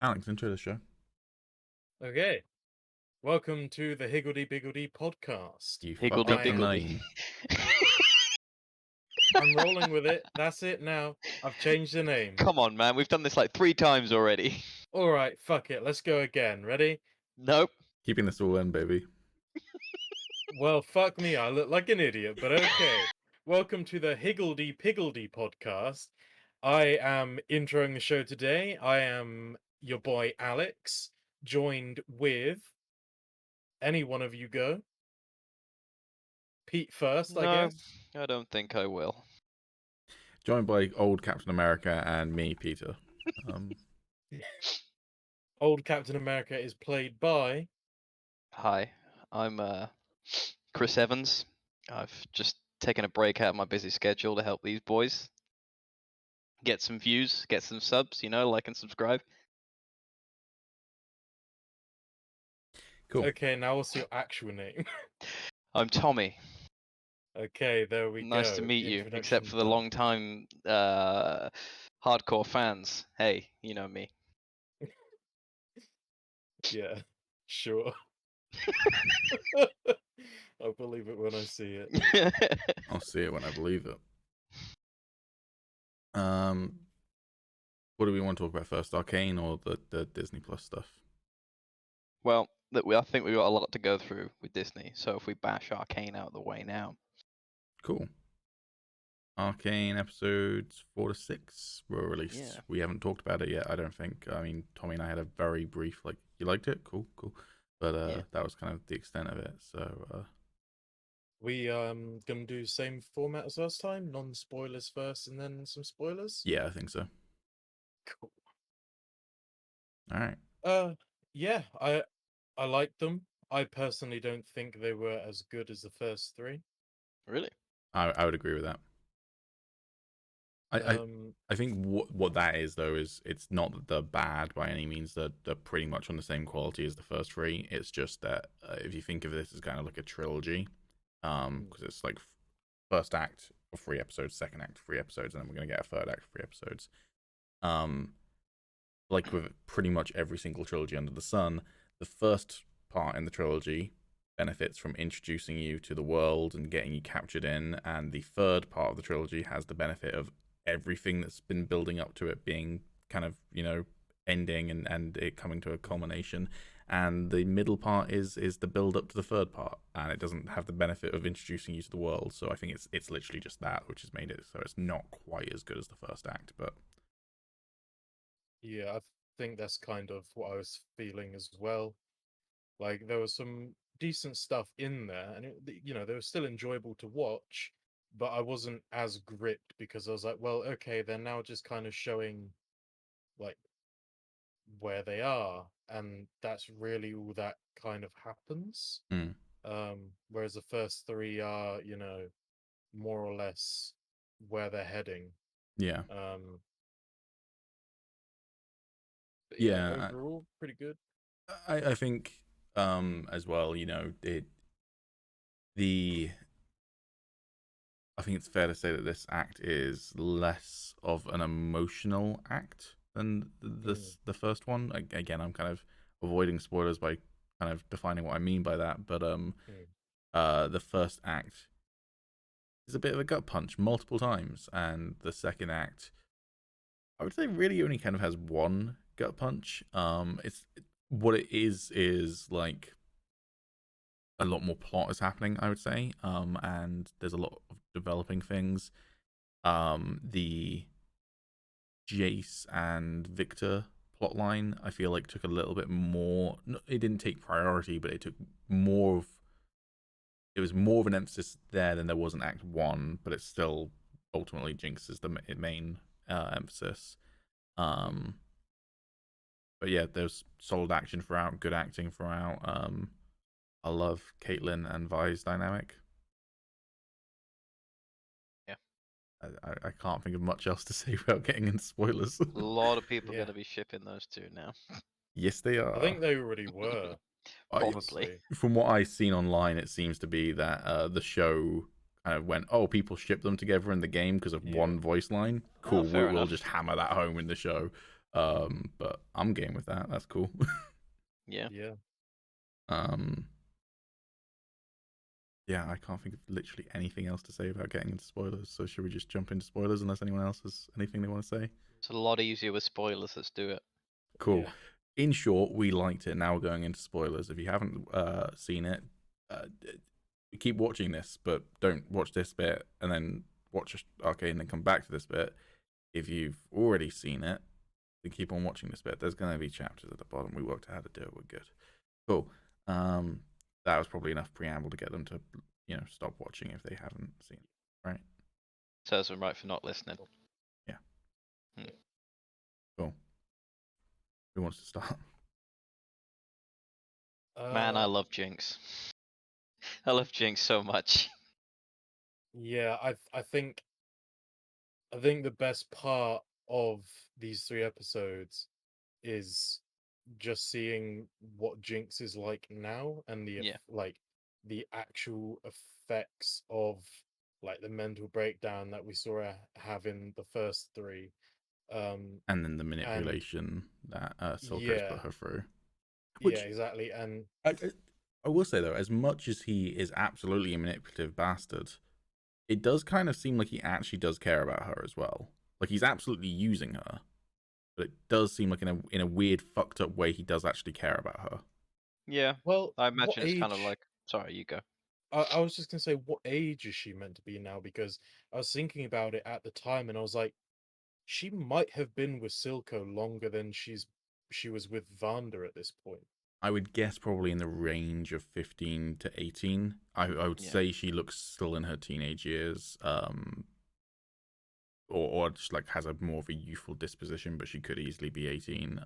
Alex, intro the show. Okay. Welcome to the Higgledy podcast. You Higgledy fucked up the Piggledy. name. I'm rolling with it. That's it now. I've changed the name. Come on, man. We've done this like 3 times already. Alright, fuck it. Let's go again. Ready? Nope. Keeping this all in, baby. Well, fuck me. I look like an idiot, but okay. Welcome to the Higgledy Piggledy podcast. I am introing the show today. I am your boy Alex, joined with any one of you go. Pete first, I No, guess. I don't think I will. Joined by old Captain America and me, Peter. Old Captain America is played by... Hi, I'm Chris Evans. I've just taken a break out of my busy schedule to help these boys get some views, get some subs, like and subscribe. Cool. Okay, now what's your actual name? I'm Tommy. Okay, there we go. Nice to meet you, except Introduction for the done. long-time hardcore fans. Hey, you know me. Yeah, sure. I'll believe it when I see it. I'll see it when I believe it. What do we want to talk about first? Arcane or the Disney Plus stuff? Well, I think we've got a lot to go through with Disney, so if we bash Arcane out of the way now. Cool. Arcane episodes 4 to 6 were released. Yeah. We haven't talked about it yet, I don't think. I mean, Tommy and I had a very brief, you liked it? Cool. But Yeah. that was kind of the extent of it. So We gonna do same format as last time, non-spoilers first and then some spoilers? yeah, I think so. Cool. Alright. Yeah, I liked them. I personally don't think they were as good as the first 3. Really? I would agree with that. I think what that is though is it's not that they're bad by any means. They're pretty much on the same quality as the first 3. It's just that if you think of this as kind of like a trilogy, because it's like first act of 3 episodes, second act of 3 episodes, and then we're gonna get a third act of 3 episodes. Like with pretty much every single trilogy under the sun, the first part in the trilogy benefits from introducing you to the world and getting you captured in, and the third part of the trilogy has the benefit of everything that's been building up to it being kind of, ending and it coming to a culmination. And the middle part is the build up to the third part, and it doesn't have the benefit of introducing you to the world. So I think it's literally just that which has made it so it's not quite as good as the first act. But yeah, I think that's kind of what I was feeling as well. Like, there was some decent stuff in there, and they were still enjoyable to watch, but I wasn't as gripped because I was like, well, okay, they're now just kind of showing, like, where they are, and that's really all that kind of happens. Whereas the first 3 are, more or less where they're heading. yeah. But Yeah, overall, pretty good. I think as well, I think it's fair to say that this act is less of an emotional act than the first one. Again, I'm kind of avoiding spoilers by kind of defining what I mean by that, but the first act is a bit of a gut punch multiple times, and the second act, I would say, really only kind of has one gut punch. What it is like a lot more plot is happening, I would say, and there's a lot of developing things. The Jace and Victor plotline, I feel like, took a little bit more. It didn't take priority, but it took more of. It was more of an emphasis there than there was in Act 1, but it's still ultimately Jinx is the main emphasis. But yeah, there's solid action throughout, good acting throughout. I love Caitlyn and Vi's dynamic. Yeah. I can't think of much else to say without getting into spoilers. A lot of people are Yeah. going to be shipping those 2 now. Yes, they are. I think they already were. Probably. From what I've seen online, it seems to be that the show kind of went, oh, people ship them together in the game because of one voice line. Cool, fair we'll enough. just hammer that home in the show. But I'm game with that. That's cool. Yeah. Yeah. Yeah, I can't think of literally anything else to say about getting into spoilers. So should we just jump into spoilers unless anyone else has anything they want to say? It's a lot easier with spoilers. Let's do it. Cool. Yeah. In short, we liked it. Now we're going into spoilers. If you haven't seen it, keep watching this, but don't watch this bit and then watch Arcane and then come back to this bit. If you've already seen it, then keep on watching this bit. There's going to be chapters at the bottom. We worked out how to do it. We're good. Cool. That was probably enough preamble to get them to, stop watching if they haven't seen it, right? Serves them right for not listening. Yeah. Cool. Who wants to start? Man, I love Jinx. I love Jinx so much. Yeah, I think the best part of these 3 episodes is just seeing what Jinx is like now and Yeah. the actual effects of like the mental breakdown that we saw her have in the first 3. And then the manipulation that Silco's put her through. Yeah, exactly. And I will say though, as much as he is absolutely a manipulative bastard, it does kind of seem like he actually does care about her as well. Like he's absolutely using her, but it does seem like in a weird, fucked up way, he does actually care about her. Yeah. well, I what imagine it's kind of age? like. Sorry, you go. I was just gonna say, what age is she meant to be now? Because I was thinking about it at the time, and I was like, she might have been with Silco longer than she was with Vanda at this point. I would guess probably in the range of 15 to 18. I would say she looks still in her teenage years, or just like has a more of a youthful disposition, but she could easily be 18.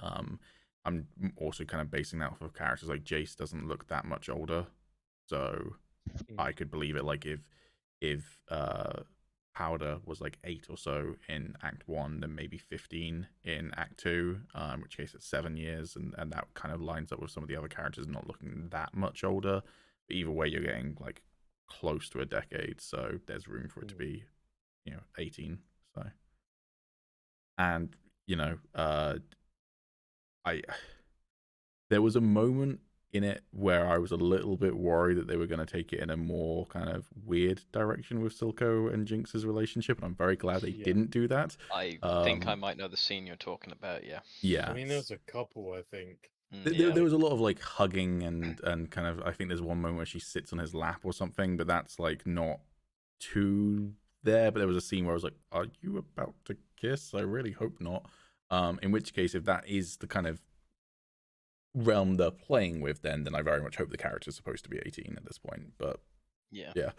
I'm also kind of basing that off of characters like Jace doesn't look that much older, so I could believe it. Like if Powder was like 8 or so in Act 1, then maybe 15 in Act 2, in which case it's 7 years, and that kind of lines up with some of the other characters not looking that much older. But either way, you're getting like close to a decade, so there's room for it to be, 18. So, and I there was a moment in it where I was a little bit worried that they were going to take it in a more kind of weird direction with Silco and Jinx's relationship, and I'm very glad they didn't do that. I think I might know the scene you're talking about. Yeah. Yeah. I mean, there's a couple, I think. There was a lot of like hugging and kind of. I think there's one moment where she sits on his lap or something, but that's like not too there. But there was a scene where I was like, "Are you about to kiss? I really hope not." In which case, if that is the kind of realm they're playing with, then I very much hope the character's supposed to be 18 at this point. But yeah, yeah,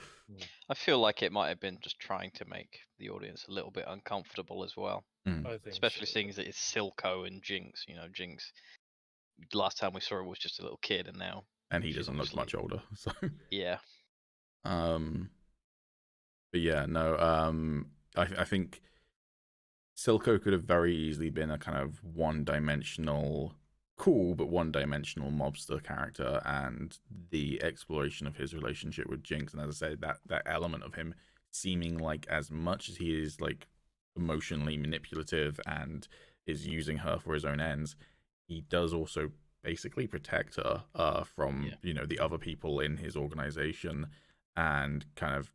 I feel like it might have been just trying to make the audience a little bit uncomfortable as well. I think Especially so. seeing as it's Silco and Jinx. Jinx. Last time we saw her was just a little kid, and now he doesn't look much older. So yeah. But yeah, no. I think Silco could have very easily been a kind of one-dimensional, cool but one-dimensional mobster character, and the exploration of his relationship with Jinx, and as I said, that element of him seeming like as much as he is like emotionally manipulative and is using her for his own ends, he does also basically protect her from the other people in his organization, and kind of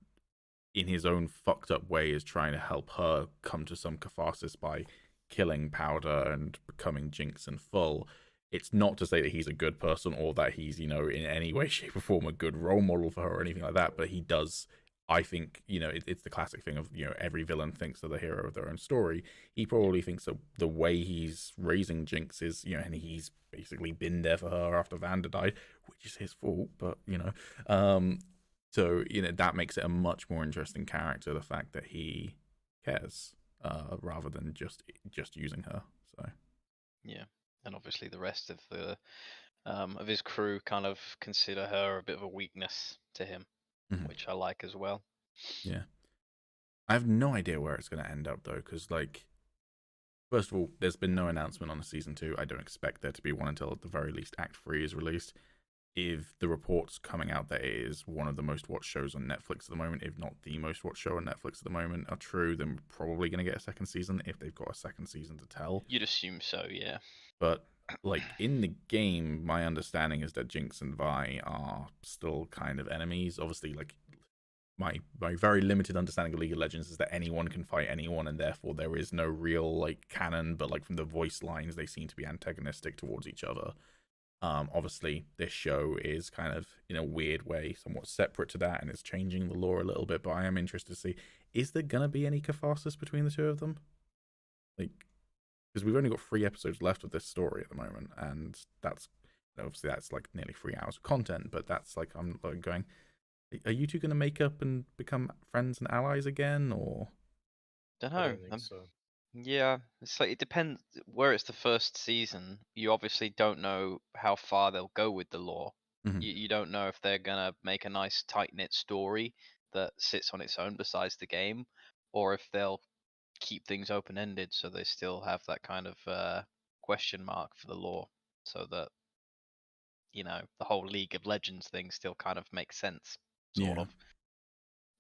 in his own fucked up way is trying to help her come to some catharsis by killing Powder and becoming Jinx in full. It's not to say that he's a good person or that he's, in any way, shape, or form a good role model for her or anything like that, but he does. I think, it's the classic thing of, every villain thinks they're the hero of their own story. He probably thinks that the way he's raising Jinx is, and he's basically been there for her after Vanda died, which is his fault, but, so, that makes it a much more interesting character, the fact that he cares, rather than just using her. So yeah, and obviously the rest of the of his crew kind of consider her a bit of a weakness to him, which I like as well. Yeah, I have no idea where it's going to end up though, because first of all, there's been no announcement on the season 2. I don't expect there to be one until at the very least Act 3 is released. if the reports coming out that it is one of the most watched shows on Netflix at the moment, if not the most watched show on Netflix at the moment, are true, then we're probably going to get a second season if they've got a second season to tell. You'd assume so, yeah. But like in the game, my understanding is that Jinx and Vi are still kind of enemies. Obviously, like my very limited understanding of League of Legends is that anyone can fight anyone, and therefore there is no real like canon. But like from the voice lines, they seem to be antagonistic towards each other. Obviously, this show is kind of in a weird way somewhat separate to that, and it's changing the lore a little bit. But I am interested to see, is there gonna be any catharsis between the two of them? Like, because we've only got 3 episodes left of this story at the moment, and that's obviously that's like nearly 3 hours of content. But that's like I'm like going, are you two gonna make up and become friends and allies again, or? Don't I know. don't think so. Yeah, it's like it depends where it's the first season. You obviously don't know how far they'll go with the lore. Mhm. You don't know if they're gonna make a nice tight knit story that sits on its own besides the game, or if they'll keep things open ended so they still have that kind of question mark for the lore, so that the whole League of Legends thing still kind of makes sense, sort Yeah. of.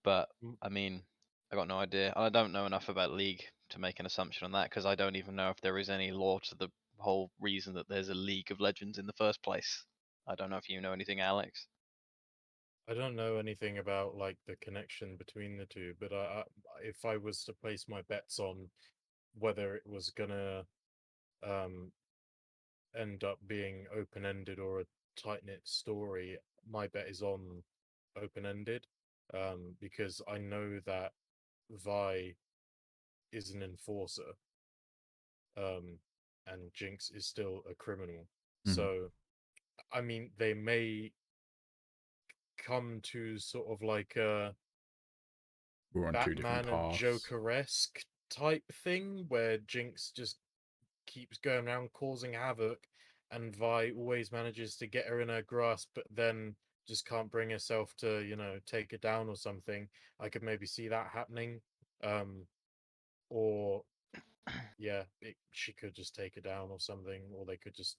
But Mm. I mean, I got no idea. I don't know enough about League to make an assumption on that because I don't even know if there is any lore to the whole reason that there's a League of Legends in the first place. I don't know if you know anything, Alex. I don't know anything about like the connection between the two, but if I was to place my bets on whether it was gonna um end up being open-ended or a tight-knit story, my bet is on open-ended, because I know that Vi is an enforcer, and Jinx is still a criminal. Mhm. So, I mean, they may come to sort of like a We're on 2 different Batman and paths. Joker-esque type thing where Jinx just keeps going around causing havoc, and Vi always manages to get her in her grasp, but then just can't bring herself to, take her down or something. I could maybe see that happening. Or yeah, she could just take her down or something, or they could just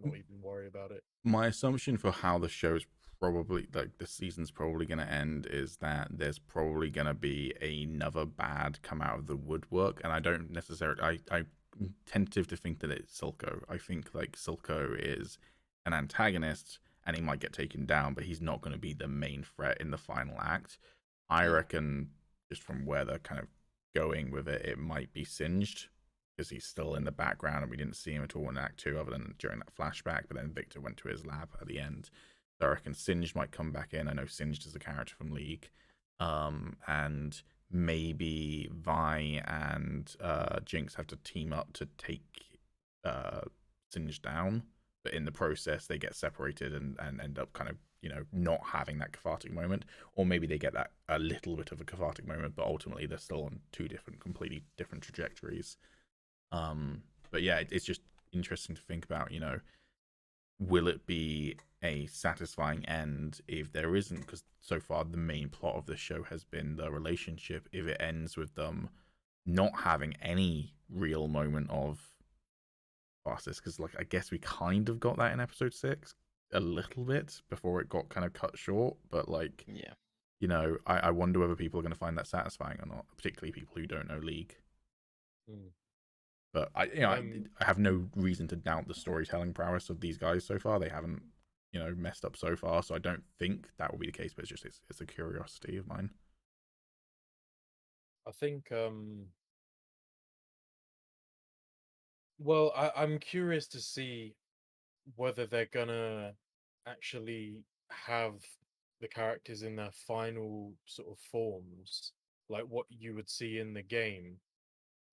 not even worry about it. My assumption for how the show's probably like the season's probably going to end is that there's probably going to be another bad come out of the woodwork, and I don't necessarily I'm tentative to think that it's Silco. I think like Silco is an antagonist and he might get taken down, but he's not going to be the main threat in the final act. I Yeah. reckon just from where they're kind of going with it, it might be Singed because he's still in the background and we didn't see him at all in Act 2 other than during that flashback. But then Victor went to his lab at the end. So I reckon Singed might come back in. I know Singed is a character from League. And maybe Vi and Jinx have to team up to take Singed down. But in the process, they get separated and end up kind of, not having that cathartic moment. Or maybe they get that a little bit of a cathartic moment, but ultimately they're still on 2 completely different trajectories. But yeah, it's just interesting to think about, will it be a satisfying end if there isn't? Because so far the main plot of the show has been the relationship. If it ends with them not having any real moment of catharsis, because like I guess we kind of got that in episode 6 a little bit before it got kind of cut short. But like, Yeah. I wonder whether people are going to find that satisfying or not, particularly people who don't know League. Hmm. But I'm I have no reason to doubt the storytelling prowess of these guys so far. They haven't, messed up so far. So I don't think that will be the case. But it's a curiosity of mine. I think well, I'm curious to see whether they're gonna actually have the characters in their final sort of forms, like what you would see in the game,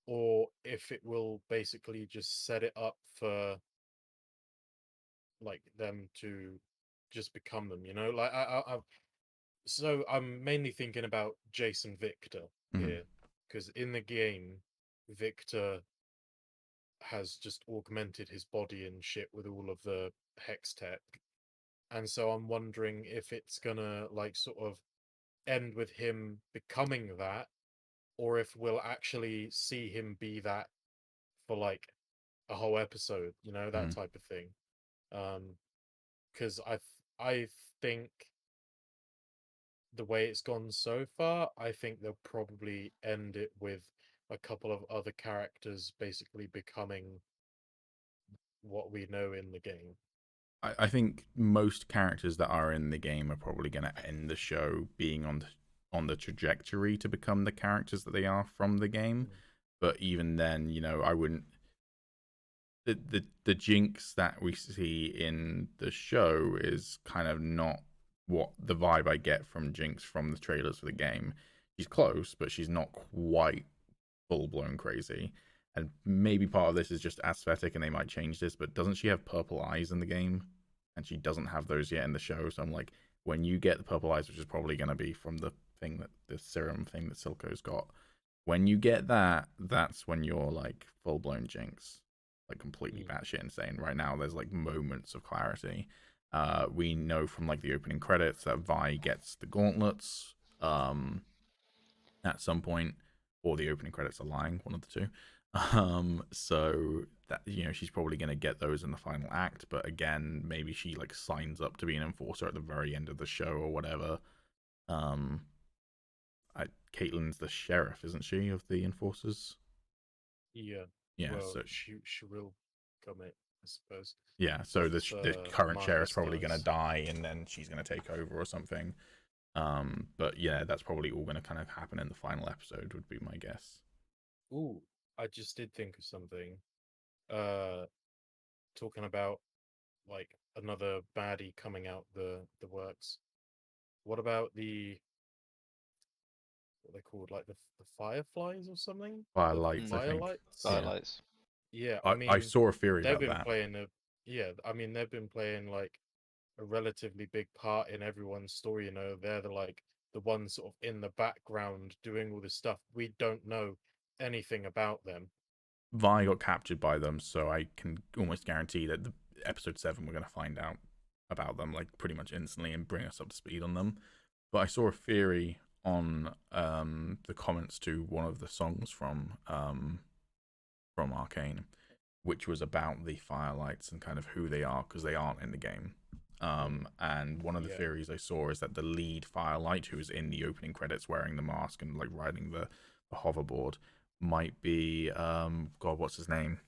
or if it will basically just set it up for like them to just become them, Like so I'm mainly thinking about Jason Victor Mm-hmm. here, because in the game, Victor has just augmented his body and shit with all of the hex tech. And so I'm wondering if it's gonna like sort of end with him becoming that, or if we'll actually see him be that for like a whole episode, that Mm-hmm. type of thing. Because I think the way it's gone so far, I think they'll probably end it with a couple of other characters basically becoming what we know in the game. I think most characters that are in the game are probably going to end the show being on the trajectory to become the characters that they are from the game. Mm. But even then, I wouldn't. The Jinx that we see in the show is kind of not what the vibe I get from Jinx from the trailers for the game. She's close, but she's not quite full blown crazy. And maybe part of this is just aesthetic, and they might change this. But doesn't she have purple eyes in the game? And she doesn't have those yet in the show. So I'm like, when you get the purple eyes, which is probably going to be from the serum thing that Silco's got, when you get that, that's when you're like full blown Jinx, like completely batshit insane. Right now, there's like moments of clarity. We know from like the opening credits that Vi gets the gauntlets at some point, or the opening credits are lying, one of the two. So that she's probably going to get those in the final act, but again, maybe she like signs up to be an enforcer at the very end of the show or whatever. Um, Caitlyn's the sheriff, isn't she, of the enforcers? Yeah. Yeah. Well, So she will come it, I suppose. yeah. So the current sheriff's Marcus probably going to does. die, and then she's going to take over or something. But yeah, that's probably all going to kind of happen in the final episode, would be my guess. Ooh, I just did think of something. Uh, talking about like another baddie coming out the works. What about the what they called, like the fireflies or something? The Firelights, I think. firelights? Yeah. Firelights. Yeah, I I mean saw a theory they've about been that. playing a yeah, I mean they've been playing like a relatively big part in everyone's story, they're the ones sort of in the background doing all this stuff. We don't know anything about them. Vi got captured by them, so I can almost guarantee that the episode 7 we're going to find out about them like pretty much instantly and bring us up to speed on them. But I saw a theory on the comments to one of the songs from Arcane, which was about the firelights and kind of who they are, because they aren't in the game. And one of the Yeah. theories I saw is that the lead firelight, who is in the opening credits wearing the mask and like riding the hoverboard, might be God, what's his name?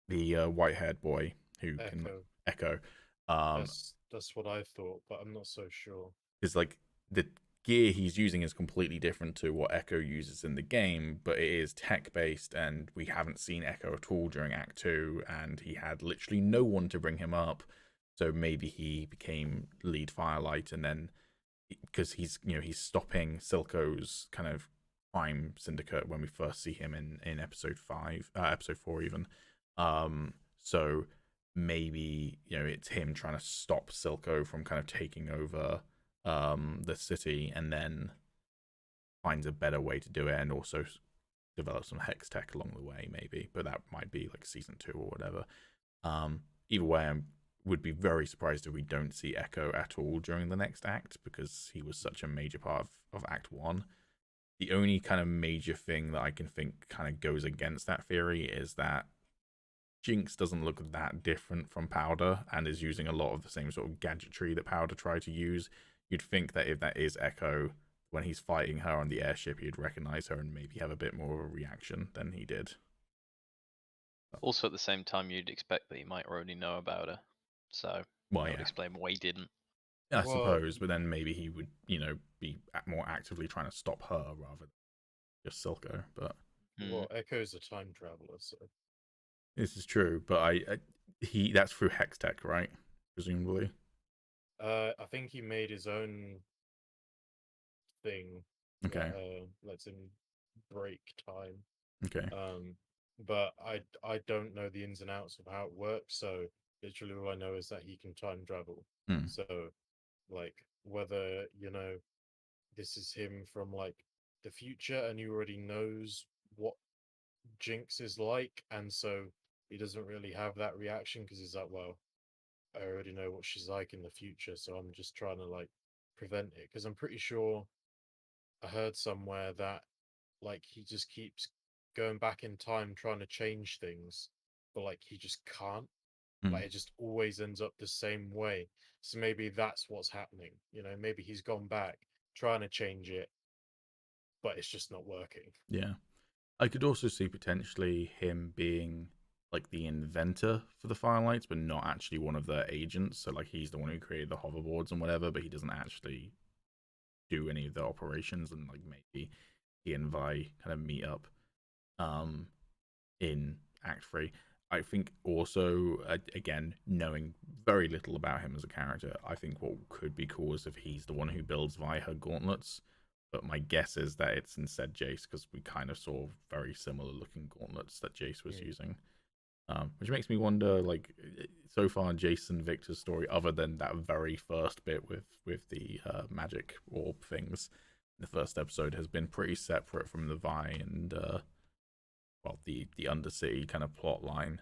The white-haired boy who can Echo. echo. That's what I thought, but I'm not so sure. Is like the gear he's using is completely different to what Echo uses in the game, but it is tech based, and we haven't seen Echo at all during Act 2, and he had literally no one to bring him up. So maybe he became lead Firelight, and then because he's stopping Silco's kind of crime syndicate when we first see him in episode 5, episode 4 even. So maybe it's him trying to stop Silco from kind of taking over the city, and then finds a better way to do it, and also develop some hex tech along the way, maybe. But that might be like season 2 or whatever. Either way, I would be very surprised if we don't see Echo at all during the next act, because he was such a major part of Act 1. The only kind of major thing that I can think kind of goes against that theory is that Jinx doesn't look that different from Powder and is using a lot of the same sort of gadgetry that Powder tried to use. You'd think that if that is Echo, when he's fighting her on the airship, he'd recognize her and maybe have a bit more of a reaction than he did. Also, at the same time, you'd expect that he might already know about her, so Well, that yeah, would explain why he didn't. I Well, suppose, but then maybe he would, be more actively trying to stop her rather than just Silco. But well, Echo's a time traveler, so this is true. But that's through Hex Tech, right? Presumably. I think he made his own thing Okay. that lets him break time. Okay. But I don't know the ins and outs of how it works, so literally all I know is that he can time travel. So like whether this is him from like the future and he already knows what Jinx is like, and so he doesn't really have that reaction because he's like, well, I already know what she's like in the future, so I'm just trying to like prevent it, because I'm pretty sure I heard somewhere that like he just keeps going back in time trying to change things, but like he just can't. Like, it just always ends up the same way. So maybe that's what's happening. Maybe he's gone back trying to change it, but it's just not working. Yeah. I could also see potentially him being like the inventor for the Firelights, but not actually one of their agents. So like he's the one who created the hoverboards and whatever, but he doesn't actually do any of the operations. And like maybe he and Vi kind of meet up in Act 3. I think also, again, knowing very little about him as a character, I think what could be cool is if he's the one who builds Vi her gauntlets. But my guess is that it's instead Jace, because we kind of saw very similar looking gauntlets that Jace was using. Which makes me wonder, like, so far Jace and Victor's story, other than that very first bit with the magic orb things, the first episode has been pretty separate from the Vi and the Undercity kind of plot line.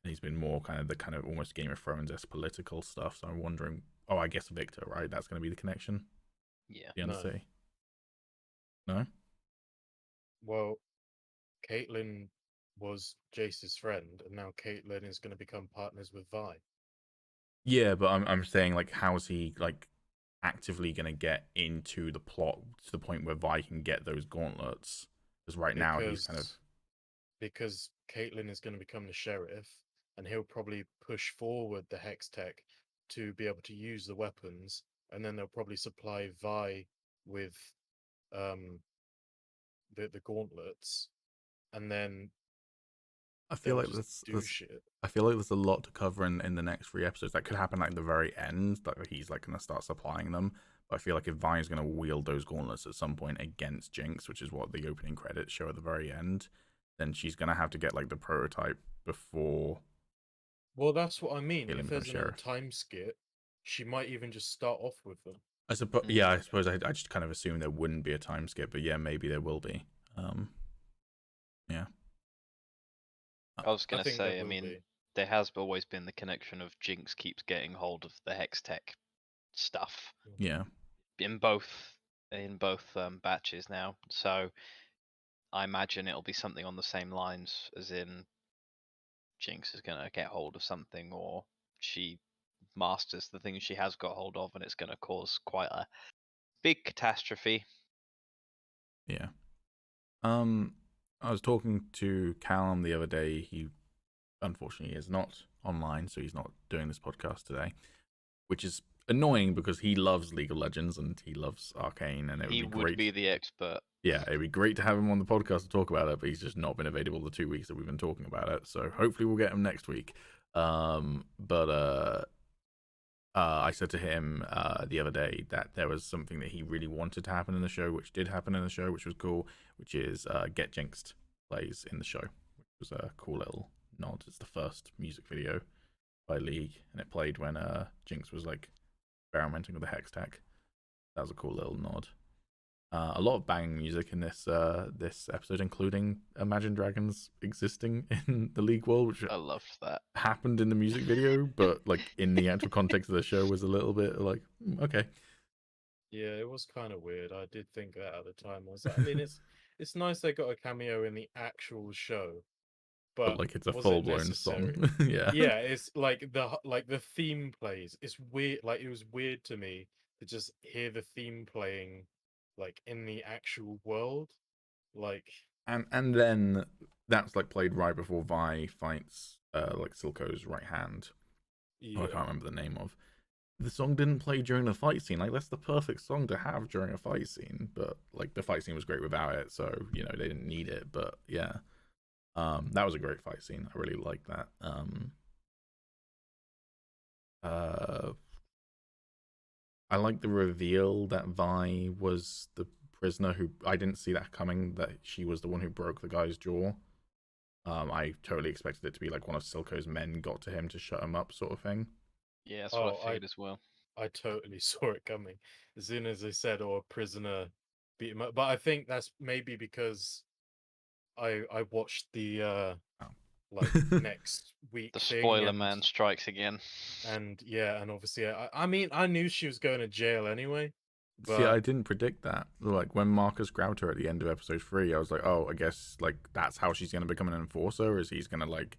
He's been more kind of almost Game of Thrones-esque political stuff. So I'm wondering, I guess Victor, right? That's going to be the connection. Yeah. The Undercity. No. Well, Caitlyn was Jace's friend, and now Caitlyn is going to become partners with Vi. Yeah, but I'm saying, like, how is he like actively going to get into the plot to the point where Vi can get those gauntlets? Because now he's kind of, because Caitlyn is going to become the sheriff, and he'll probably push forward the hex tech to be able to use the weapons, and then they'll probably supply Vi with the gauntlets, and then I feel like I feel like there's a lot to cover in the next 3 episodes. That could happen like the very end, that he's like going to start supplying them. But I feel like if Vi is going to wield those gauntlets at some point against Jinx, which is what the opening credits show at the very end, then she's going to have to get like the prototype before. Well, that's what I mean. If there's another time skip, she might even just start off with them. I suppose. Yeah, I suppose I just kind of assumed there wouldn't be a time skip, but yeah, maybe there will be. Yeah. I was gonna say, I mean, there has always been the connection of Jinx keeps getting hold of the hex tech stuff. Yeah. In both batches now, so I imagine it'll be something on the same lines, as in Jinx is gonna get hold of something, or she masters the thing she has got hold of, and it's gonna cause quite a big catastrophe. Yeah. I was talking to Callum the other day. He unfortunately is not online, so he's not doing this podcast today, which is annoying because he loves League of Legends and he loves Arcane, and he would be the expert. Yeah, it'd be great to have him on the podcast to talk about it, but he's just not been available the 2 weeks that we've been talking about it. So hopefully we'll get him next week. I said to him the other day that there was something that he really wanted to happen in the show, which did happen in the show, which was cool, which is Get Jinxed plays in the show, which was a cool little nod. It's the first music video by League, and it played when Jinx was like experimenting with the hex tech. That was a cool little nod. A lot of banging music in this episode, including Imagine Dragons existing in the League world, which I loved that. Happened in the music video, but like in the actual context of the show was a little bit like, okay. Yeah, it was kind of weird. I did think that at the time. I mean, it's nice they got a cameo in the actual show, but like it's a full blown song. Yeah. Yeah, it's like the theme plays. It's weird. Like, it was weird to me to just hear the theme playing like in the actual world. Like, and then that's like played right before Vi fights like Silco's right hand. I can't remember the name of. The song didn't play during the fight scene. Like, that's the perfect song to have during a fight scene, but like the fight scene was great without it, so they didn't need it. But yeah, that was a great fight scene. I really liked that. I like the reveal that Vi was the prisoner who, I didn't see that coming, that she was the one who broke the guy's jaw. I totally expected it to be like one of Silco's men got to him to shut him up, sort of thing. Yeah, that's what I figured as well. I totally saw it coming as soon as they said, "Oh, a prisoner beat him up." But I think that's maybe because I watched the next week. The spoiler man strikes again. And yeah, and obviously, I mean, I knew she was going to jail anyway. But... See, I didn't predict that. Like, when Marcus grabbed her at the end of episode 3, I was like, oh, I guess like that's how she's going to become an enforcer, is he's going to like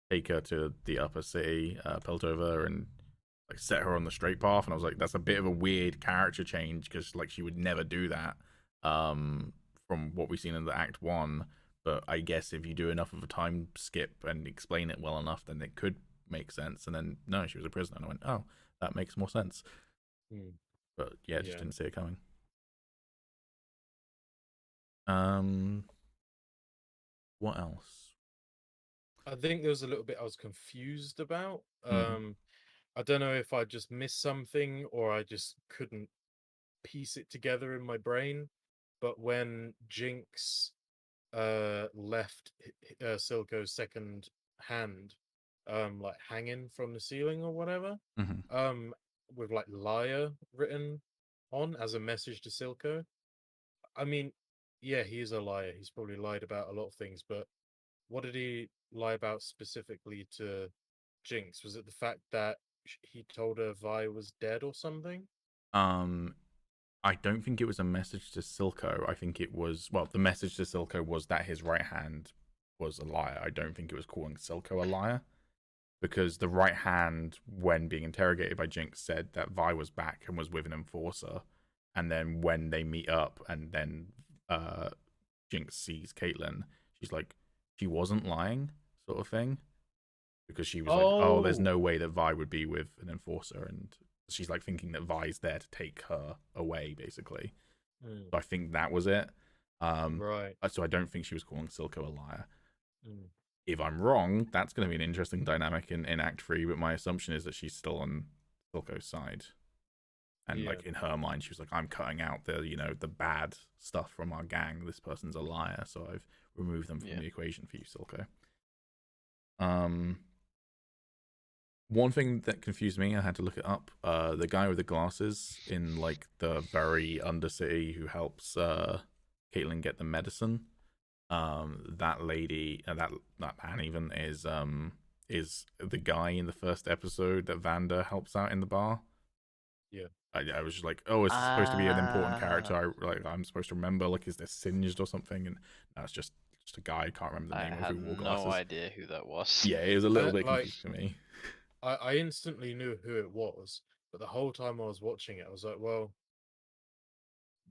take her to the upper city, Piltover, and like set her on the straight path. And I was like, that's a bit of a weird character change because like she would never do that. From what we've seen in the Act One. But I guess if you do enough of a time skip and explain it well enough, then it could make sense. And then no, she was a prisoner, and I went, oh, that makes more sense. But yeah, just Yeah. didn't see it coming. What else? I think there was a little bit I was confused about. I don't know if I just missed something or I just couldn't piece it together in my brain. But when Jinx left Silco's second hand, like hanging from the ceiling or whatever, Mm-hmm. with like liar written on as a message to Silco. I mean, yeah, he is a liar. He's probably lied about a lot of things, but what did he lie about specifically to Jinx? Was it the fact that he told her Vi was dead or something? I don't think it was a message to Silco. I think it was, well, the message to Silco was that his right hand was a liar. I don't think it was calling Silco a liar because the right hand, when being interrogated by Jinx, said that Vi was back and was with an enforcer. And then when they meet up and then Jinx sees Caitlyn, she's like, she wasn't lying, sort of thing. Because she was like, oh, there's Oh, no way that Vi would be with an enforcer. And she's like thinking that Vi's there to take her away, basically. mm, So I think that was it. right. So I don't think she was calling Silco a liar. Mm, If I'm wrong, that's going to be an interesting dynamic in Act 3, but my assumption is that she's still on Silco's side. And yeah. like in her mind, she was like, I'm cutting out the bad stuff from our gang. This person's a liar, so I've removed them from the equation for you, Silco. One thing that confused me, I had to look it up. The guy with the glasses in like the very undercity who helps Caitlyn get the medicine. That lady, that man even is the guy in the first episode that Vanda helps out in the bar. Yeah. I was just like, oh, is this supposed to be an important character? I'm supposed to remember. Like, is this Singed or something? And no, it's just a guy. I can't remember the I name of had who wore no glasses. idea who that was. Yeah, it was a little bit Like, confusing for me. I instantly knew who it was, but the whole time I was watching it, I was like, well,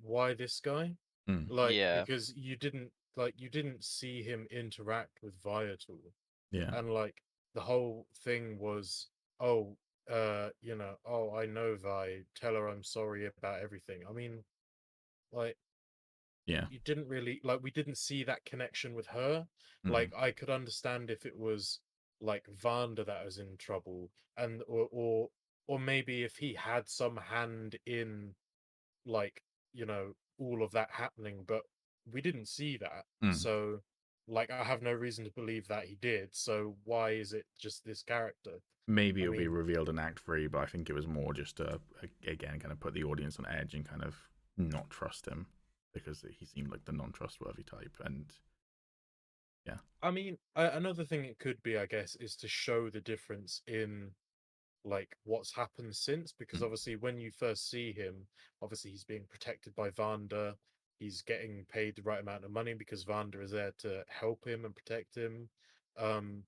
why this guy? Mm, Like, Yeah, because you didn't see him interact with Vi at all. yeah, And like the whole thing was, oh, oh, I know Vi, tell her I'm sorry about everything. I mean, like, yeah. you didn't really, like, we didn't see that connection with her. Mm, Like, I could understand if it was like Vanda that was in trouble, and or maybe if he had some hand in, like, all of that happening, but we didn't see that. mm. So, like, I have no reason to believe that he did. So why is it just this character? Maybe I it'll be mean, revealed in Act 3, but I think it was more just to, again, kind of put the audience on edge and kind of not trust him because he seemed like the non trustworthy type. And yeah. another thing it could be, I guess, is to show the difference in like what's happened since, because Mm, obviously when you first see him, obviously he's being protected by Vanda. He's getting paid the right amount of money because Vanda is there to help him and protect him. Um,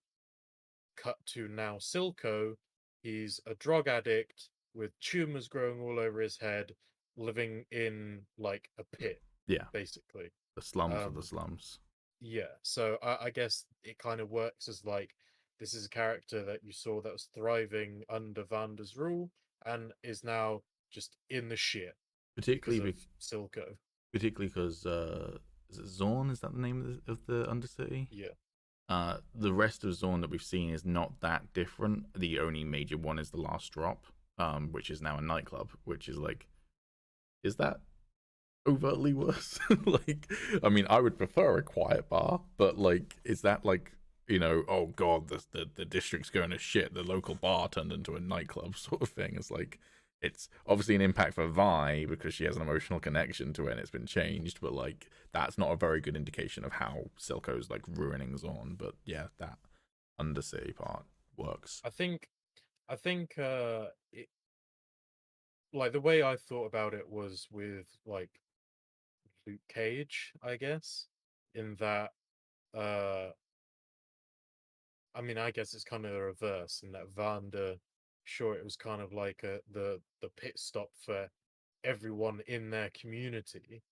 cut to now Silco. He's a drug addict with tumors growing all over his head, living in like a pit, yeah. basically. The slums of the Um, slums. yeah, so I guess it kind of works as like this is a character that you saw that was thriving under Vanda's rule and is now just in the shit because Particularly, of Silco. particularly because, is it Zorn? Is that the name of the Undercity? Yeah. The rest of Zorn that we've seen is not that different. The only major one is the last drop, which is now a nightclub, which is like, is that overtly worse? Like, I mean, I would prefer a quiet bar, but like, is that like, oh god, the district's going to shit. The local bar turned into a nightclub, sort of thing. It's like, it's obviously an impact for Vi because she has an emotional connection to it and it's been changed, but like, that's not a very good indication of how Silco's like ruining Zorn. But yeah, that Undercity part works. I think it, like the way I thought about it was with like Luke Cage, I guess, in that uh I mean, I guess it's kind of the reverse in that Vanda, sure, it was kind of like the pit stop for everyone in their community,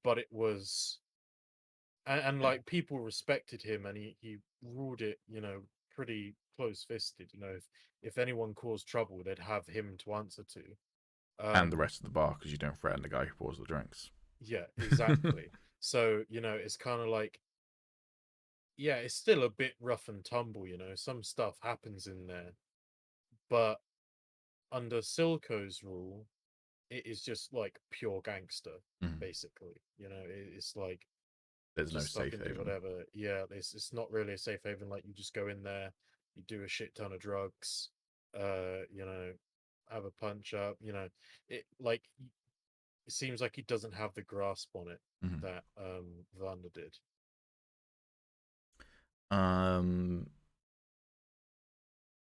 but it was, and like people respected him, and he ruled it, pretty close fisted. If anyone caused trouble, they'd have him to answer to. And the rest of the bar, because you don't threaten the guy who pours the drinks. Yeah, exactly. So, it's kind of like, yeah, it's still a bit rough and tumble, some stuff happens in there, but under Silco's rule, it is just like pure gangster, basically. It's like There's no just stuff safe and do haven. whatever. Yeah, it's not really a safe haven. Like, you just go in there, you do a shit ton of drugs, have a punch up. It like it seems like he doesn't have the grasp on it that Vanda did.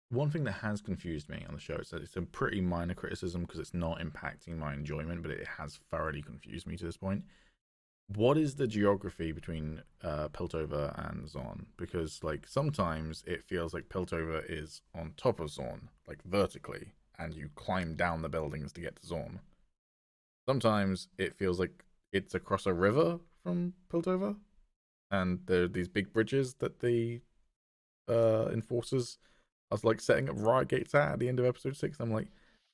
One thing that has confused me on the show is that it's a pretty minor criticism because it's not impacting my enjoyment, but it has thoroughly confused me to this point. What is the geography between Piltover and Zorn? Because like sometimes it feels like Piltover is on top of Zorn, like vertically, and you climb down the buildings to get to Zorn. Sometimes it feels like it's across a river from Piltover, and there are these big bridges that the enforcers are like setting up riot gates at the end of episode 6. I'm like,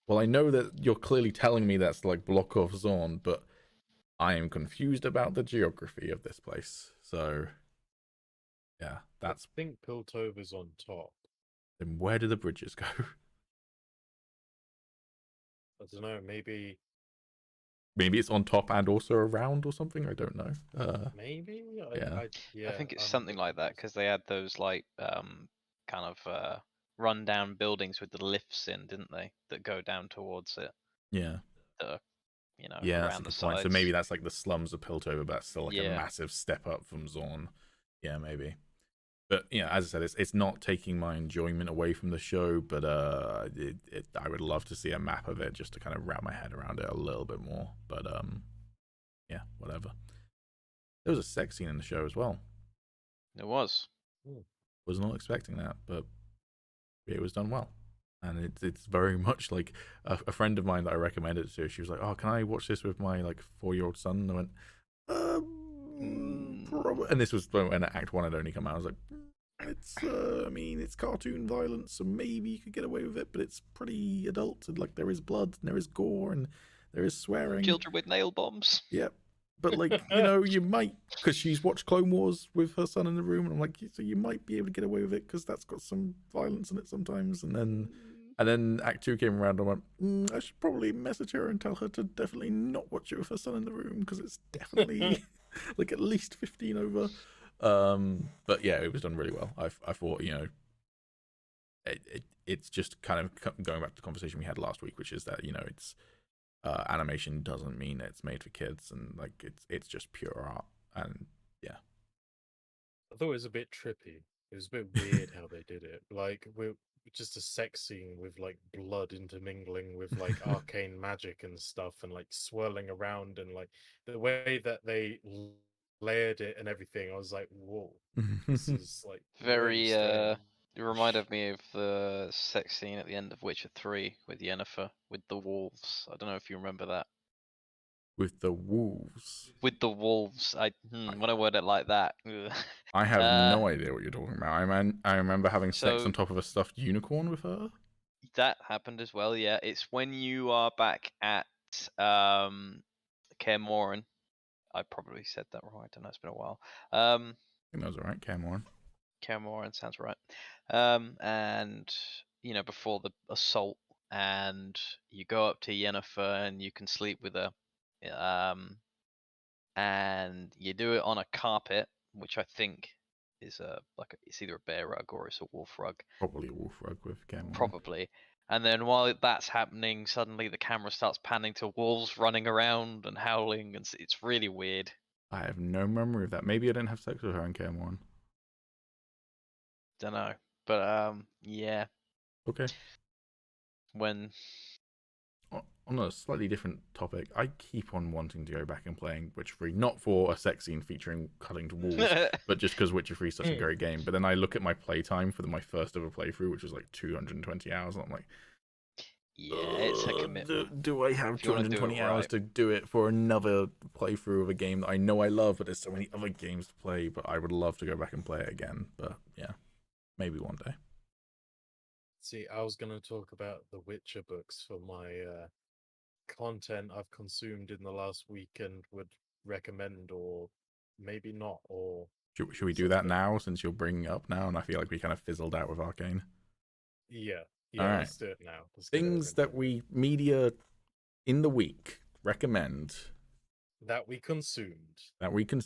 well, I know that you're clearly telling me that's like block off Zorn, but I am confused about the geography of this place. So, yeah, that's. I think Piltover's on top. Then where do the bridges go? I don't know. Maybe Maybe it's on top and also around or something. I don't know. maybe. Yeah. I think it's I'm a something bit like that confused. because they had those like kind of rundown buildings with the lifts in, didn't they? That go down towards it. Yeah. That are, Yeah, that's a around the good point. So sides. maybe that's like the slums of Piltover, but that's still like a Yeah. massive step up from Zorn. Yeah, maybe. But as I said, it's not taking my enjoyment away from the show. But I would love to see a map of it just to kind of wrap my head around it a little bit more. But yeah, whatever. There was a sex scene in the show as well. It was. Was not expecting that, but it was done well. And it's very much like a friend of mine that I recommended it to. She was like, "Oh, can I watch this with my like 4-year-old son?" And I went, probably. And this was when Act 1 had only come out. I was like, it's I mean, it's cartoon violence, so maybe you could get away with it, but it's pretty adult. And like there is blood, and there is gore, and there is swearing. Children with nail bombs. Yep. But like you might, because she's watched Clone Wars with her son in the room, and I'm like, so you might be able to get away with it because that's got some violence in it sometimes. And then Act 2 came around, and I went, I should probably message her and tell her to definitely not watch it with her son in the room because it's definitely like at least 15 over. But yeah, it was done really well. I thought it's just kind of going back to the conversation we had last week, which is that it's. Animation doesn't mean it's made for kids, and like it's just pure art, and yeah. I thought it was a bit trippy. It was a bit weird how they did it. Like, we're just a sex scene with like blood intermingling with like arcane magic and stuff, and like swirling around, and like the way that they layered it and everything. I was like, whoa, this is like really Very strange. it reminded me of the sex scene at the end of Witcher 3 with Yennefer with the wolves. I don't know if you remember that. With the wolves. With the wolves. When I word it like that. I have no idea what you're talking about. I remember having sex So- on top of a stuffed unicorn with her. That happened as well, yeah. It's when you are back at Kaer Morhen. I probably said that wrong. I don't know. It's been a while. I think that was alright, Cameron. Kaer Morhen sounds right. And before the assault, and you go up to Yennefer and you can sleep with her. And you do it on a carpet, which I think is it's either a bear rug or it's a wolf rug. Probably a wolf rug with Cameron. Probably. And then while that's happening, suddenly the camera starts panning to wolves running around and howling, and it's really weird. I have no memory of that. Maybe I didn't have sex with her in Cameron. Don't know, but yeah. Okay. When on a slightly different topic, I keep on wanting to go back and playing Witcher 3, not for a sex scene featuring cutting to walls, but just because Witcher 3 is such a great game. But then I look at my playtime for my first ever playthrough, which was like 220 hours, and I'm like, Yeah, it's a commitment. do I have If you want to do 220 it hours right. to do it for another playthrough of a game that I know I love, but there's so many other games to play, but I would love to go back and play it again. But yeah, maybe one day. See, I was going to talk about the Witcher books for my content I've consumed in the last week and would recommend, or maybe not, or Should we do that something. now, since you're bringing it up now, and I feel like we kind of fizzled out with Arcane? Yeah, All yeah, right. let's do it now. Let's get it over Things and that done with. media in the week recommend That we consumed. that we can.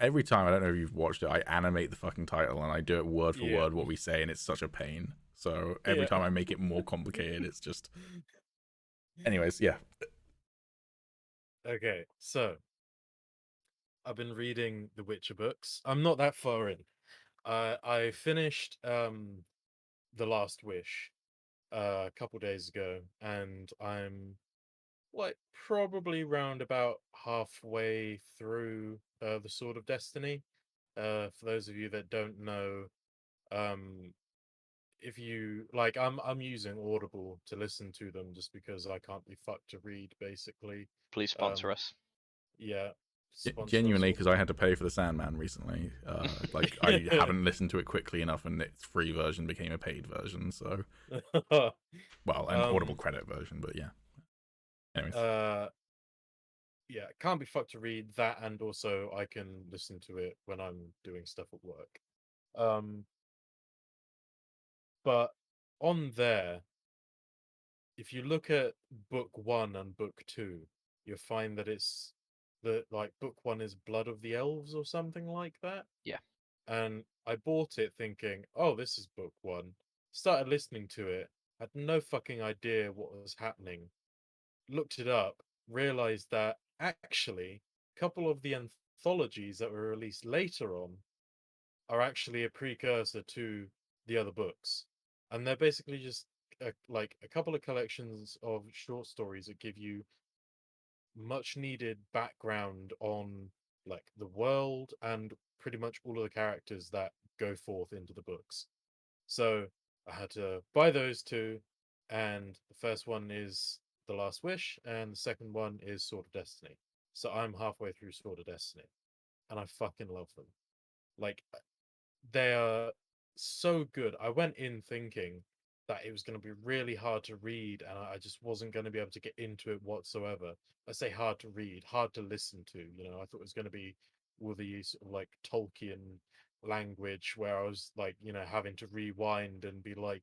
Every time, I don't know if you've watched it, I animate the fucking title and I do it word for Yeah. word what we say, and it's such a pain. So every Yeah. time I make it more complicated, it's just. Anyways, yeah. Okay, so I've been reading the Witcher books. I'm not that far in. I finished The Last Wish a couple days ago, and I'm like probably round about halfway through the Sword of Destiny. For those of you that don't know, um, if you like, I'm using Audible to listen to them just because I can't be fucked to read, basically. Please Um, sponsor us. yeah, sponsor us, Genuinely, because I Audible. had to pay for the Sandman recently. Like I haven't listened to it quickly enough, and its free version became a paid version. So, well, an Audible um, credit version, but yeah. Anyways, uh, yeah, can't be fucked to read that, and also I can listen to it when I'm doing stuff at work. Um, but on there, if you look at book one and book two, you'll find that it's that like book one is Blood of the Elves or something like that. Yeah. And I bought it thinking, oh, this is book one. Started listening to it, had no fucking idea what was happening. Looked it up, realized that actually a couple of the anthologies that were released later on are actually a precursor to the other books. And they're basically just like a couple of collections of short stories that give you much needed background on like the world and pretty much all of the characters that go forth into the books. So I had to buy those two, and the first one is The Last Wish, and the second one is Sword of Destiny. So I'm halfway through Sword of Destiny, and I fucking love them. Like they are so good. I went in thinking that it was going to be really hard to read, and I just wasn't going to be able to get into it whatsoever. I say hard to read, hard to listen to. You know, I thought it was going to be all the sort of like Tolkien language where I was like, you know, having to rewind and be like,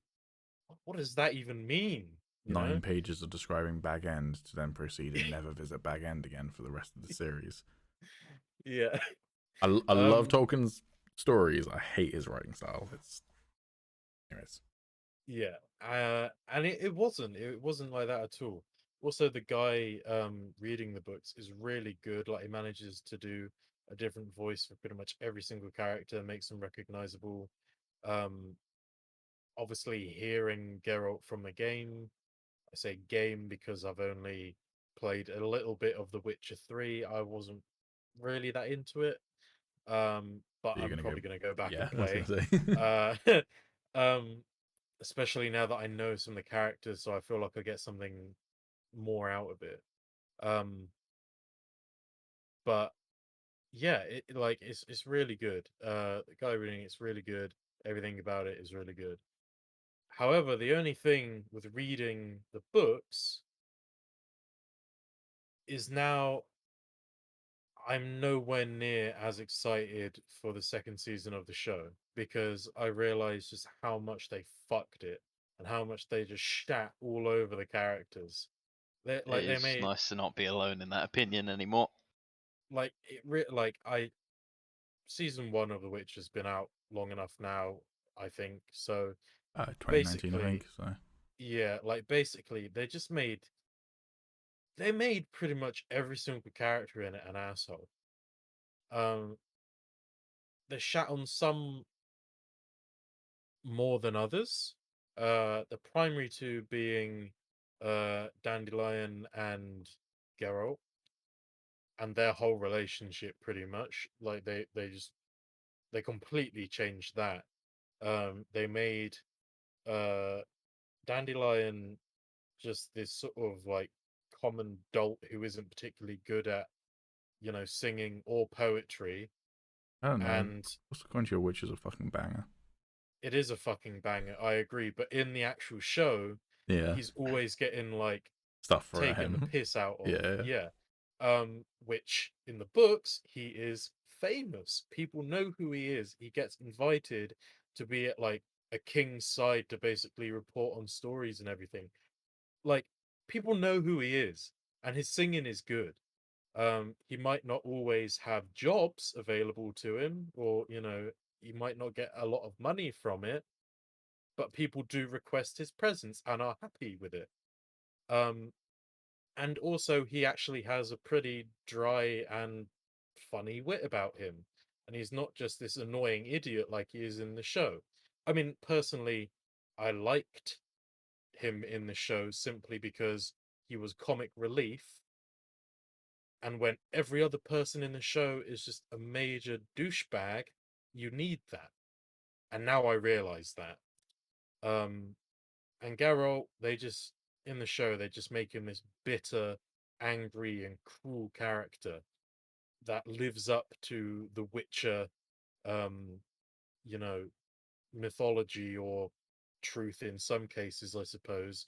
what does that even mean? You know? 9 pages of describing Bag End to then proceed and never visit Bag End again for the rest of the series. Yeah. I love Tolkien's stories. I hate his writing style. It's anyways. Yeah, and it wasn't like that at all. Also, the guy reading the books is really good. Like he manages to do a different voice for pretty much every single character, makes them recognizable. Um, Obviously, hearing Geralt from the game, I say game because I've only played a little bit of The Witcher 3. I wasn't really that into it. But So you're I'm gonna go. probably gonna go back Yeah, and I was play. gonna say. Uh, um, Especially now that I know some of the characters, so I feel like I get something more out of it. Um, but yeah, like it's really good. The guy reading it's really good. Everything about it is really good. However, the only thing with reading the books is now I'm nowhere near as excited for the second season of the show because I realized just how much they fucked it and how much they just shat all over the characters. It They is made nice to not be alone in that opinion anymore. like like I season one of The Witch has been out long enough now, I think. So 2019, I basically, think. So yeah, like basically they made pretty much every single character in it an asshole. Um, they shat on some more than others. The primary two being Dandelion and Geralt, and their whole relationship pretty much. Like they completely changed that. They made uh Dandelion just this sort of like common dolt who isn't particularly good at, singing or poetry. I don't know. And What's according to your witch is a fucking banger. it is a fucking banger, I agree. But in the actual show, Yeah, he's always getting like stuff for taken the him. piss out of. Yeah, Yeah. Which in the books, he is famous. People know who he is. He gets invited to be at like a king's side to basically report on stories and everything. Like, people know who he is, and his singing is good. He might not always have jobs available to him, or he might not get a lot of money from it, but people do request his presence and are happy with it. Um, and also he actually has a pretty dry and funny wit about him, and he's not just this annoying idiot like he is in the show. I mean, personally, I liked him in the show simply because he was comic relief, and when every other person in the show is just a major douchebag, you need that. And now I realize that. Um, and Geralt, they just in the show they just make him this bitter, angry, and cruel character that lives up to the Witcher, um, you know, mythology or truth in some cases, I suppose,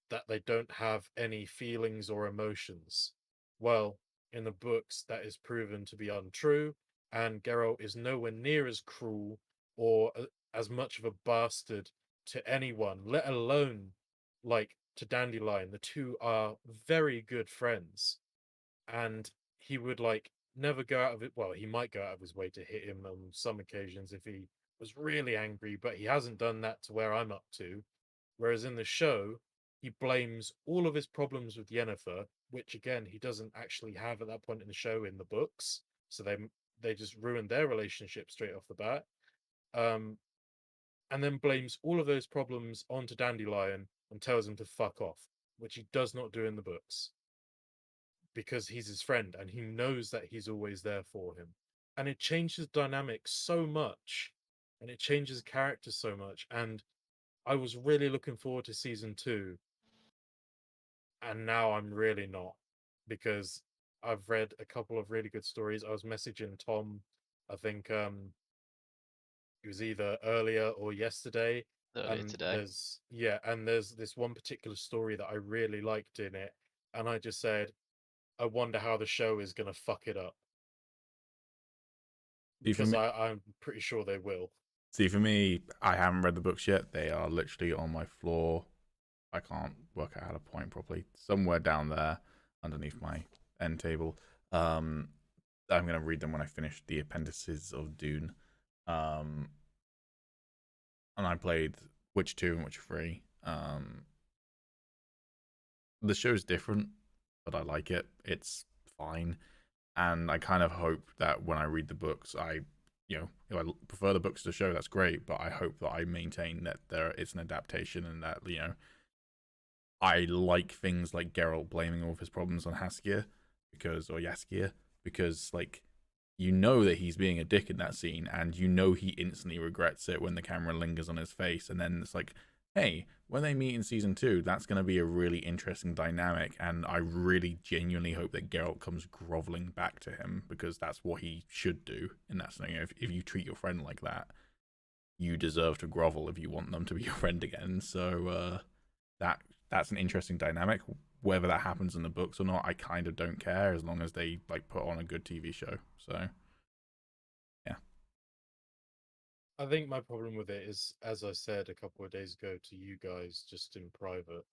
that they don't have any feelings or emotions. Well, in the books, that is proven to be untrue, and Geralt is nowhere near as cruel or as much of a bastard to anyone, let alone like to Dandelion. The two are very good friends, and he would like never go out of it. Well, he might go out of his way to hit him on some occasions if he was really angry, but he hasn't done that to where I'm up to. Whereas in the show, he blames all of his problems with Yennefer, which again he doesn't actually have at that point in the show in the books. So they just ruined their relationship straight off the bat. Um, and then blames all of those problems onto Dandelion and tells him to fuck off, which he does not do in the books because he's his friend and he knows that he's always there for him. And it changes dynamic so much, and it changes character so much. And I was really looking forward to season two, and now I'm really not, because I've read a couple of really good stories. I was messaging Tom, I think it was either earlier or yesterday, Earlier and today. there's this one particular story that I really liked in it, and I just said, I wonder how the show is gonna fuck it up, see for because me, I'm pretty sure they will. I haven't read the books yet. They are literally on my floor. I can't work out how to point properly. Somewhere down there, underneath my end table. Um, I'm gonna read them when I finish the appendices of Dune. Um, and I played Witch 2 and Witch 3. The show's different, but I like it. It's fine. And I kind of hope that when I read the books, if I prefer the books to the show, that's great. But I hope that I maintain that it's an adaptation, and that I like things like Geralt blaming all of his problems on Jaskier because like that he's being a dick in that scene, and he instantly regrets it when the camera lingers on his face, and then it's like, hey, when they meet in season 2, that's going to be a really interesting dynamic, and I really genuinely hope that Geralt comes groveling back to him, because that's what he should do in that scenario. If you treat your friend like that, you deserve to grovel if you want them to be your friend again. So that's an interesting dynamic. Whether that happens in the books or not, I kind of don't care, as long as they like put on a good TV show. So yeah. I think my problem with it is, as I said a couple of days ago to you guys just in private,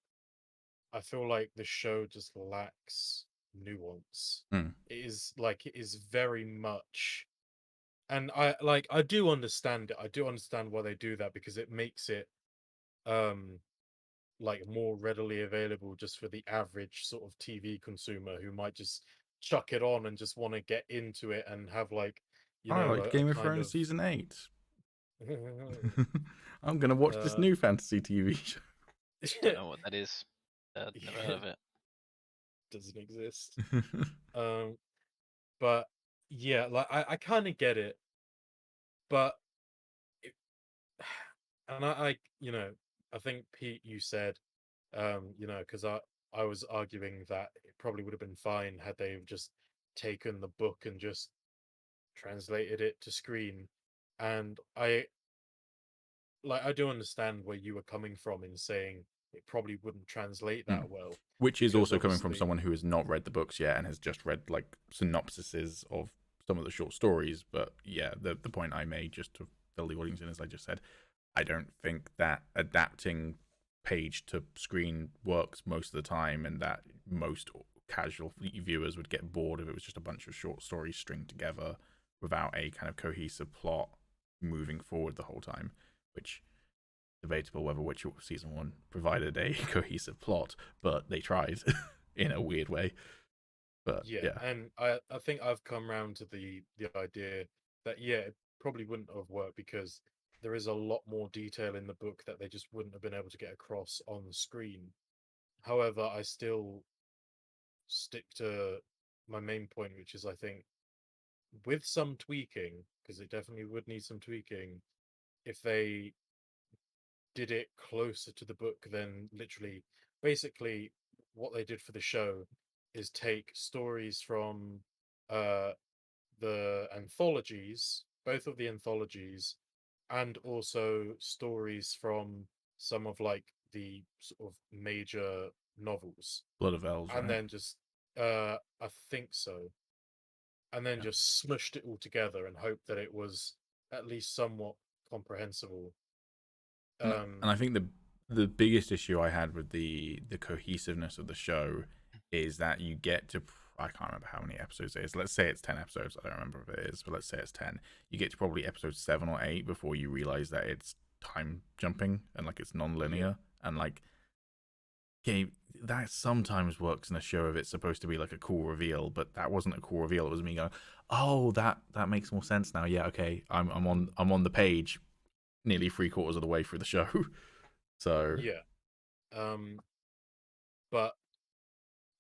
I feel like the show just lacks nuance. Hmm. It is very much, and I do understand it. I do understand why they do that, because it makes it um like more readily available just for the average sort of TV consumer who might just chuck it on and just want to get into it and have like, I liked a Game of kind Thrones of season 8. I'm gonna watch this uh new fantasy TV show. Don't know what that is. Never heard of it. Doesn't exist. But yeah, like I kind of get it, but it, and I think Pete, you said, because I was arguing that it probably would have been fine had they just taken the book and just translated it to screen, and I do understand where you were coming from in saying it probably wouldn't translate that well, Which is because also coming from obviously, someone who has not read the books yet and has just read like synopsises of some of the short stories. But yeah, the point I made just to fill the audience in, as I just said, I don't think that adapting page to screen works most of the time, and that most casual viewers would get bored if it was just a bunch of short stories stringed together without a kind of cohesive plot moving forward the whole time, which debatable whether Witcher season 1 provided a cohesive plot, but they tried in a weird way. But yeah, yeah, and I think I've come round to the idea that yeah, it probably wouldn't have worked because there is a lot more detail in the book that they just wouldn't have been able to get across on the screen. However, I still stick to my main point, which is I think with some tweaking, because it definitely would need some tweaking, if they did it closer to the book, then literally, basically, what they did for the show is take stories from uh the anthologies, both of the anthologies, and also stories from some of like the sort of major novels, Blood of Elves, and right? then just I think so, and then Yeah. just smushed it all together and hoped that it was at least somewhat comprehensible. And I think the biggest issue I had with the cohesiveness of the show is that you get to, I can't remember how many episodes it is. Let's say it's 10 episodes. I don't remember if it is, but let's say it's 10. You get to probably episode 7 or 8 before you realize that it's time jumping and like it's Yeah, non-linear, and like, okay, that sometimes works in a show if it's supposed to be like a cool reveal, but that wasn't a cool reveal. It was me going, oh, that makes more sense now. Yeah, okay, I'm on the page nearly 3/4 of the way through the show. So yeah. But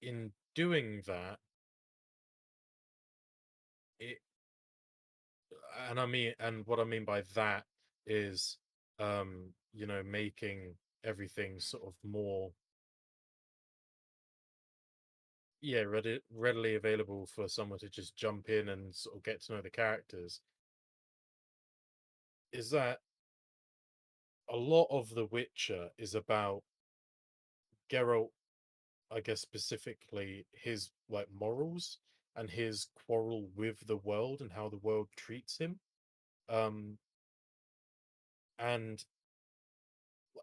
in doing that, it and what I mean by that is, making everything sort of more, yeah, readily available for someone to just jump in and sort of get to know the characters. Is that a lot of The Witcher is about Geralt, I guess specifically his like morals and his quarrel with the world and how the world treats him. Um, and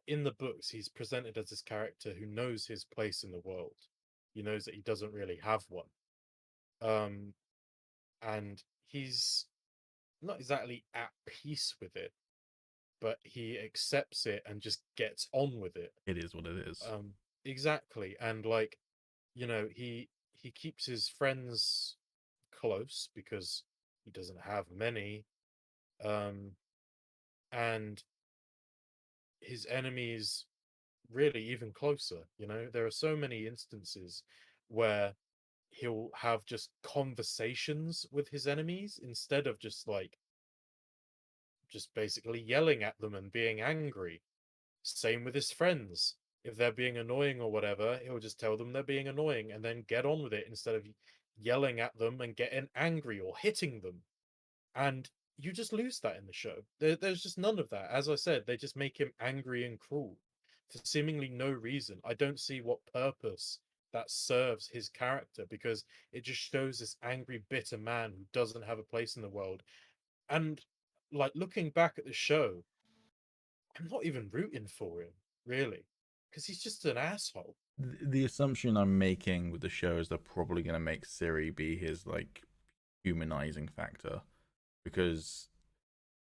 in the books, he's presented as this character who knows his place in the world. He knows that he doesn't really have one. Um, and he's not exactly at peace with it, but he accepts it and just gets on with it. it is what it is. Exactly. And like, he keeps his friends close because he doesn't have many. Um, and his enemies really even closer. There are so many instances where he'll have just conversations with his enemies instead of just basically yelling at them and being angry. Same with his friends. If they're being annoying or whatever, he'll just tell them they're being annoying and then get on with it instead of yelling at them and getting angry or hitting them. And you just lose that in the show. There's just none of that. As I said, they just make him angry and cruel for seemingly no reason. I don't see what purpose that serves his character, because it just shows this angry, bitter man who doesn't have a place in the world. And like, looking back at the show, I'm not even rooting for him, really, because he's just an asshole. The assumption I'm making with the show is they're probably going to make Siri be his like humanizing factor, because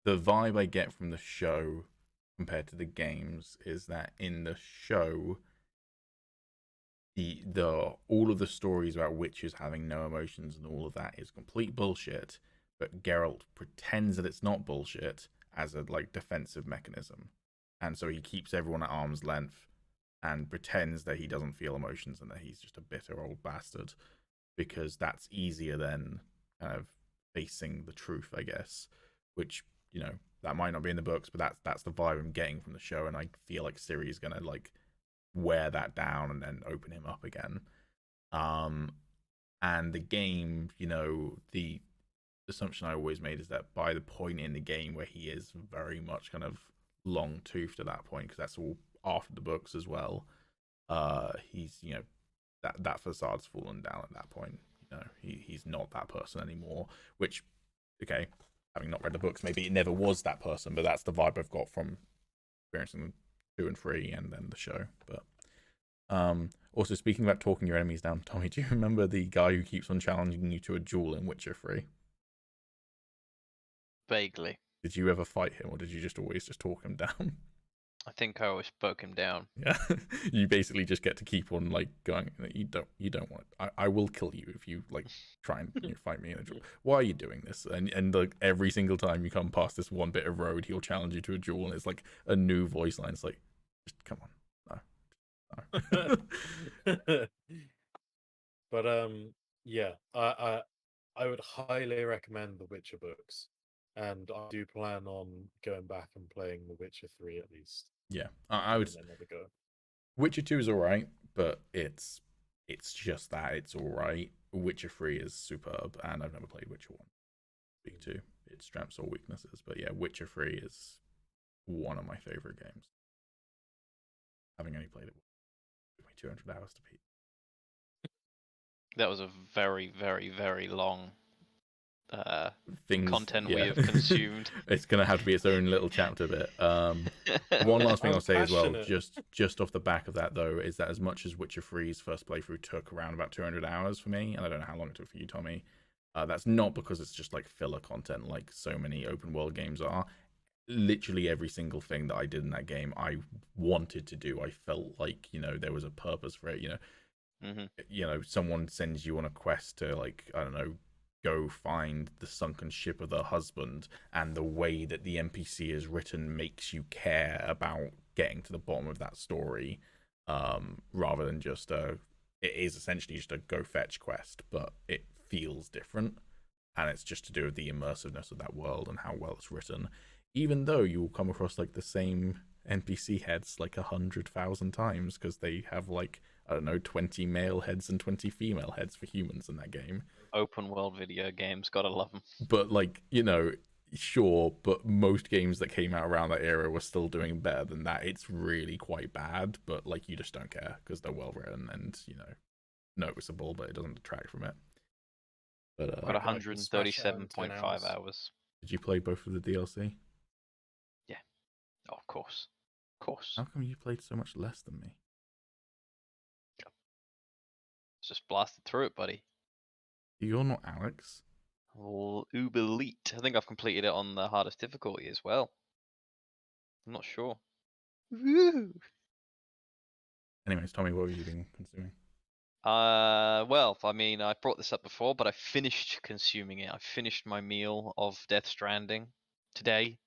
the vibe I get from the show compared to the games is that in the show, the all of the stories about witches having no emotions and all of that is complete bullshit, but Geralt pretends that it's not bullshit as a like defensive mechanism, and so he keeps everyone at arm's length and pretends that he doesn't feel emotions and that he's just a bitter old bastard, because that's easier than kind of facing the truth, I guess. Which, that might not be in the books, but that's the vibe I'm getting from the show, and I feel like Ciri's gonna like wear that down and then open him up again. And the game, the assumption I always made is that by the point in the game where he is very much kind of long toothed at that point, because that's all after the books as well, he's that facade's fallen down at that point. He's not that person anymore, which, okay, having not read the books, maybe it never was that person, but that's the vibe I've got from experiencing 2 and 3 and then the show. But also, speaking about talking your enemies down, Tommy, do you remember the guy who keeps on challenging you to a duel in Witcher 3? Vaguely. Did you ever fight him, or did you just always just talk him down? I think I always spoke him down. Yeah, you basically just get to keep on like going. You don't want. I will kill you if you like try and fight me in a duel. Why are you doing this? And like every single time you come past this one bit of road, he'll challenge you to a duel, and it's like a new voice line. It's like, just come on, no. But yeah, I would highly recommend the Witcher books, and I do plan on going back and playing the Witcher 3 at least. Yeah, I would. Never go. Witcher 2 is alright, but it's just that it's alright. Witcher 3 is superb, and I've never played Witcher 1. Speak to its strengths or weaknesses, but yeah, Witcher 3 is one of my favorite games. Having only played it, took me 200 hours to beat. That was a very, very, very long content yeah. we have consumed. It's gonna have to be its own little chapter bit. One last thing I'll say as well, just off the back of that though, is that as much as Witcher 3's first playthrough took around about 200 hours for me, and I don't know how long it took for you, Tommy, that's not because it's just like filler content like so many open world games are. Literally every single thing that I did in that game I wanted to do. I felt like there was a purpose for it. Someone sends you on a quest to, like, I don't know, go find the sunken ship of their husband, and the way that the NPC is written makes you care about getting to the bottom of that story, rather than just it is essentially just a go fetch quest, but it feels different, and it's just to do with the immersiveness of that world and how well it's written, even though you'll come across like the same NPC heads like 100,000 times, because they have like, I don't know, 20 male heads and 20 female heads for humans in that game. Open world video games, gotta love them. But like, sure, but most games that came out around that era were still doing better than that. It's really quite bad, but like, you just don't care because they're well written and noticeable, but it doesn't detract from it. But got 137.5 hours. Did you play both of the DLC? Yeah. Oh, of course. How come you played so much less than me? Just blasted through it, buddy. You're not Alex. Uber elite. I think I've completed it on the hardest difficulty as well. I'm not sure. Woo! Anyways, Tommy, what have you been consuming? Well, I mean, I brought this up before, but I finished consuming it. I finished my meal of Death Stranding today,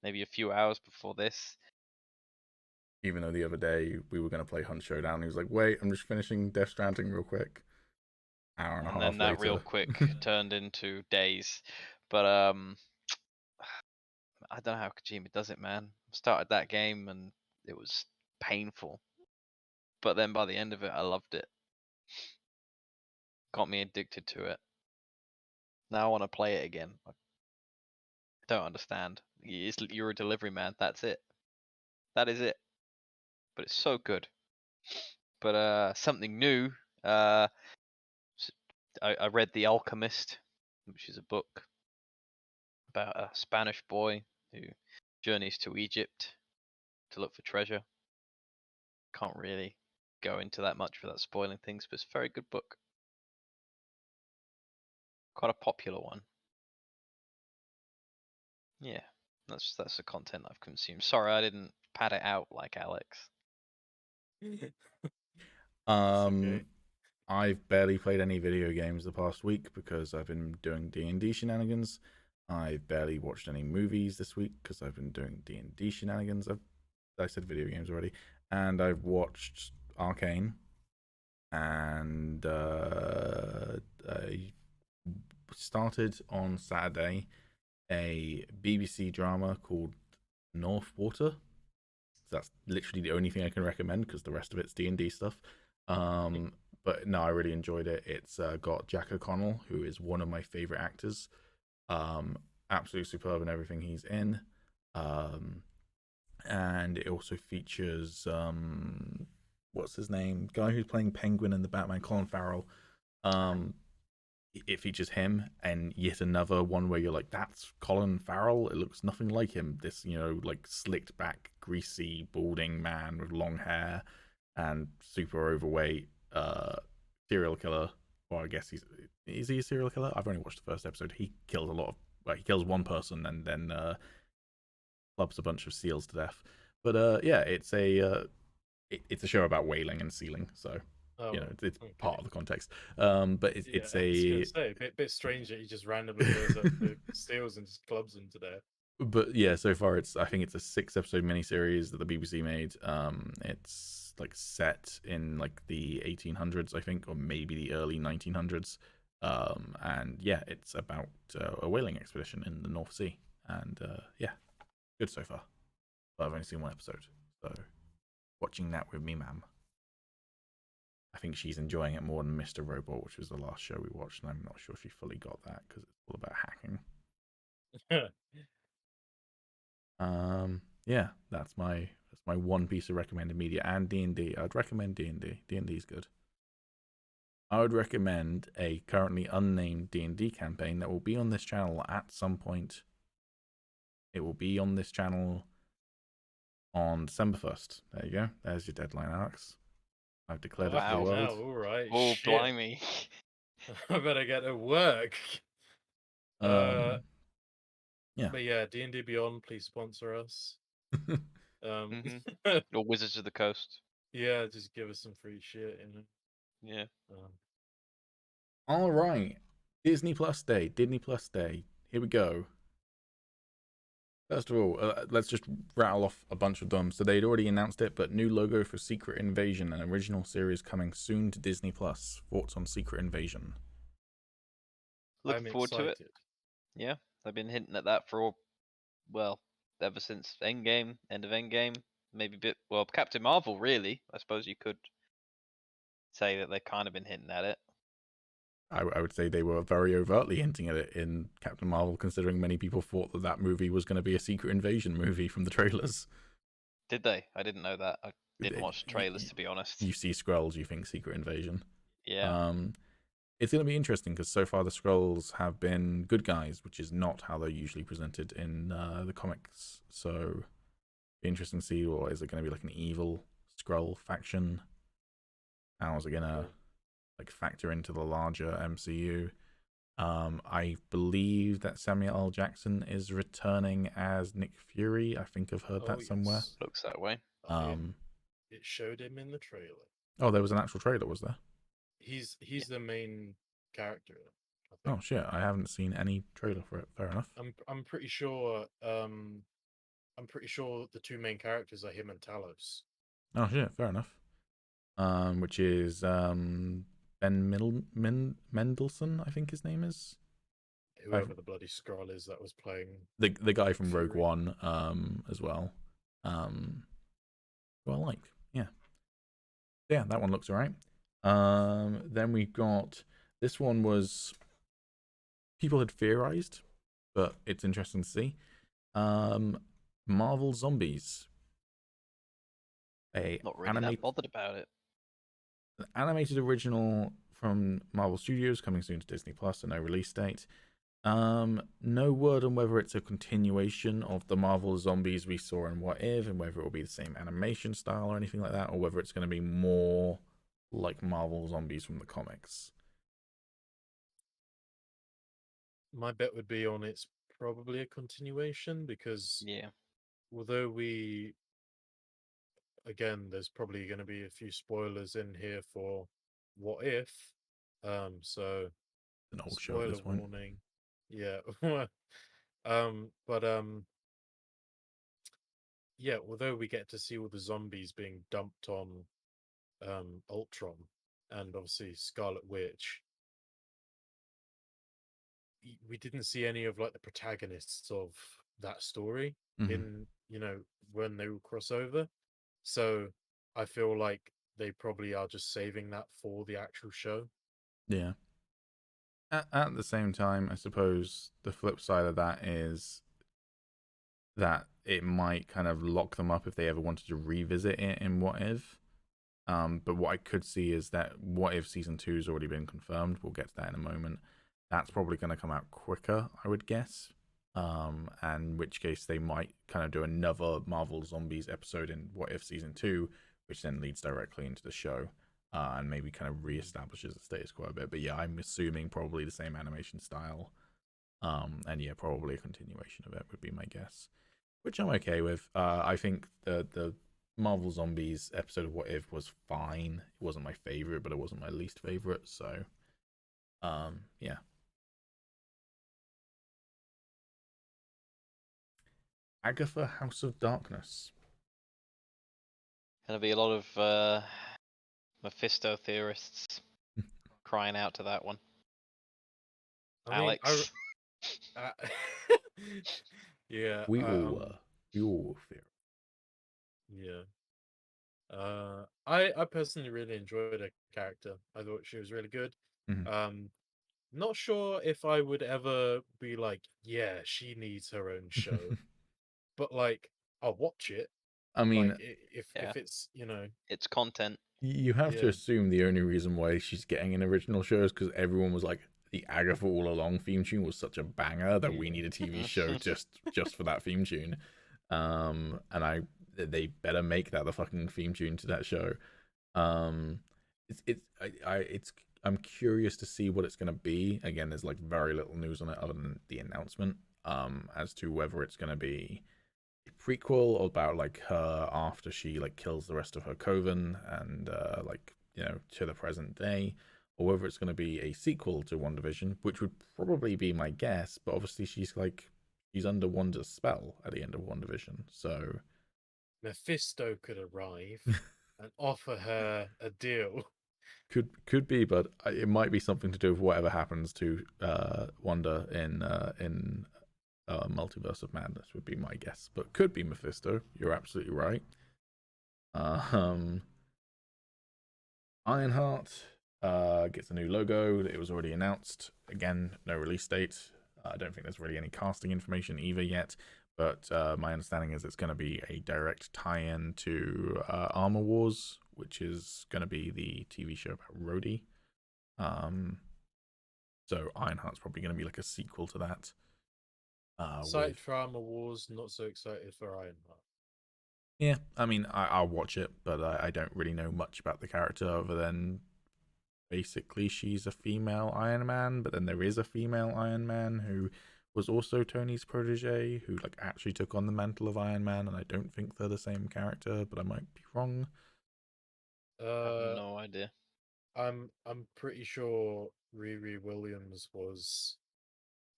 maybe a few hours before this. Even though the other day we were going to play Hunt Showdown, he was like, wait, I'm just finishing Death Stranding real quick. Hour and a half then that later. real quick turned into days. But I don't know how Kojima does it, man. Started that game and it was painful. But then by the end of it, I loved it. Got me addicted to it. Now I want to play it again. I don't understand. You're a delivery man. That's it. That is it. But it's so good. But something new. I read The Alchemist, which is a book about a Spanish boy who journeys to Egypt to look for treasure. Can't really go into that much without spoiling things, but it's a very good book. Quite a popular one. Yeah, that's the content I've consumed. Sorry, I didn't pad it out like Alex. Okay. I've barely played any video games the past week because I've been doing D&D shenanigans. I've barely watched any movies this week because I've been doing D&D shenanigans. I said video games already. and I've watched Arcane, and I started on Saturday a BBC drama called North Water. That's literally the only thing I can recommend because the rest of it's D&D stuff. But no, I really enjoyed it. It's got Jack O'Connell, who is one of my favorite actors. Absolutely superb in everything he's in. And it also features what's his name? Guy who's playing Penguin in the Batman, Colin Farrell. It features him and yet another one where you're like, that's Colin Farrell. It looks nothing like him. This, like slicked back, greasy, balding man with long hair and super overweight serial killer. Well, I guess is he a serial killer? I've only watched the first episode. He kills a lot of he kills one person and then clubs a bunch of seals to death. But yeah, it's a show about whaling and sealing, so it's okay. part of the context. But it's I was a gonna say bit strange that he just randomly goes up to seals and just clubs them to death. But yeah, so far I think it's a 6-episode miniseries that the BBC made. It's like set in like the 1800s, I think, or maybe the early 1900s. And yeah, it's about a whaling expedition in the North Sea, and yeah, good so far. But I've only seen 1 episode, so watching that with me, ma'am. I think she's enjoying it more than Mr. Robot, which was the last show we watched, and I'm not sure she fully got that because it's all about hacking. Yeah, that's my one piece of recommended media, and D&D. I'd recommend D&D. D&D is good. I would recommend a currently unnamed D&D campaign that will be on this channel at some point. It will be on this channel on December 1st. There you go. There's your deadline, Alex. I've declared it to the world. All right. Oh, shit. blimey. I better get to work. Yeah. But yeah, D&D Beyond, please sponsor us. Or Wizards of the Coast. Yeah, just give us some free shit, Yeah. All right. Disney Plus Day. Disney Plus Day. Here we go. First of all, let's just rattle off a bunch of them. So they'd already announced it, but new logo for Secret Invasion, an original series coming soon to Disney Plus. Thoughts on Secret Invasion? Looking forward to it. Yeah, I've been hinting at that for ever since Endgame, end of Endgame, maybe Captain Marvel. Really, I suppose you could say that they've kind of been hinting at it. I would say they were very overtly hinting at it in Captain Marvel, considering many people thought that movie was going to be a Secret Invasion movie from the trailers. Did they? I didn't know that. I didn't watch the trailers, to be honest. You see Skrulls, you think Secret Invasion. Yeah. It's going to be interesting because so far the Skrulls have been good guys, which is not how they're usually presented in the comics. So, it'll be interesting to see, or is it going to be like an evil Skrull faction? How is it going to factor into the larger MCU? I believe that Samuel L. Jackson is returning as Nick Fury. I think I've heard that somewhere. Looks that way. It showed him in the trailer. Oh, there was an actual trailer, was there? He's the main character. Oh shit! I haven't seen any trailer for it. Fair enough. I'm pretty sure. I'm pretty sure the 2 main characters are him and Talos. Oh shit! Fair enough. Which is Ben Mendelsohn, I think his name is. Whoever the bloody Skrull is that was playing the guy from Rogue One, as well. Who I like, yeah. That one looks alright. Then we got this one was people had theorized, but it's interesting to see. Marvel Zombies. Not really that bothered about it. An animated original from Marvel Studios coming soon to Disney Plus, and no release date. No word on whether it's a continuation of the Marvel Zombies we saw in What If, and whether it will be the same animation style or anything like that, or whether it's going to be more like Marvel Zombies from the comics. My bet would be on it's probably a continuation because although there's probably going to be a few spoilers in here for What If, so an old show at this point. Warning. Yeah. yeah, although we get to see all the zombies being dumped on Ultron and obviously Scarlet Witch, we didn't see any of like the protagonists of that story in when they will cross over. So I feel like they probably are just saving that for the actual show. Yeah. At the same time, I suppose the flip side of that is that it might kind of lock them up if they ever wanted to revisit it in What If. But what I could see is that What If Season 2 has already been confirmed. We'll get to that in a moment. That's probably going to come out quicker, I would guess. And in which case they might kind of do another Marvel Zombies episode in What If Season 2, which then leads directly into the show. And maybe kind of reestablishes the status quo a bit. But yeah, I'm assuming probably the same animation style. And yeah, probably a continuation of it would be my guess, which I'm okay with. I think the Marvel Zombies episode of What If was fine. It wasn't my favorite, but it wasn't my least favorite. So, yeah. Agatha, House of Darkness. Gonna be a lot of Mephisto theorists crying out to that one. I mean, Alex. yeah, We all fear. yeah. I personally really enjoyed her character. I thought she was really good. Not sure if I would ever be like, yeah, she needs her own show, but like, I'll watch it. I mean, Like, if it's it's content. You have to assume the only reason why she's getting an original show is because everyone was like, the Agatha All Along theme tune was such a banger that we need a TV show just for that theme tune. And they better make that the fucking theme tune to that show. I'm curious to see what it's gonna be. Again, there's like very little news on it other than the announcement. As to whether it's gonna be a prequel about like her after she like kills the rest of her coven and like to the present day, or whether it's going to be a sequel to WandaVision, which would probably be my guess. But obviously she's under Wanda's spell at the end of WandaVision, so Mephisto could arrive and offer her a deal. Could be, but it might be something to do with whatever happens to Wanda in Multiverse of Madness would be my guess, but could be Mephisto. You're absolutely right. Ironheart gets a new logo. It was already announced. Again, no release date. I don't think there's really any casting information either yet, but my understanding is it's going to be a direct tie-in to Armor Wars, which is going to be the TV show about Rhodey. So Ironheart's probably going to be like a sequel to that. Excited for Armor Wars, not so excited for Ironheart. Yeah, I mean, I'll watch it, but I don't really know much about the character other than basically she's a female Iron Man, but then there is a female Iron Man who was also Tony's protege, who like actually took on the mantle of Iron Man, and I don't think they're the same character, but I might be wrong. I have no idea. I'm pretty sure Riri Williams was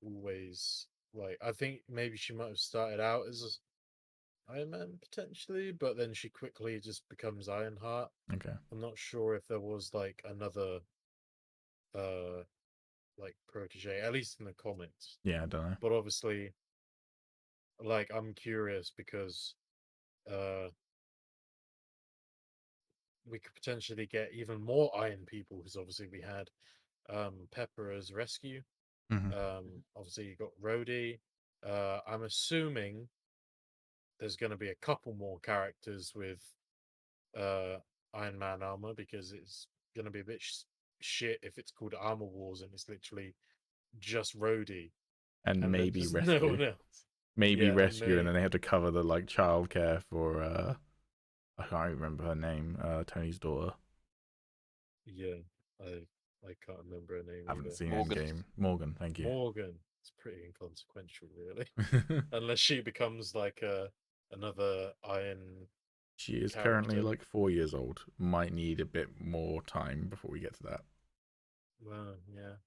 always like, I think maybe she might have started out as Iron Man potentially, but then she quickly just becomes Ironheart. Okay. I'm not sure if there was like another like protege, at least in the comics. Yeah, I don't know. But obviously, like, I'm curious because we could potentially get even more Iron people, because obviously we had Pepper as rescue. Obviously you got Rhodey. I'm assuming there's going to be a couple more characters with Iron Man armor, because it's going to be a bit shit if it's called Armor Wars and it's literally just Rhodey and maybe rescue. No one else. Maybe rescue, and then they have to cover the like childcare for I can't remember her name, Tony's daughter. Yeah, I can't remember her name. I haven't either. seen Endgame. Morgan, thank you. Morgan. It's pretty inconsequential, really. Unless she becomes like another Iron. She is currently like 4 years old. Might need a bit more time before we get to that. Well, yeah.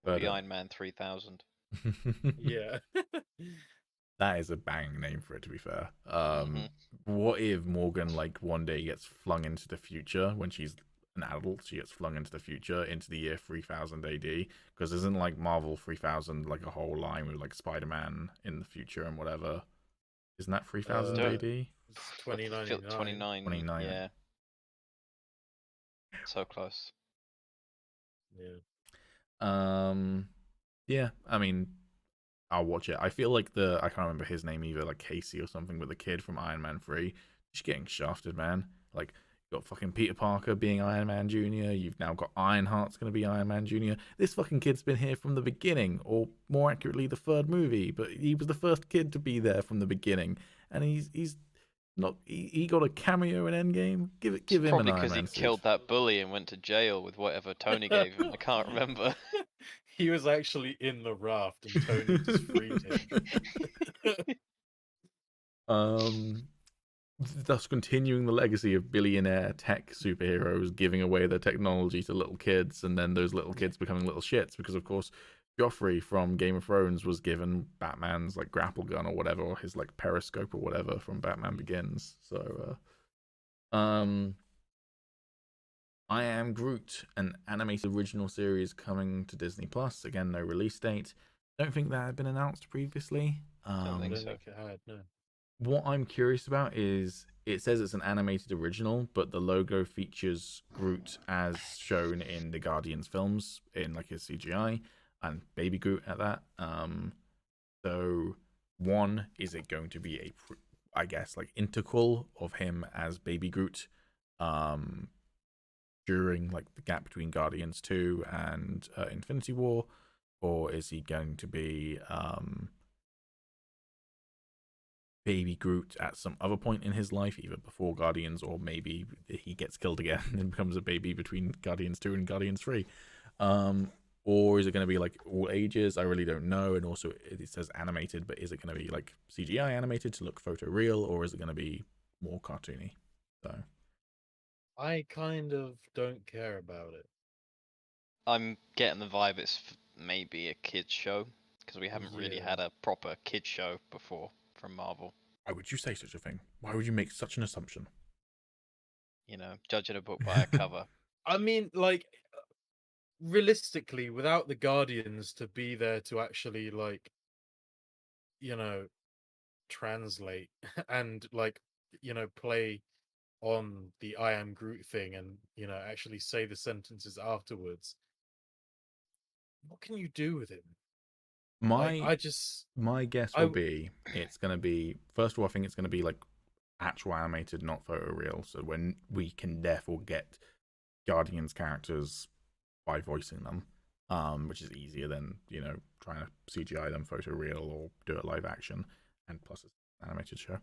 But Iron Man 3000. Yeah. That is a bang name for it, to be fair. Mhm. What if Morgan like one day gets flung into the future when she's an adult? She gets flung into the future, into the year 3000 AD, because isn't like Marvel 3000 like a whole line with like Spider-Man in the future and whatever? Isn't that 3000 Don't AD? It's I feel 2099. 29. 29. Yeah, so close. Yeah. Yeah, I mean, I'll watch it. I feel like I can't remember his name either, like Casey or something, but the kid from Iron Man 3, just getting shafted, man. Like, you got fucking Peter Parker being Iron Man Jr., you've now got Ironheart's gonna be Iron Man Jr. This fucking kid's been here from the beginning, or more accurately, the third movie, but he was the first kid to be there from the beginning, and he's not, he got a cameo in Endgame. It's Give him an probably Iron because he Man suit. killed that bully and went to jail with whatever Tony gave him. I can't remember. He was actually in the raft and Tony just freed him. um thus continuing the legacy of billionaire tech superheroes giving away their technology to little kids, and then those little kids becoming little shits because, of course, Joffrey from Game of Thrones was given Batman's like grapple gun or whatever, or his like periscope or whatever from Batman Begins. So, I Am Groot, an animated original series coming to Disney Plus. Again, no release date. Don't think that had been announced previously. Don't I think don't so. think it had, no. What I'm curious about is it says it's an animated original, but the logo features Groot as shown in the Guardians films in like his CGI, and Baby Groot at that. So one, is it going to be I guess like integral of him as Baby Groot, um, during like the gap between Guardians 2 and Infinity War, or is he going to be Baby Groot at some other point in his life, either before Guardians or maybe he gets killed again and becomes a baby between Guardians 2 and Guardians 3? Um, or is it going to be like all ages? I really don't know. And also, it says animated, but is it going to be like CGI animated to look photoreal, or is it going to be more cartoony? So, I kind of don't care about it. I'm getting the vibe it's maybe a kids show because we haven't really Yeah. had a proper kids show before from Marvel. why would you say such a thing? Why would you make such an assumption? You know, judging a book by a cover. I mean, like, realistically, without the Guardians to be there to actually, like, you know, translate and, like, play on the I Am Groot thing and, actually say the sentences afterwards, what can you do with him? Like, my I just, my guess will I, be it's going to be, first of all, I think it's going to be like actual animated, not photoreal. So when we can therefore get Guardians characters by voicing them, which is easier than trying to CGI them photoreal or do it live action, and plus it's an animated show.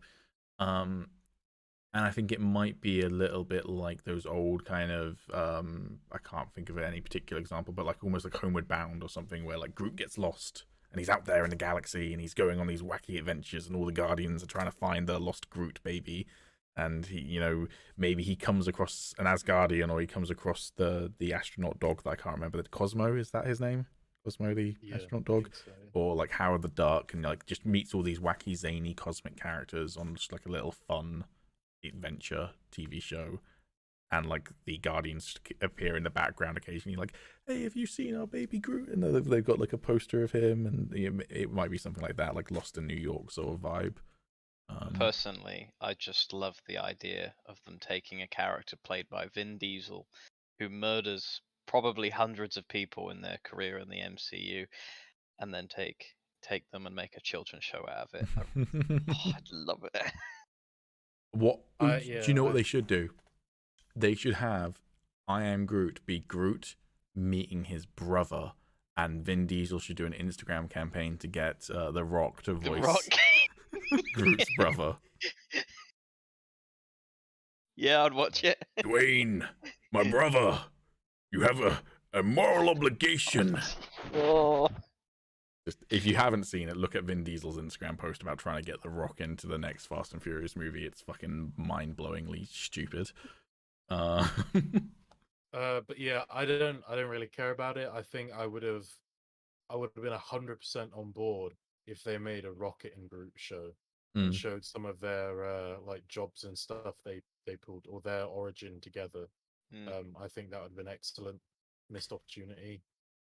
And I think it might be a little bit like those old kind of I can't think of any particular example, but like almost like Homeward Bound or something, where like Groot gets lost and he's out there in the galaxy and he's going on these wacky adventures, and all the Guardians are trying to find the lost Groot baby. And he, maybe he comes across an Asgardian, or he comes across the astronaut dog that I can't remember. That Cosmo, is that his name? Cosmo the yeah, astronaut I dog, think so. or like Howard the Duck, and like just meets all these wacky zany cosmic characters on just like a little fun adventure TV show, and like the Guardians appear in the background occasionally, like, "Hey, have you seen our baby Groot?" And they've got like a poster of him, and it might be something like that, like Lost in New York sort of vibe. Personally, I just love the idea of them taking a character played by Vin Diesel, who murders probably hundreds of people in their career in the MCU, and then take them and make a children's show out of it. I'd love it. What do you know what I, they should do? They should have I Am Groot be Groot meeting his brother, and Vin Diesel should do an Instagram campaign to get The Rock to The Rock. voice Groot's brother. Yeah, I'd watch it. Dwayne, my brother, you have a moral obligation. Oh. Just, if you haven't seen it, look at Vin Diesel's Instagram post about trying to get The Rock into the next Fast and Furious movie. It's fucking mind-blowingly stupid. Uh, but yeah, I don't really care about it. I think I would have been 100% on board if they made a Rocket and Groot show and Mm. showed some of their like jobs and stuff they pulled or their origin together. I think that would have been excellent. Missed opportunity.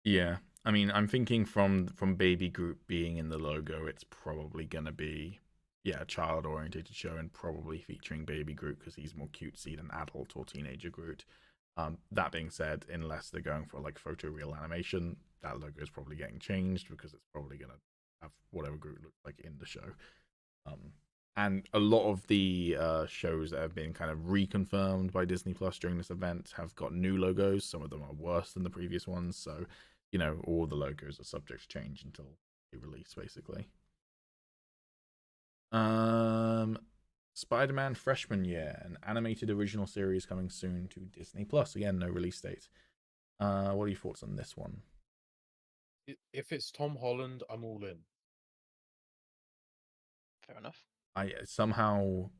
Yeah, I mean, I'm thinking from Baby Groot being in the logo, it's probably gonna be a child oriented show and probably featuring Baby Groot because he's more cutesy than adult or teenager Groot. That being said, unless they're going for like photoreal animation, that logo is probably getting changed because it's probably gonna have whatever Groot looks like in the show. And a lot of the shows that have been kind of reconfirmed by Disney Plus during this event have got new logos. Some of them are worse than the previous ones, so all the logos are subject to change until they release, basically. Spider-Man Freshman Year, an animated original series coming soon to Disney Plus. Again, no release date. What are your thoughts on this one? If it's Tom Holland, I'm all in. Fair enough. Somehow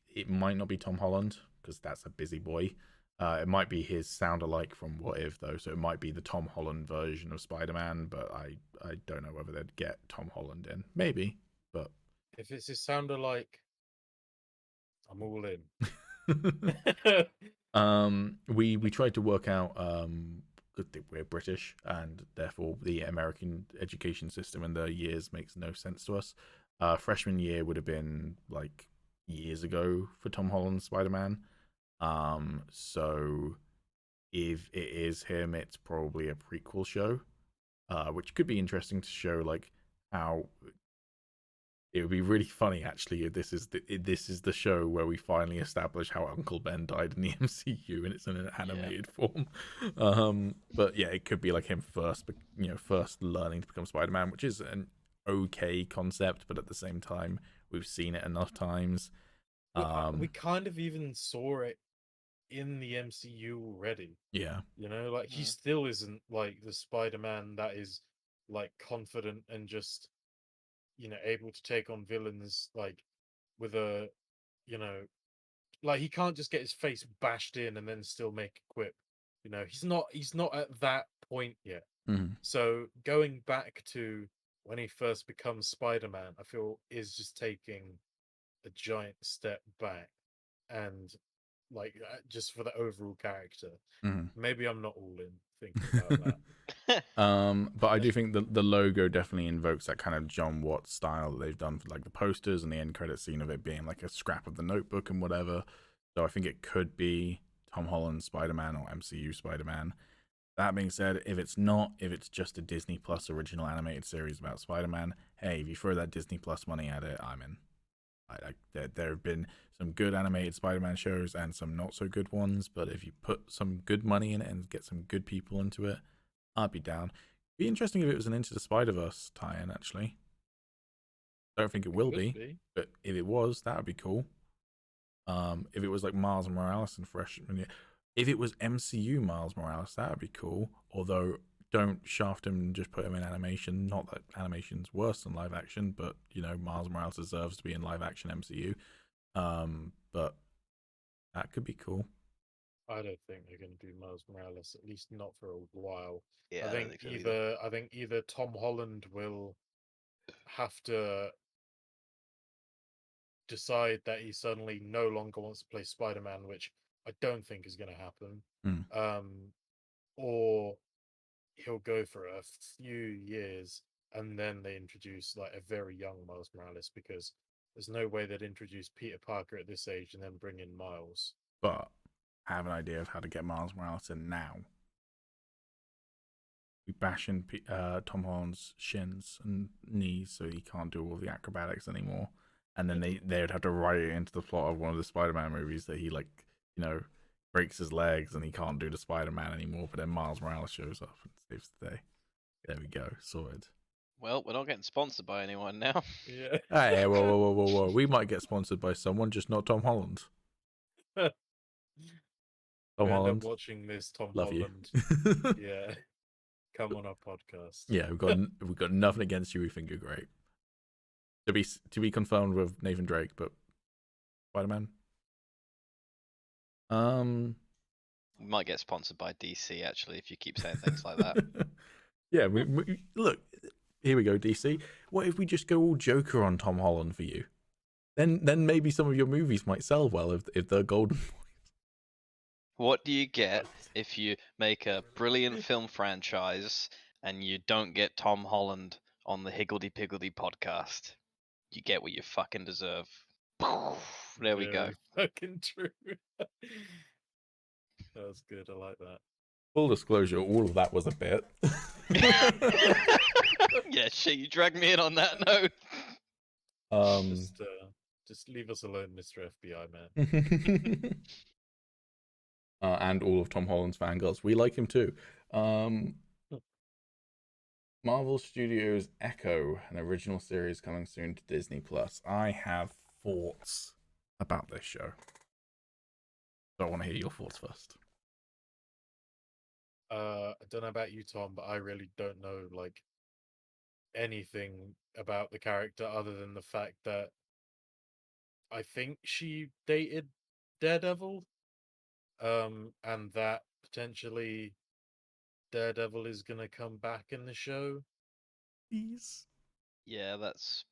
it might not be Tom Holland because that's a busy boy. It might be his sound alike from What If though, so it might be the Tom Holland version of Spider-Man. But I don't know whether they'd get Tom Holland in. Maybe, but if it's his sound alike, I'm all in. We tried to work out we're British and therefore the American education system and the years makes no sense to us. Freshman year would have been like years ago for Tom Holland's Spider-Man. So if it is him, it's probably a prequel show, which could be interesting to show like how it would be really funny actually if this is the show where we finally establish how Uncle Ben died in the MCU and it's in an animated form. But yeah, it could be like him first, but first learning to become Spider-Man, which is an okay concept, but at the same time, we've seen it enough times. We kind of even saw it in the MCU already. Yeah. Like he still isn't like the Spider-Man that is like confident and just able to take on villains like with a like he can't just get his face bashed in and then still make a quip. He's not at that point yet. Mm-hmm. So going back to when he first becomes Spider-Man, I feel is just taking a giant step back and like just for the overall character. Mm-hmm. Maybe I'm not all in thinking about that. But I do think the logo definitely invokes that kind of John Watts style that they've done for like the posters and the end credit scene of it being like a scrap of the Notebook and whatever. So I think it could be Tom Holland Spider-Man or MCU Spider-Man. That being said, if it's not, if it's just a Disney Plus original animated series about Spider-Man, hey, if you throw that Disney Plus money at it, I'm in. There have been some good animated Spider-Man shows and some not so good ones, but if you put some good money in it and get some good people into it, I'd be down. It'd be interesting if it was an Into the Spider-Verse tie-in, actually. I don't think it will be, but if it was, that would be cool. If it was like Miles Morales and Freshman Year, if it was MCU Miles Morales, that would be cool. Although, don't shaft him and just put him in animation. Not that animation's worse than live action, but Miles Morales deserves to be in live action MCU. But that could be cool. I don't think they're going to do Miles Morales, at least not for a while. Yeah, I think either Tom Holland will have to decide that he suddenly no longer wants to play Spider-Man, which I don't think is going to happen. Or he'll go for a few years and then they introduce like a very young Miles Morales because there's no way they'd introduce Peter Parker at this age and then bring in Miles. But I have an idea of how to get Miles Morales in now. We bash in Tom Holland's shins and knees so he can't do all the acrobatics anymore. And then they would have to write it into the plot of one of the Spider-Man movies that he breaks his legs and he can't do the Spider-Man anymore. But then Miles Morales shows up and saves the day. There we go, sorted. Well, we're not getting sponsored by anyone now. Yeah. Hey, whoa. We might get sponsored by someone, just not Tom Holland. Tom Holland, watching this. Tom love Holland. you. Yeah, come on our podcast. Yeah, we've got nothing against you. We think you're great. To be confirmed with Nathan Drake, but Spider-Man. We might get sponsored by DC actually if you keep saying things like that. Yeah, we look. here we go, DC. What if we just go all Joker on Tom Holland for you? Then maybe some of your movies might sell well if they're golden. What do you get if you make a brilliant film franchise and you don't get Tom Holland on the Higgledy Piggledy podcast? You get what you fucking deserve. There we go. Very fucking true. That was good. I like that. Full disclosure, all of that was a bit. Yeah, shit, you dragged me in on that note. Just leave us alone, Mr. FBI man. And all of Tom Holland's fangirls. We like him too. Marvel Studios' Echo, an original series coming soon to Disney Plus. I have thoughts about this show. So I want to hear your thoughts first. I don't know about you, Tom, but I really don't know like anything about the character other than the fact that I think she dated Daredevil. And that potentially Daredevil is gonna come back in the show. Please. Yeah, that's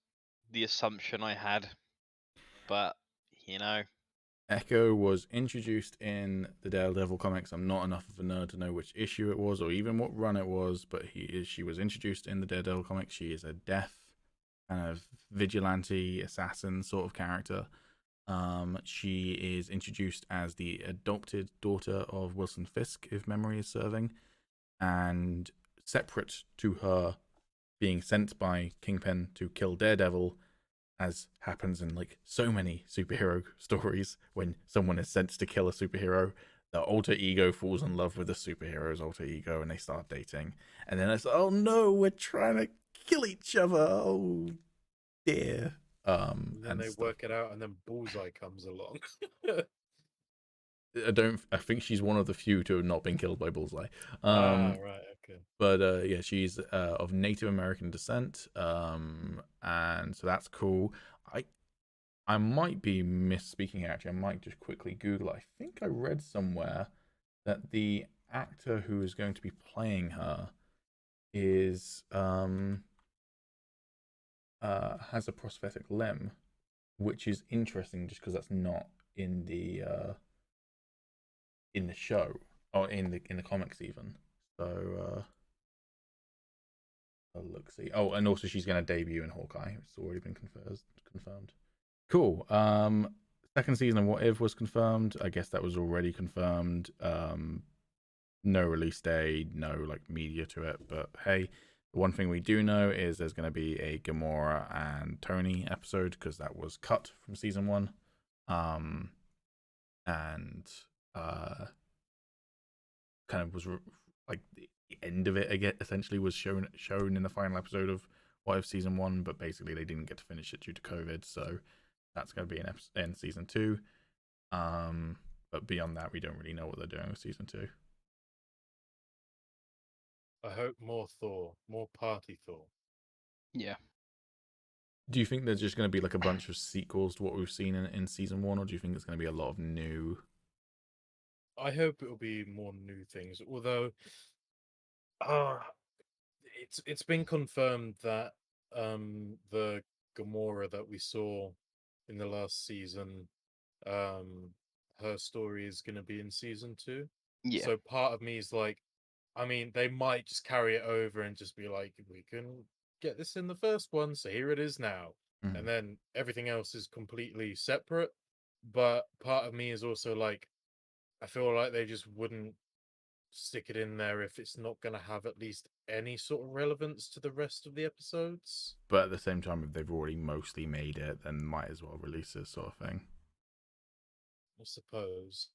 the assumption I had. But, you know. Echo was introduced in the Daredevil comics. I'm not enough of a nerd to know which issue it was or even what run it was, but she was introduced in the Daredevil comics. She is a death kind of vigilante assassin sort of character. She is introduced as the adopted daughter of Wilson Fisk, if memory is serving, and separate to her being sent by Kingpin to kill Daredevil, as happens in like so many superhero stories. When someone is sent to kill a superhero, the alter ego falls in love with the superhero's alter ego and they start dating, and then it's, oh no, we're trying to kill each other, oh dear. And then they work it out, and then Bullseye comes along. I think she's one of the few to have not been killed by Bullseye. Right, okay. But yeah, she's of Native American descent, and so that's cool. I might be misspeaking actually. I might just quickly Google. I think I read somewhere that the actor who is going to be playing her is has a prosthetic limb, which is interesting just because that's not in the show or in the comics even. So look, see. Oh, and also she's going to debut in Hawkeye. It's already been confirmed. Cool. Second season of What If was confirmed. I guess that was already confirmed. No release date, no like media to it. But hey, the one thing we do know is there's going to be a Gamora and Tony episode because that was cut from season 1. And kind of was like the end of it again. Essentially, was shown in the final episode of What If season 1, but basically they didn't get to finish it due to COVID. So that's going to be in season 2. But beyond that, we don't really know what they're doing with season 2. I hope more Thor, more party Thor. Yeah. Do you think there's just going to be like a bunch of sequels to what we've seen in season 1, or do you think it's going to be a lot of new? I hope it'll be more new things. Although, it's been confirmed that the Gamora that we saw in the last season, her story is going to be in season 2. Yeah. So part of me is like, I mean, they might just carry it over and just be like, we can get this in the first one, so here it is now. Mm-hmm. And then everything else is completely separate. But part of me is also like, I feel like they just wouldn't stick it in there if it's not going to have at least any sort of relevance to the rest of the episodes. But at the same time, if they've already mostly made it, then might as well release it, sort of thing. I suppose.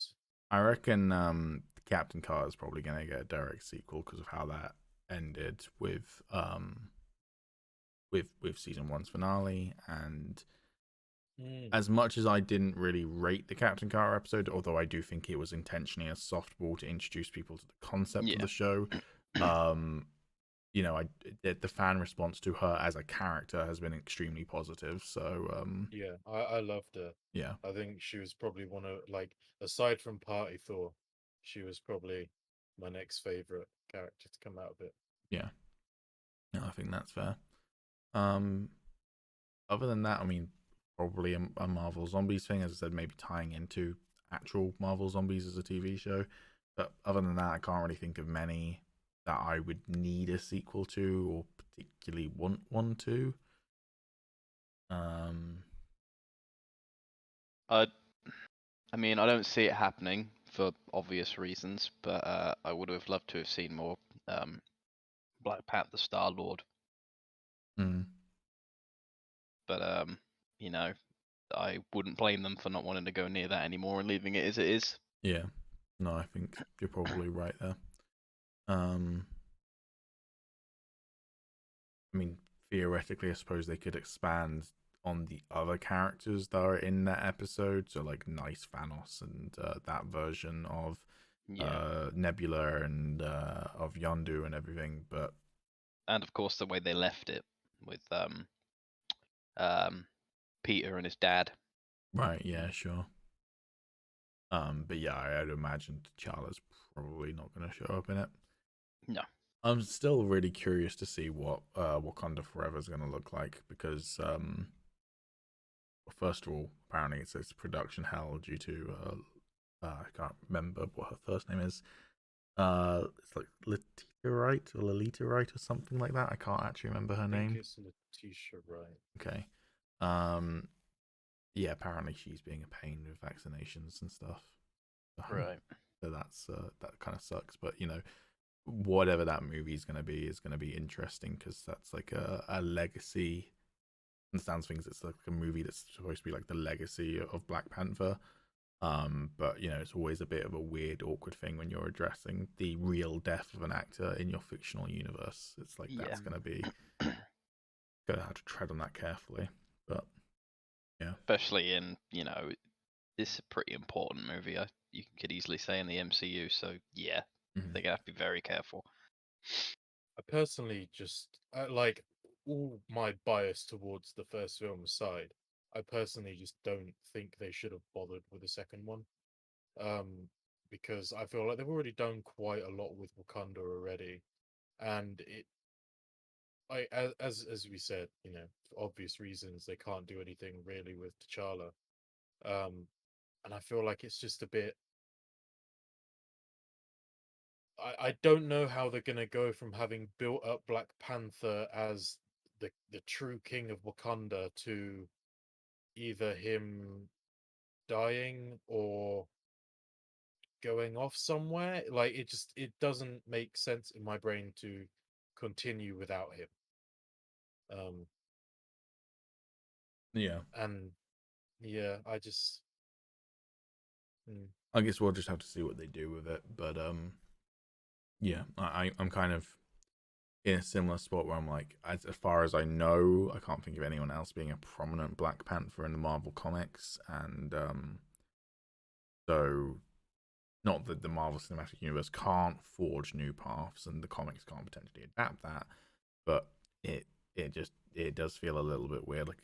I reckon Captain Carter is probably going to get a direct sequel because of how that ended with season 1's finale. And as much as I didn't really rate the Captain Carter episode, although I do think it was intentionally a softball to introduce people to the concept of the show, you know, the fan response to her as a character has been extremely positive. So yeah, I loved her. Yeah, I think she was probably one of, like, aside from Party Thor, she was probably my next favorite character to come out of it. Yeah. No, I think that's fair. Other than that, I mean, probably a Marvel Zombies thing, as I said, maybe tying into actual Marvel Zombies as a TV show. But other than that, I can't really think of many that I would need a sequel to or particularly want one to. Um, I I mean, I don't see it happening for obvious reasons, but I would have loved to have seen more um, Black Panther Star Lord. mm, But you know, I wouldn't blame them for not wanting to go near that anymore and leaving it as it is. yeah, no, I think you're probably right there. Um, I mean, theoretically, I suppose they could expand on the other characters that are in that episode. So, like, Nice Thanos and that version of Yeah, Nebula and of Yondu and everything. But and of course the way they left it with um, Peter and his dad. right, yeah, sure. But yeah, I'd imagine T'Challa's probably not going to show up in it. No. I'm still really curious to see what Wakanda Forever is going to look like because well, first of all, apparently it's production hell due to I can't remember what her first name is. It's like Letitia Wright or Lolita Wright or something like that. I can't actually remember her I think name. it's Letitia Wright. Okay. Um, yeah, apparently she's being a pain with vaccinations and stuff. Right. So that's that kind of sucks. But you know, whatever that movie is going to be interesting because that's like a legacy. And sounds things. It's like a movie that's supposed to be like the legacy of Black Panther. But you know, it's always a bit of a weird, awkward thing when you're addressing the real death of an actor in your fictional universe. It's like Yeah. that's gonna have to tread on that carefully. But yeah, Especially in, it's a pretty important movie. You could easily say in the MCU. So yeah, Mhm. they're gonna have to be very careful. I personally just like all my bias towards the first film aside. I personally just don't think they should have bothered with the second one. Um, because I feel like they've already done quite a lot with Wakanda already, and as we said, for obvious reasons, they can't do anything really with T'Challa. Um, and I feel like it's just a bit. I don't know how they're gonna go from having built up Black Panther as the true king of Wakanda to either him dying or going off somewhere. Like it doesn't make sense in my brain to continue without him. Um yeah. and yeah, mm, I guess we'll just have to see what they do with it. But yeah, I'm kind of in a similar spot where I'm like, as far as I know, I can't think of anyone else being a prominent Black Panther in the Marvel comics, and so not that the Marvel Cinematic Universe can't forge new paths and the comics can't potentially adapt that, but it does feel a little bit weird. Like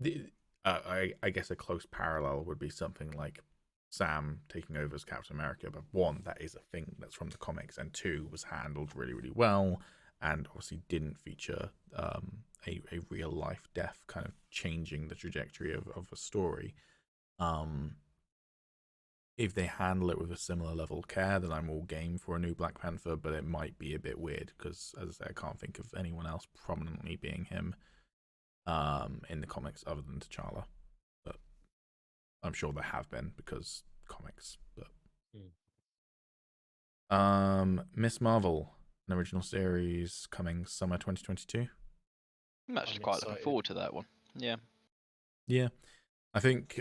the, I guess a close parallel would be something like Sam taking over as Captain America, but one, that is a thing that's from the comics, and two, was handled really really well, and obviously didn't feature a real life death kind of changing the trajectory of a story. Um, if they handle it with a similar level of care, then I'm all game for a new Black Panther, but it might be a bit weird because, as I say, I can't think of anyone else prominently being him in the comics other than T'Challa. But I'm sure there have been because comics. But Miss Marvel, an original series coming summer 2022. I'm actually I'm quite looking excited. forward to that one. Yeah. Yeah, I think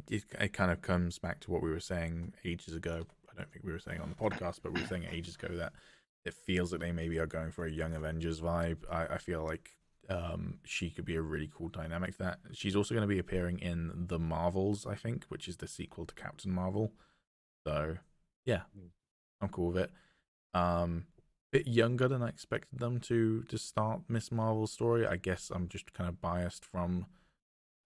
it kind of comes back to what we were saying ages ago. I don't think we were saying on the podcast, but we were saying ages ago that it feels like they maybe are going for a Young Avengers vibe. I feel like she could be a really cool dynamic to that. She's also going to be appearing in The Marvels, I think, which is the sequel to Captain Marvel. So, yeah, I'm cool with it. Bit younger than I expected them to start Miss Marvel's story. I guess I'm just kind of biased from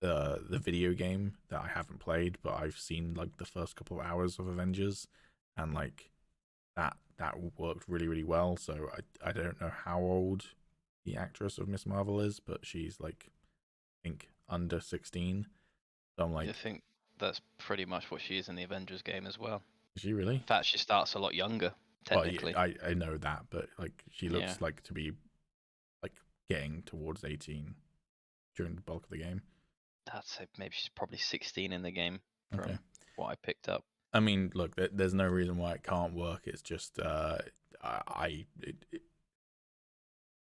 the video game that I haven't played, but I've seen like the first couple of hours of Avengers, and like that that worked really, really well. So I don't know how old the actress of Miss Marvel is, but she's like, I think under 16. So I'm I like, think that's pretty much what she is in the Avengers game as well. is she really? In fact, she starts a lot younger, Well, yeah, technically. I know that, but like she Yeah, looks like to be like getting towards 18 during the bulk of the game. I'd say maybe she's probably 16 in the game Okay. from what I picked up. I mean, look, there's no reason why it can't work. It's just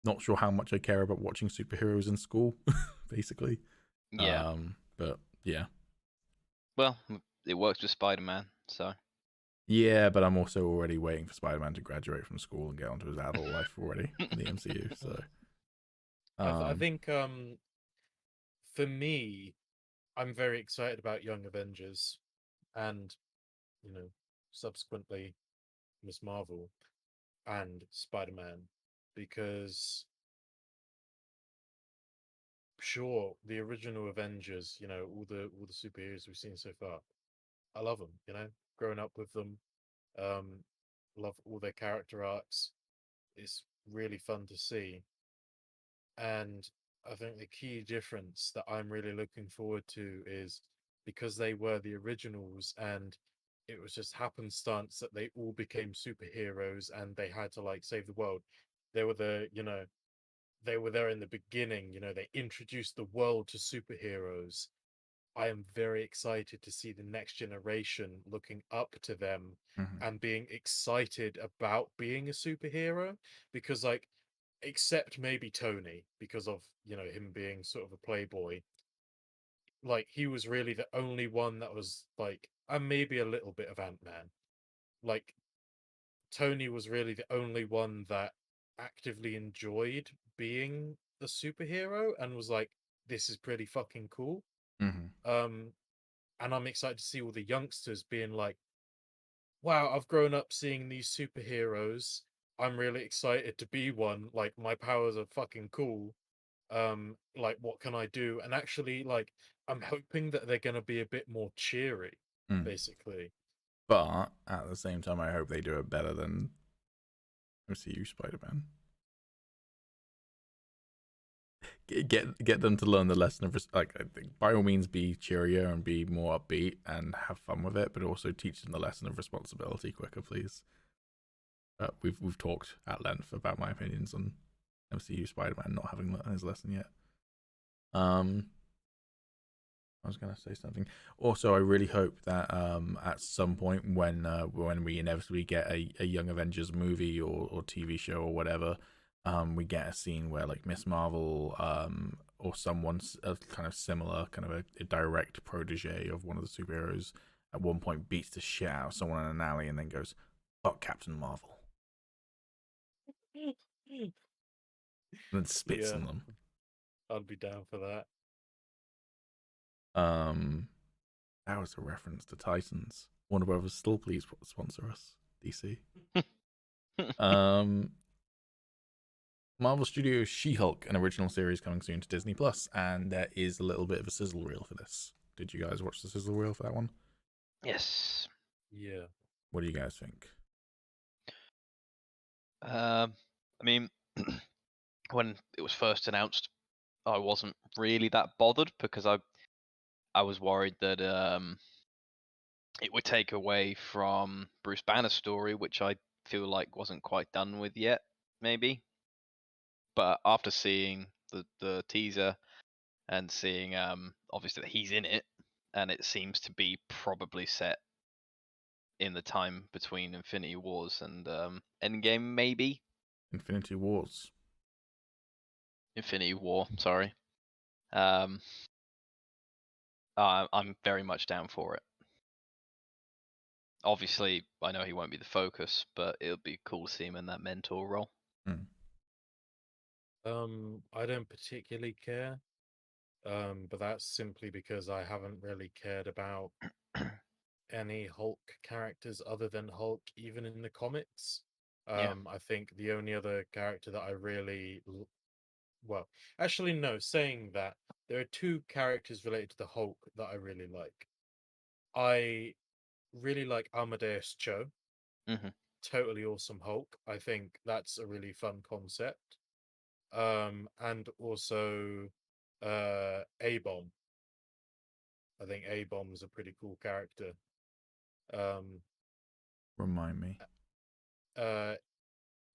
not sure how much I care about watching superheroes in school, basically. Yeah. But yeah, Well, it works with Spider-Man, so. yeah. But I'm also already waiting for Spider-Man to graduate from school and get onto his adult life already in the MCU. So, I think for me, I'm very excited about Young Avengers, and subsequently Miss Marvel and Spider-Man, because sure, the original Avengers, all the superheroes we've seen so far, I love them. Growing up with them, um, love all their character arcs. It's really fun to see, and I think the key difference that I'm really looking forward to is because they were the originals and it was just happenstance that they all became superheroes and they had to like save the world. They were they were there in the beginning, they introduced the world to superheroes. I am very excited to see the next generation looking up to them mhm, and being excited about being a superhero, because like, except maybe Tony, because of him being sort of a playboy, like he was really the only one that was like, and maybe a little bit of Ant-Man, like Tony was really the only one that actively enjoyed being a superhero and was like, this is pretty fucking cool. mhm, um and I'm excited to see all the youngsters being like, wow, I've grown up seeing these superheroes. I'm really excited to be one. Like, my powers are fucking cool. Like, what can I do? And actually, like, I'm hoping that they're going to be a bit more cheery, mm. basically. But at the same time, I hope they do it better than MCU Spider-Man. Get them to learn the lesson of like, I think by all means be cheerier and be more upbeat and have fun with it, but also teach them the lesson of responsibility quicker, please. We've talked at length about my opinions on MCU Spider-Man not having learned his lesson yet. I was gonna say something. Also, I really hope that at some point when we inevitably get a Young Avengers movie or TV show or whatever, we get a scene where like Miss Marvel or someone's kind of similar, kind of a direct protege of one of the superheroes, at one point beats the shit out of someone in an alley and then goes, "Fuck Captain Marvel," and then spits Yeah, on them. I'd be down for that. Um, that was a reference to Titans. Warner Brothers, still please sponsor us, DC. Um, Marvel Studios She-Hulk, an original series coming soon to Disney Plus, and there is a little bit of a sizzle reel for this. Did you guys watch the sizzle reel for that one? Yes. Yeah. What do you guys think? I mean, when it was first announced, I wasn't really that bothered because I was worried that it would take away from Bruce Banner's story, which I feel like wasn't quite done with yet, maybe. But after seeing the teaser and seeing obviously that he's in it, and it seems to be probably set in the time between Infinity Wars and Endgame, maybe Infinity Wars. Infinity War. Sorry. Um, I'm very much down for it. Obviously, I know he won't be the focus, but it would be cool to see him in that mentor role. Hmm. I don't particularly care. But that's simply because I haven't really cared about any Hulk characters other than Hulk, even in the comics. Yeah. I think the only other character that I really, well, actually, no, saying that, there are two characters related to the Hulk that I really like. I really like Amadeus Cho, Hmm. totally awesome Hulk. I think that's a really fun concept. And also A-Bomb. I think A-Bomb's a pretty cool character. Remind me.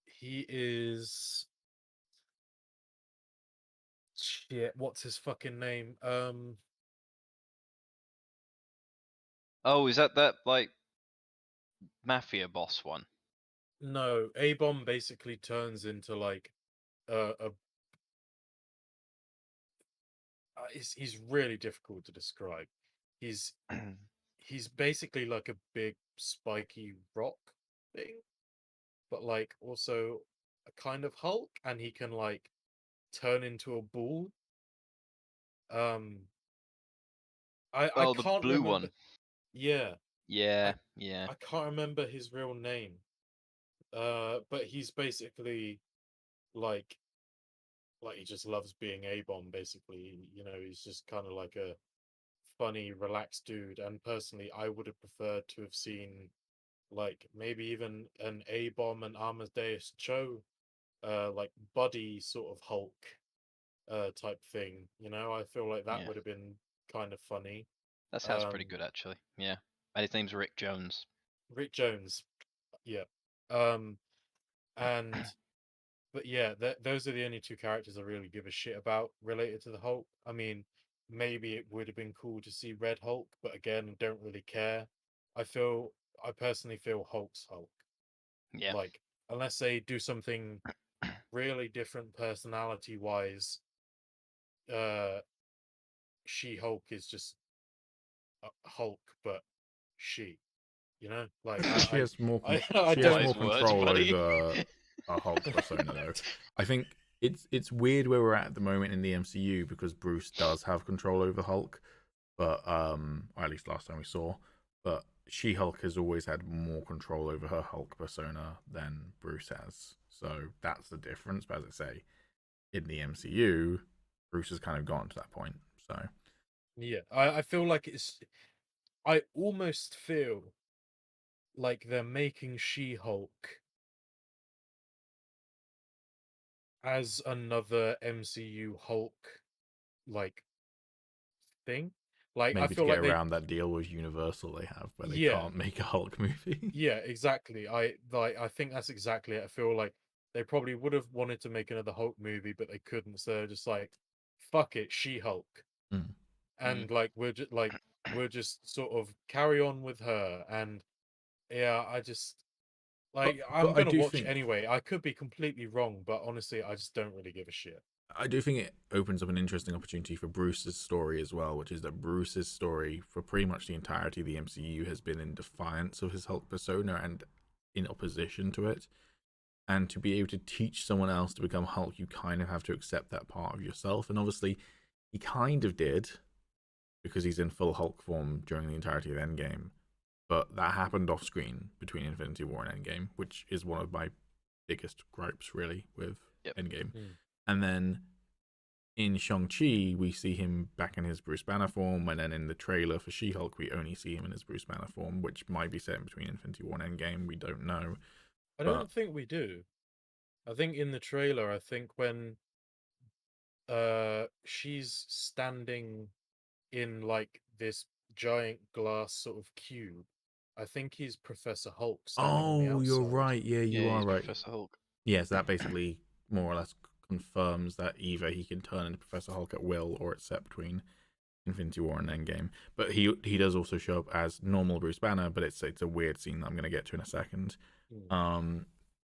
He is shit. What's his fucking name? Oh, is that like mafia boss one? No, A-Bomb basically turns into like a. He's really difficult to describe. He's he's basically like a big spiky rock thing, but like also a kind of Hulk, and he can like turn into a ball. I Oh, the can't blue remember. one. Yeah, Yeah, I yeah. I can't remember his real name. But he's basically like he just loves being A-Bomb. Basically, he's just kind of like a funny, relaxed dude. And personally, I would have preferred to have seen like maybe even an A-Bomb and Amadeus Cho, like buddy sort of Hulk, type thing. I feel like that Yeah. would have been kind of funny. That sounds pretty good, actually. Yeah. And his name's Rick Jones. Rick Jones, yeah. Um, and But yeah, those are the only two characters I really give a shit about related to the Hulk. I mean, maybe it would have been cool to see Red Hulk, but again, I don't really care. I personally feel Hulk's Hulk. Yeah. Like, unless they do something really different personality wise, uh, She Hulk is just a Hulk, but she, like She has more. I She has don't. more Wise words, control buddy. over a Hulk persona, though. I think it's weird where we're at the moment in the MCU because Bruce does have control over Hulk, but or at least last time we saw. But She-Hulk has always had more control over her Hulk persona than Bruce has. So that's the difference. But as I say, in the MCU, Bruce has kind of gotten to that point. So Yeah, I feel like I almost feel like they're making She-Hulk as another MCU Hulk like thing. Like I maybe to feel get like around that deal with Universal they have where they yeah, can't make a Hulk movie. yeah, exactly. I think that's exactly it. I feel like they probably would have wanted to make another Hulk movie, but they couldn't. So they're just like, fuck it, She-Hulk, Mm. and like we're just sort of carry on with her. And yeah, I just But like but I'm I gonna do watch think anyway. I could be completely wrong, but honestly, I just don't really give a shit. I do think it opens up an interesting opportunity for Bruce's story as well, which is that Bruce's story for pretty much the entirety of the MCU has been in defiance of his Hulk persona and in opposition to it. And to be able to teach someone else to become Hulk, you kind of have to accept that part of yourself. And obviously, he kind of did because he's in full Hulk form during the entirety of Endgame. But that happened off screen between Infinity War and Endgame, which is one of my biggest gripes, really, with Yep. Endgame. Hmm. And then in Shang-Chi, we see him back in his Bruce Banner form, and then in the trailer for She-Hulk, we only see him in his Bruce Banner form, which might be set in between Infinity War and Endgame. We don't know. I But don't think we do. I think in the trailer, I think when she's standing in like this giant glass sort of cube, I think he's Professor Hulk standing on the oh, you're outside. right. Yeah, you Yeah, are he's right. Professor Hulk. Yes, that basically more or less confirms that either he can turn into Professor Hulk at will, or it's set between Infinity War and Endgame. But he does also show up as normal Bruce Banner, but it's a weird scene that I'm going to get to in a second. Hmm.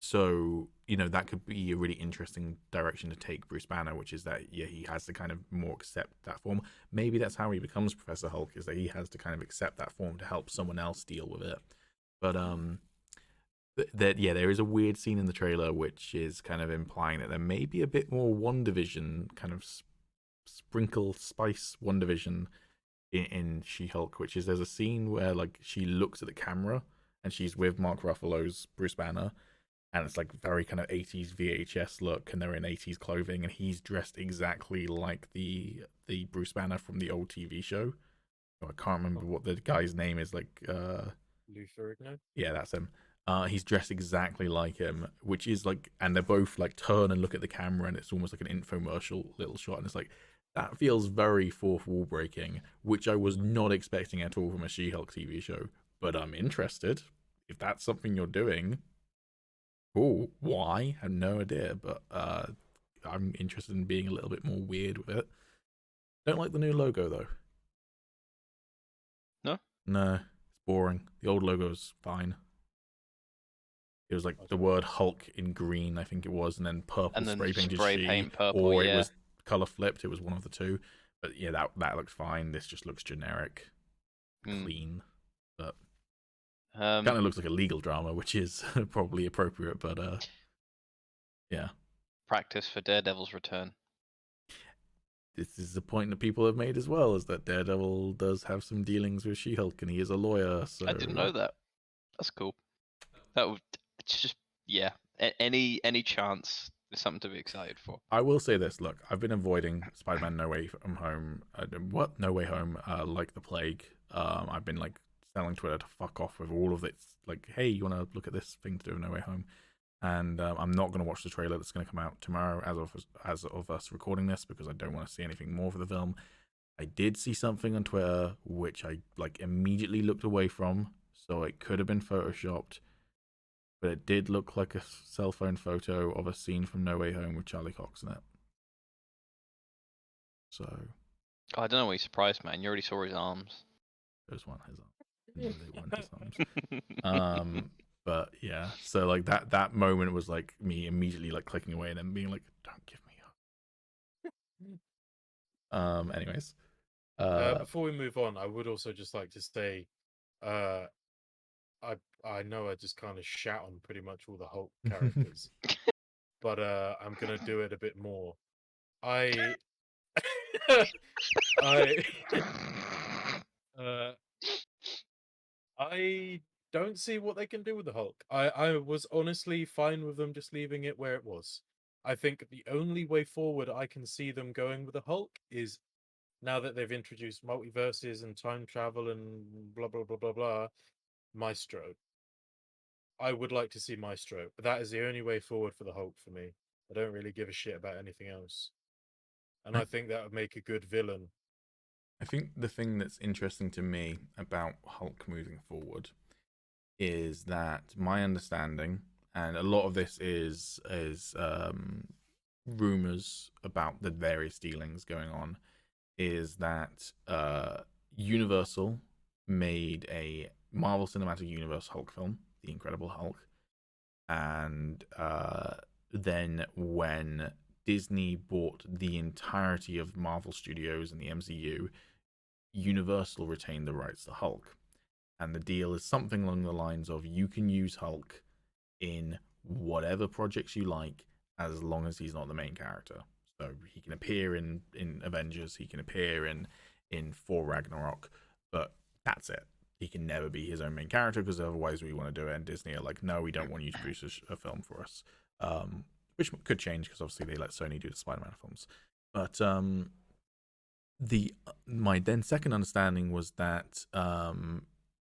So that could be a really interesting direction to take Bruce Banner, which is that he has to kind of more accept that form. Maybe that's how he becomes Professor Hulk, is that he has to kind of accept that form to help someone else deal with it. But there is a weird scene in the trailer which is kind of implying that there may be a bit more WandaVision kind of sprinkle spice WandaVision in She-Hulk, which is there's a scene where like she looks at the camera and she's with Mark Ruffalo's Bruce Banner, and it's like very kind of 80s VHS look, and they're in 80s clothing, and he's dressed exactly like the Bruce Banner from the old TV show. Oh, I can't remember what the guy's name is. Like, Lou Ferrigno. yeah, that's him. He's dressed exactly like him, which is like, and they're both like turn and look at the camera, and it's almost like an infomercial little shot, and it's like that feels very fourth wall breaking, which I was not expecting at all from a She-Hulk TV show. But I'm interested if that's something you're doing. Oh, why? I have no idea, but I'm interested in being a little bit more weird with it. Don't like the new logo though. No? No, it's boring. The old logo's fine. It was like the word Hulk in green, I think it was, and then purple And then spray painted spray she, paint purple, or yeah. it was color flipped. It was one of the two. But yeah, that looks fine. This just looks generic, clean, but kind of looks like a legal drama, which is probably appropriate. But yeah, practice for Daredevil's return. this is the point that people have made as well, is that Daredevil does have some dealings with She-Hulk, and he is a lawyer. So I didn't know that. That's cool. That would just any chance is something to be excited for. I will say this. Look, I've been avoiding Spider-Man No Way from Home. No Way Home? Like the plague. I've been like telling Twitter to fuck off with all of it. Like, hey, you want to look at this thing to do with No Way Home? And I'm not going to watch the trailer that's going to come out tomorrow as of us recording this, because I don't want to see anything more for the film. I did see something on Twitter which I like immediately looked away from, so it could have been photoshopped, but it did look like a cell phone photo of a scene from No Way Home with Charlie Cox in it. So I don't know why you're surprised, man. You already saw his arms. those weren't his arms. No, they weren't his arms. But yeah, so like that moment was like me immediately like clicking away and then being like, don't give me up. Anyways. Before we move on, I would also just like to say, I know I just kind of shout on pretty much all the Hulk characters, but I'm gonna do it a bit more. I don't see what they can do with the Hulk. I was honestly fine with them just leaving it where it was. I think the only way forward I can see them going with the Hulk is, now that they've introduced multiverses and time travel and blah blah blah blah blah, Maestro. I would like to see Maestro, but that is the only way forward for the Hulk for me. I don't really give a shit about anything else. And I think that would make a good villain. I think the thing that's interesting to me about Hulk moving forward is that my understanding, and a lot of this is rumors about the various dealings going on, is that Universal made a Marvel Cinematic Universe Hulk film, The Incredible Hulk, and then when Disney bought the entirety of Marvel Studios and the MCU, Universal retained the rights to Hulk. And the deal is something along the lines of, you can use Hulk in whatever projects you like as long as he's not the main character. So he can appear in Avengers, he can appear in Thor Ragnarok, but that's it. He can never be his own main character, because otherwise we want to do it, and Disney are like, no, we don't want you to produce a film for us. Which could change, because obviously they let Sony do the Spider-Man films. But my then second understanding was that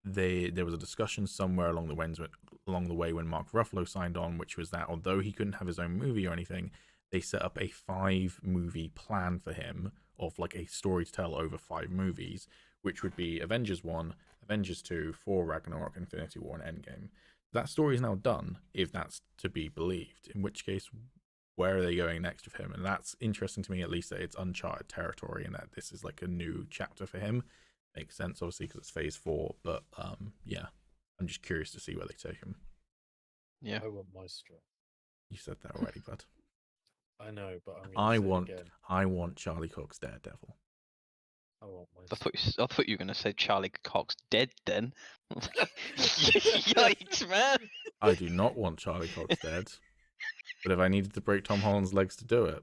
there was a discussion somewhere along the way when Mark Ruffalo signed on, which was that although he couldn't have his own movie or anything, they set up a 5-movie plan for him, of like a story to tell over 5 movies, which would be Avengers 1, Avengers 2, Thor Ragnarok, Infinity War, and Endgame. That story is now done, if that's to be believed, in which case, where are they going next with him? And that's interesting to me, at least, that it's uncharted territory and that this is like a new chapter for him. Makes sense, obviously, because it's phase 4, but yeah, I'm just curious to see where they take him. Yeah, I want Maestro. You said that already, bud. I know, but I'm gonna say it again. I want Charlie Cox Daredevil. I want I Maestro. thought you were gonna say Charlie Cox dead then. Yikes, man! I do not want Charlie Cox dead, but if I needed to break Tom Holland's legs to do it,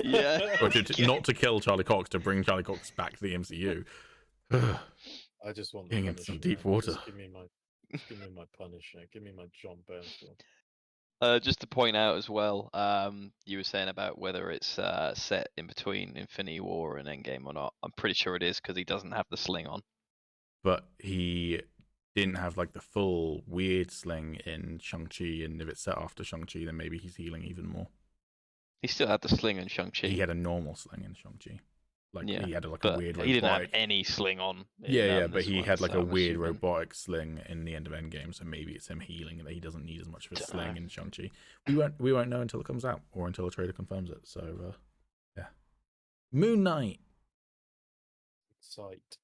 Yeah, or not to kill Charlie Cox, to bring Charlie Cox back to the MCU. I just want Getting the into some Punisher, deep man. water. Just give me my Punisher. Give me my John Bernthal. just to point out as well, you were saying about whether it's set in between Infinity War and Endgame or not. I'm pretty sure it is, because he doesn't have the sling on. But he didn't have like the full weird sling in Shang-Chi, and if it's set after Shang-Chi, then maybe he's healing even more. He still had the sling in Shang-Chi. He had a normal sling in Shang-Chi. Like Yeah, he had like a but weird he didn't have robotic. any sling on. Yeah, in but this he one, had like so a I'm weird assuming- robotic sling in the end of Endgame, so maybe it's him healing and that he doesn't need as much of a Dunno. sling in Shang-Chi. We won't know until it comes out or until a trailer confirms it. So yeah. Moon Knight. Sight.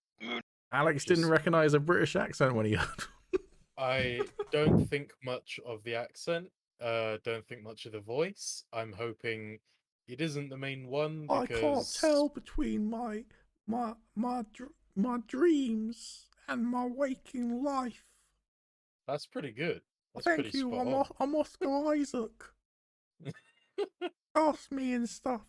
Alex didn't Just- recognize a British accent when he heard. I don't think much of the accent. Don't think much of the voice. I'm hoping it isn't the main one I because can't tell between my dreams and my waking life. that's pretty good. That's Thank pretty you. spot I'm Oscar Isaac. on. Ask me and stuff.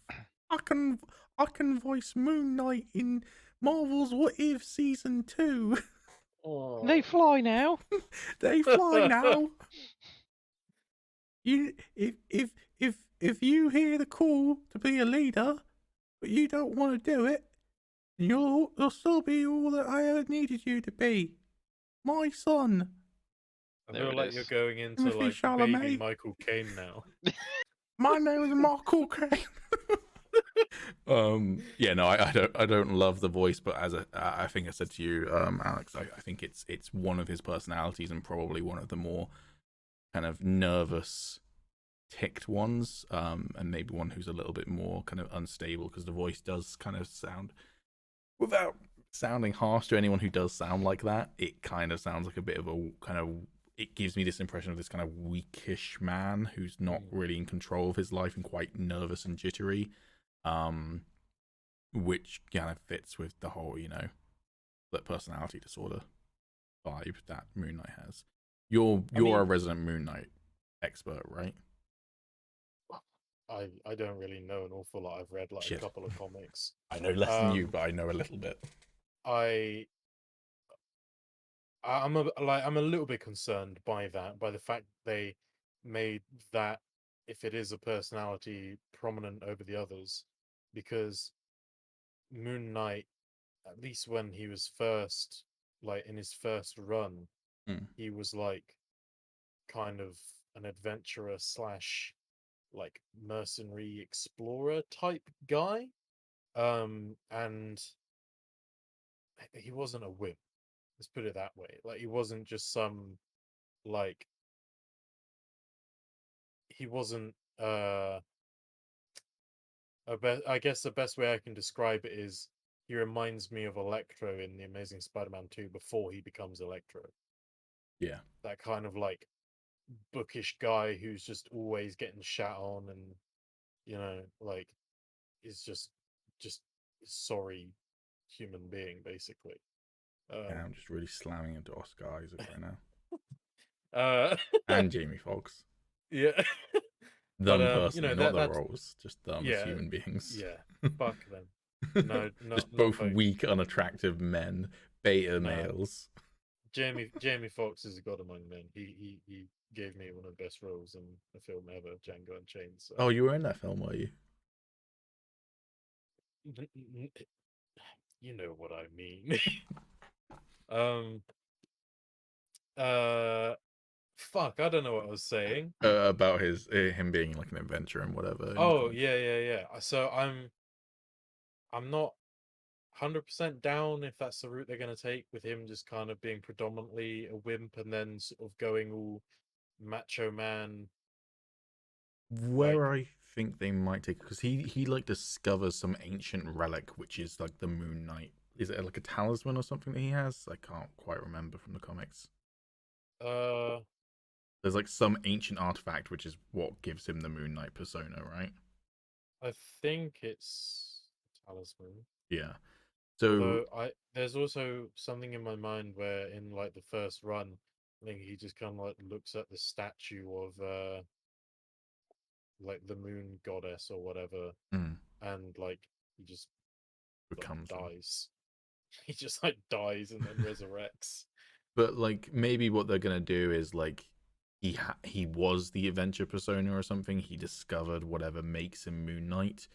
I can voice Moon Knight in Marvel's What If Season 2. They fly now. They fly now. You if you hear the call to be a leader, but you don't want to do it, you'll still be all that I ever needed you to be. My son. I There feel it like is. you're going into Timothy like Chalamet. baby Michael Caine now. My name is Michael Caine. Yeah, no, I don't love the voice, but I think I said to you, Alex, I think it's one of his personalities and probably one of the more kind of nervous ticked ones, and maybe one who's a little bit more kind of unstable, because the voice does kind of sound, without sounding harsh to anyone who does sound like that, it kind of sounds like a bit of a kind of, it gives me this impression of this kind of weakish man who's not really in control of his life and quite nervous and jittery, which kind of fits with the whole, that personality disorder vibe that Moon Knight has. You're a resident Moon Knight expert, right? I don't really know an awful lot. I've read like Shit. a couple of comics. I know less than you, but I know a little bit. I'm a little bit concerned by the fact they made that, if it is a personality, prominent over the others, because Moon Knight, at least when he was first, like in his first run, he was like kind of an adventurer slash like mercenary explorer type guy, and he wasn't a wimp. Let's put it that way. Like he wasn't just some like he wasn't I guess the best way I can describe it is he reminds me of Electro in the Amazing Spider-Man 2 before he becomes Electro. Yeah. That kind of like bookish guy who's just always getting shat on and like is just sorry human being basically. Yeah, I'm just really slamming into Oscar Isaac right now. And Jamie Foxx. Yeah. Them But, personally, not the that's roles, just them as human beings. Yeah, fuck them. No, just not both both. weak, unattractive men, beta No. males. Jamie Foxx is a god among men. He gave me one of the best roles in a film ever, Django Unchained. So. Oh, you were in that film, were you? You know what I mean. Fuck, I don't know what I was saying. About him being like an adventurer and whatever. Oh, yeah. So I'm not 100% down if that's the route they're going to take, with him just kind of being predominantly a wimp and then sort of going all macho man. Where I think they might take, because he like discovers some ancient relic, which is like the Moon Knight. Is it like a talisman or something that he has? I can't quite remember from the comics. There's like some ancient artifact, which is what gives him the Moon Knight persona, right? I think it's talisman. Yeah. So Although there's also something in my mind where in like the first run, I think he just kind of like looks at the statue of like the moon goddess or whatever, and like he just becomes like, dies. He just like dies and then resurrects. But like maybe what they're gonna do is like he was the adventure persona or something. He discovered whatever makes him Moon Knight,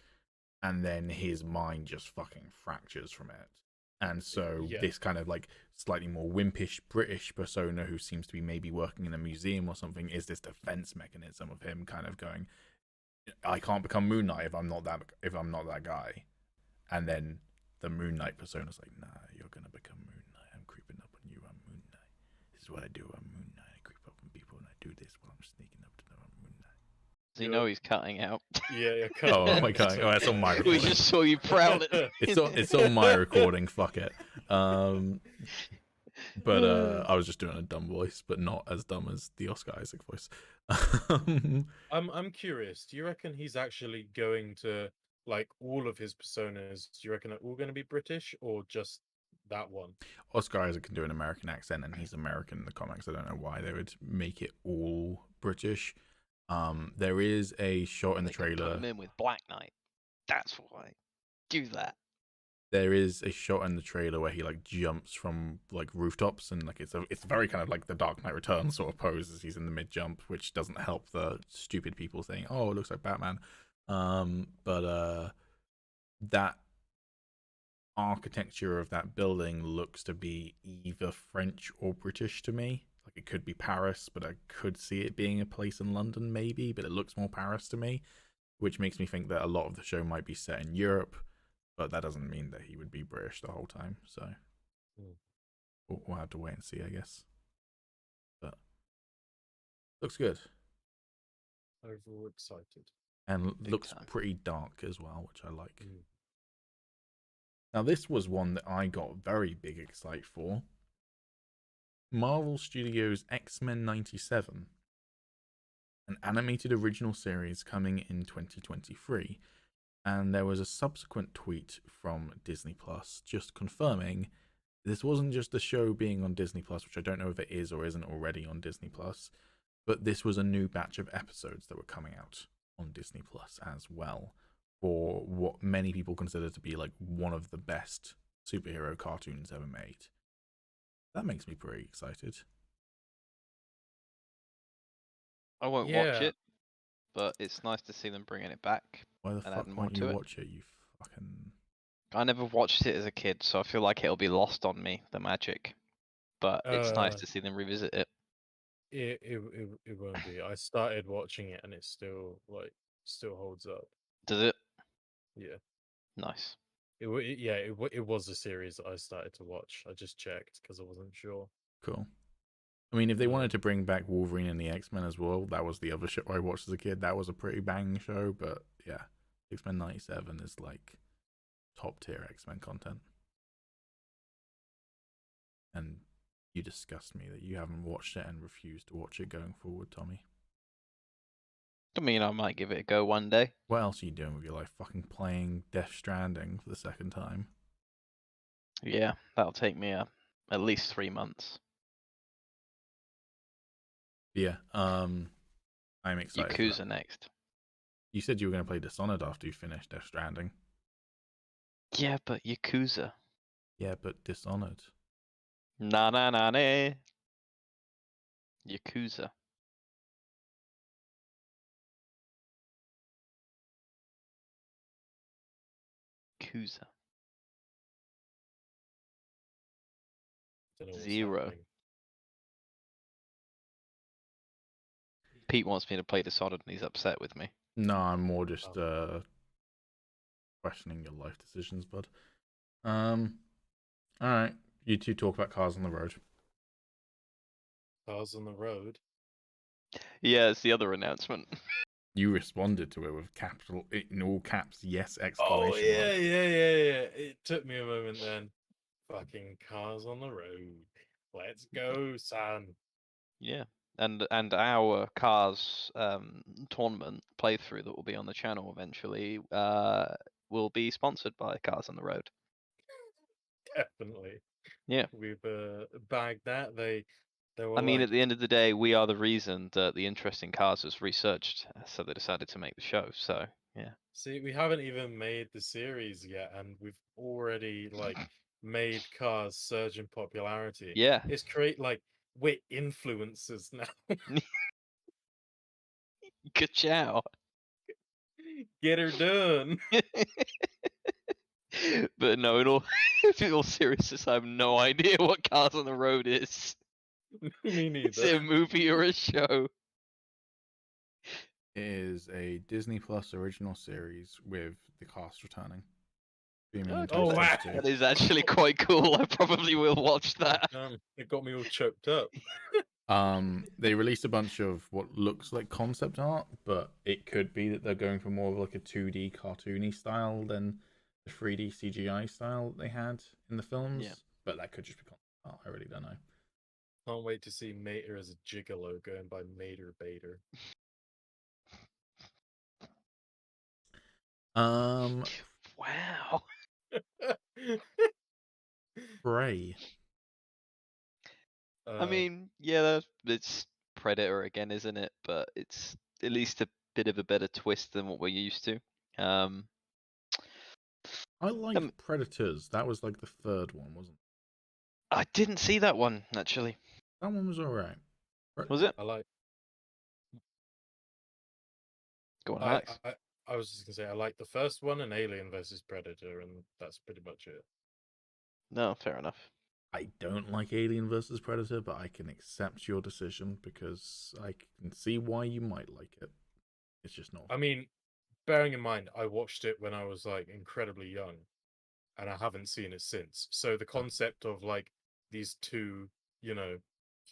and then his mind just fucking fractures from it, And so Yeah. this kind of like slightly more wimpish British persona who seems to be maybe working in a museum or something is this defense mechanism of him kind of going, I can't become Moon Knight if I'm not that guy. And then the Moon Knight persona's like, nah, you're gonna become Moon Knight. I'm creeping up on you. I'm Moon Knight. This is what I do. I'm Moon Knight. I creep up on people and I do this while I'm sneaking up to them. I'm Moon Knight. Does he know he's cutting out? Yeah. Oh my god! Oh, that's on my We recording. just saw you prowl it. It's on my recording. Fuck it. But I was just doing a dumb voice, but not as dumb as the Oscar Isaac voice. I'm curious. Do you reckon he's actually going to like all of his personas? Do you reckon they're all going to be British or just that one? Oscar Isaac can do an American accent, and he's American in the comics. I don't know why they would make it all British. There is a shot in the They could trailer. Put him in with Black Knight. That's why. Do that. There is a shot in the trailer where he like jumps from like rooftops, and like it's very kind of like the Dark Knight Returns sort of pose as he's in the mid jump, which doesn't help the stupid people saying, "Oh, it looks like Batman." But that architecture of that building looks to be either French or British to me. Like it could be Paris, but I could see it being a place in London maybe, but it looks more Paris to me, which makes me think that a lot of the show might be set in Europe, but that doesn't mean that he would be British the whole time. So we'll have to wait and see, I guess. But looks good. Overall excited. And Big looks time. pretty dark as well, which I like. Now, this was one that I got very big excite for. Marvel Studios' X-Men 97, an animated original series coming in 2023. And there was a subsequent tweet from Disney Plus just confirming this wasn't just the show being on Disney Plus, which I don't know if it is or isn't already on Disney Plus, but this was a new batch of episodes that were coming out on Disney Plus as well, for what many people consider to be like one of the best superhero cartoons ever made. That makes me pretty excited. I won't watch it, but it's nice to see them bringing it back. Why the and fuck adding more won't to you it. watch it, you fucking... I never watched it as a kid, so I feel like it'll be lost on me, the magic. But it's nice to see them revisit it. It won't be. I started watching it and it still holds up. Does it? Yeah. Nice. It was a series that I started to watch. I just checked because I wasn't sure. Cool. I mean, if they wanted to bring back Wolverine and the X-Men as well, that was the other show I watched as a kid. That was a pretty bang show, but yeah, X-Men 97 is like top tier X-Men content. And you disgust me that you haven't watched it and refused to watch it going forward, Tommy. I mean, I might give it a go one day. What else are you doing with your life? Fucking playing Death Stranding for the second time? Yeah, that'll take me at least 3 months. Yeah, I'm excited. Yakuza next. You said you were going to play Dishonored after you finished Death Stranding. Yeah, but Yakuza. Yeah, but Dishonored. Na. Yakuza. Yakuza. Don't know what's 0. happening. Pete wants me to play Dishonored and he's upset with me. No, I'm more just questioning your life decisions, bud. Alright. You two talk about cars on the road. Cars on the road. Yeah, it's the other announcement. You responded to it with capital, in all caps, yes, Oh exclamation yeah. mark. It took me a moment then. Fucking cars on the road. Let's go, son. Yeah. And our Cars tournament playthrough that will be on the channel eventually will be sponsored by Cars on the Road. Definitely. Yeah. We've bagged that. They were I mean, like, at the end of the day, we are the reason that the interest in cars was researched, so they decided to make the show. So, yeah. see, we haven't even made the series yet, and we've already like made cars surge in popularity. Yeah. It's we're influencers now. Good chow. Get her done. But no, in all seriousness, I have no idea what Cars on the Road is. Me Is neither. it a movie or a show? It is a Disney Plus original series with the cast returning. Streaming in Okay. Oh, wow. 2022. That is actually quite cool. I probably will watch that. It got me all choked up. They released a bunch of what looks like concept art, but it could be that they're going for more of like a 2D cartoony style than the 3D CGI style that they had in the films. Yeah. But that could just be concept art. I really don't know. Can't wait to see Mater as a gigolo going by Mater Bader. Wow. Prey. I mean, yeah, it's Predator again, isn't it? But it's at least a bit of a better twist than what we're used to. I like Predators. That was like the third one, wasn't it? I didn't see that one actually. That one was alright. Was it? I like. Go on, Alex. I was just gonna say I like the first one and Alien versus Predator, and that's pretty much it. No, fair enough. I don't like Alien versus Predator, but I can accept your decision because I can see why you might like it. It's just not. I mean, bearing in mind, I watched it when I was like incredibly young, and I haven't seen it since. So the concept of like these two,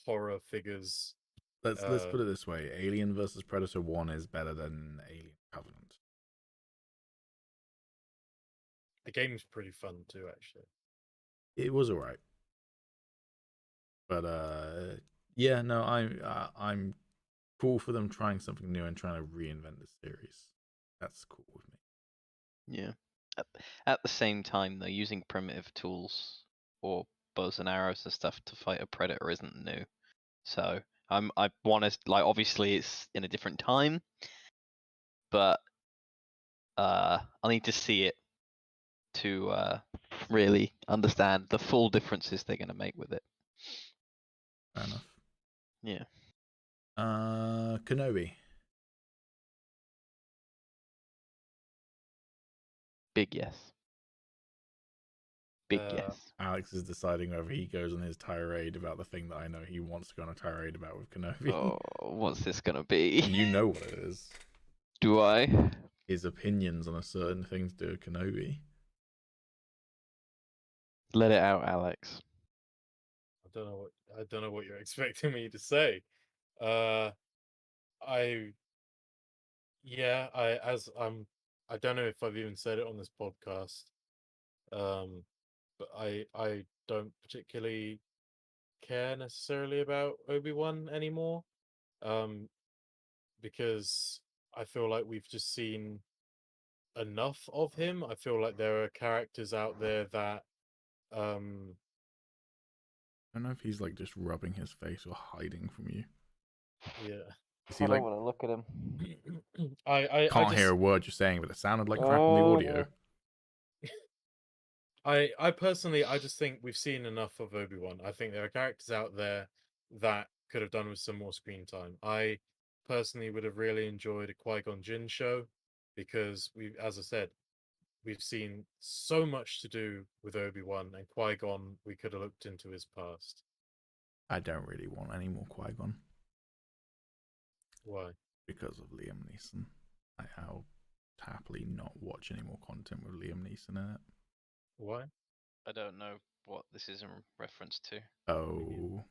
horror figures. Let's put it this way: Alien versus Predator 1 is better than Alien Covenant. The game's pretty fun too, actually. It was alright, but yeah, no, I'm cool for them trying something new and trying to reinvent the series. That's cool with me. Yeah. At the same time, though, using primitive tools or bows and arrows and stuff to fight a predator isn't new. So I want to like obviously it's in a different time, but I need to see it to really understand the full differences they're going to make with it. Fair enough. Yeah. Kenobi. Big yes. Big yes. Alex is deciding whether he goes on his tirade about the thing that I know he wants to go on a tirade about with Kenobi. Oh, what's this gonna be? You know what it is. Do I? His opinions on a certain thing to do with Kenobi. Let it out, Alex. I don't know what you're expecting me to say. I don't know if I've even said it on this podcast. But I don't particularly care necessarily about Obi-Wan anymore. Because I feel like we've just seen enough of him. I feel like there are characters out there that I don't know if he's like just rubbing his face or hiding from you. yeah. Is he I like don't want to look at him. I can't just, hear a word you're saying, but it sounded like crap on the audio. I personally I just think we've seen enough of Obi-Wan. I think there are characters out there that could have done with some more screen time. I personally would have really enjoyed a Qui-Gon Jinn show because as I said, we've seen so much to do with Obi-Wan, and Qui-Gon we could have looked into his past. I don't really want any more Qui-Gon. Why? Because of Liam Neeson. I'll happily not watch any more content with Liam Neeson in it. Why? I don't know what this is in reference to. Oh,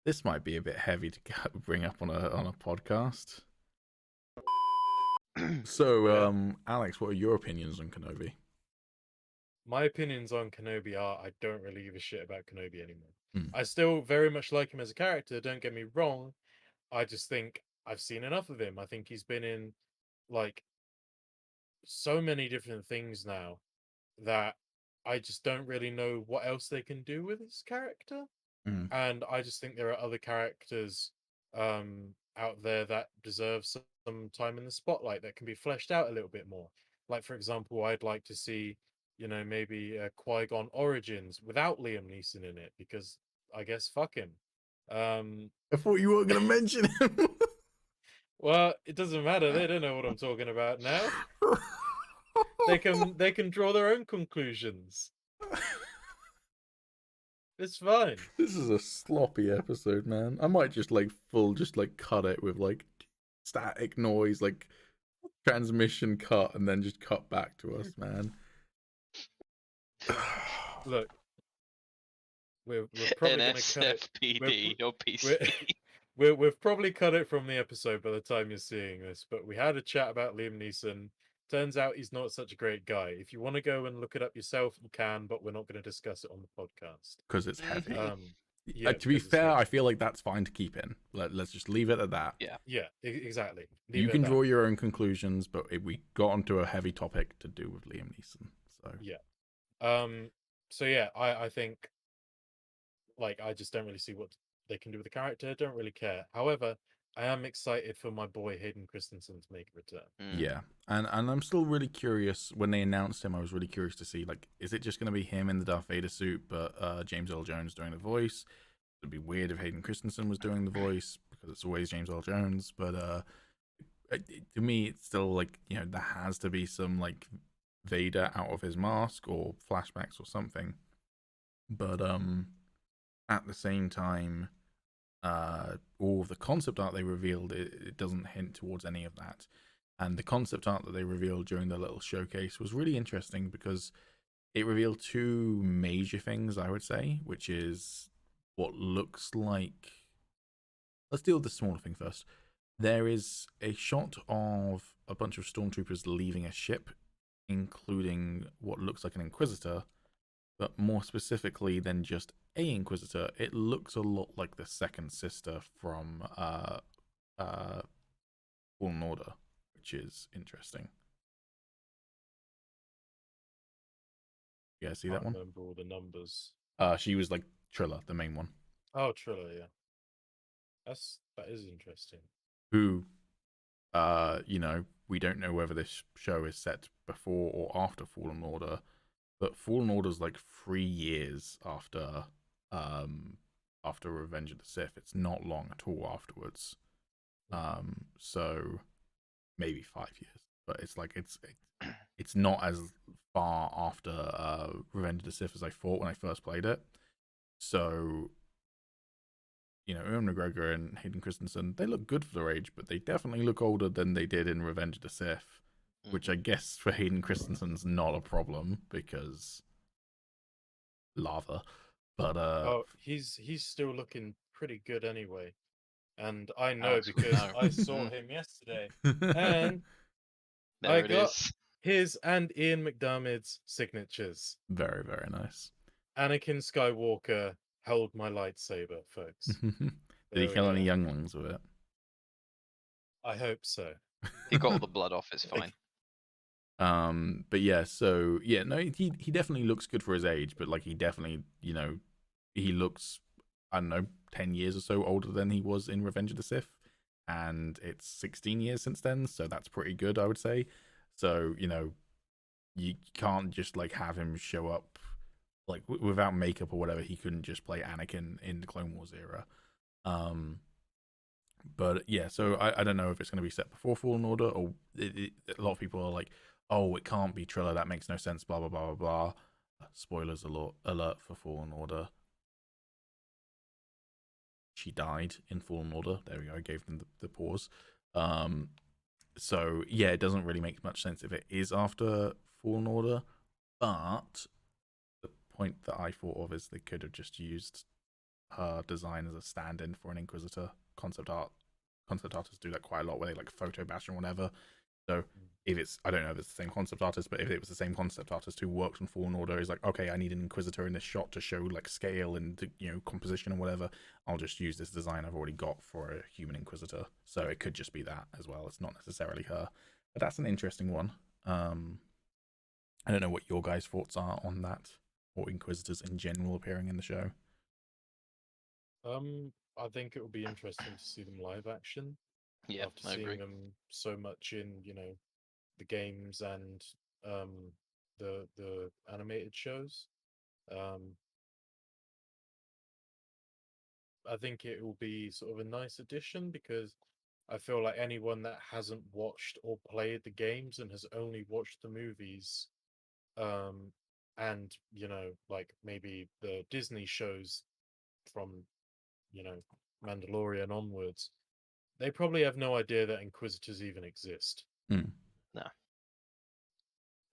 this might be a bit heavy to bring up on a podcast. So, Yeah. Alex, what are your opinions on Kenobi? My opinions on Kenobi are I don't really give a shit about Kenobi anymore. Hmm. I still very much like him as a character, don't get me wrong. I just think I've seen enough of him. I think he's been in like so many different things now that I just don't really know what else they can do with his character. Mm. And I just think there are other characters out there that deserve some time in the spotlight that can be fleshed out a little bit more. Like, for example, I'd like to see, maybe Qui-Gon Origins without Liam Neeson in it, because I guess fuck him. I thought you weren't going to mention him. Well, it doesn't matter. They don't know what I'm talking about now. They can draw their own conclusions. It's fine. This is a sloppy episode, man. I might just cut it with like static noise, like transmission cut, and then just cut back to us, man. Look, we're probably going to cut it. NSFPD or We're, PC. we've probably cut it from the episode by the time you're seeing this, but we had a chat about Liam Neeson. Turns out he's not such a great guy. If you want to go and look it up yourself, you can, but we're not going to discuss it on the podcast. Because it's heavy. Yeah, to be because it's fair, I heavy. feel like that's fine to keep in. Let's just leave it at that. Yeah. Exactly. You can draw your own conclusions, but we got onto a heavy topic to do with Liam Neeson. So yeah. So yeah, I think, like, I just don't really see what they can do with the character. I don't really care. However, I am excited for my boy Hayden Christensen to make a return. Yeah, and I'm still really curious. When they announced him, I was really curious to see, like, is it just going to be him in the Darth Vader suit, but James Earl Jones doing the voice? It'd be weird if Hayden Christensen was doing the voice, because it's always James Earl Jones. But to me, it's still like, there has to be some like Vader out of his mask or flashbacks or something. But at the same time, all of the concept art they revealed, it doesn't hint towards any of that. And the concept art that they revealed during the little showcase was really interesting because it revealed two major things, I would say, which is what looks like... Let's deal with the smaller thing first. There is a shot of a bunch of stormtroopers leaving a ship, including what looks like an Inquisitor, but more specifically than just a Inquisitor, it looks a lot like the second sister from Fallen Order, which is interesting. Yeah, see that one? I remember all the numbers. She was like Trilla, the main one. Oh, Trilla, yeah. That is interesting. Who, we don't know whether this show is set before or after Fallen Order, but Fallen Order's like 3 years after Revenge of the Sith. It's not long at all afterwards. So maybe 5 years, but it's like it's not as far after Revenge of the Sith as I thought when I first played it. So, Ewan McGregor and Hayden Christensen, they look good for their age, but they definitely look older than they did in Revenge of the Sith, which I guess for Hayden Christensen's not a problem because lava. But he's still looking pretty good anyway. And I know because I saw him yesterday. And I got his and Ian McDiarmid's signatures. Very, very nice. Anakin Skywalker held my lightsaber, folks. Did he kill any younglings with it? I hope so. He got all the blood off, it's fine. But yeah, so yeah, no, he definitely looks good for his age, but like he definitely, he looks, I don't know, 10 years or so older than he was in Revenge of the Sith, and it's 16 years since then, so that's pretty good, I would say. So, you can't just like have him show up like without makeup or whatever. He couldn't just play Anakin in the Clone Wars era. But yeah, so I don't know if it's going to be set before Fallen Order, or a lot of people are like, oh, it can't be Trilla, that makes no sense, blah blah blah blah blah. Spoilers alert for Fallen Order. She died in Fallen Order. There we go. I gave them the pause. So yeah, it doesn't really make much sense if it is after Fallen Order. But the point that I thought of is they could have just used her design as a stand-in for an Inquisitor. Concept artists do that quite a lot, where they like photo bash and whatever. So if it's, I don't know if it's the same concept artist, but if it was the same concept artist who worked on Fallen Order, is like, okay, I need an Inquisitor in this shot to show like scale and composition and whatever. I'll just use this design I've already got for a human Inquisitor. So it could just be that as well. It's not necessarily her, but that's an interesting one. I don't know what your guys' thoughts are on that, or Inquisitors in general appearing in the show. I think it will be interesting to see them live action. Yeah, after I seeing agree. them so much in the games and the animated shows. I think it will be sort of a nice addition because I feel like anyone that hasn't watched or played the games and has only watched the movies, and like maybe the Disney shows from Mandalorian onwards, they probably have no idea that Inquisitors even exist. Mm. No.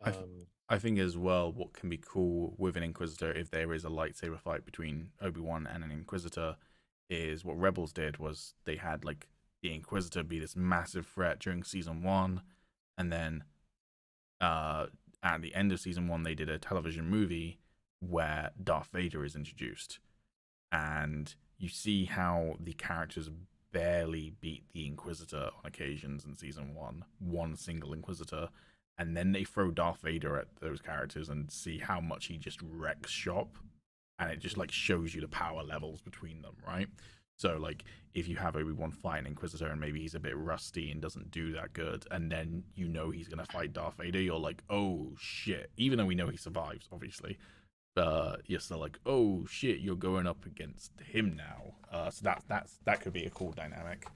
I, th- I think as well, what can be cool with an Inquisitor, if there is a lightsaber fight between Obi-Wan and an Inquisitor, is what Rebels did was they had like the Inquisitor be this massive threat during season 1, and then at the end of season 1 they did a television movie where Darth Vader is introduced, and you see how the characters barely beat the Inquisitor on occasions in season 1, one single Inquisitor, and then they throw Darth Vader at those characters and see how much he just wrecks shop, and it just like shows you the power levels between them, right? So like if you have Obi-Wan fight an Inquisitor and maybe he's a bit rusty and doesn't do that good, and then he's gonna fight Darth Vader, you're like, oh shit. Even though we know he survives, obviously, you're still like, oh shit, you're going up against him now. So that could be a cool dynamic.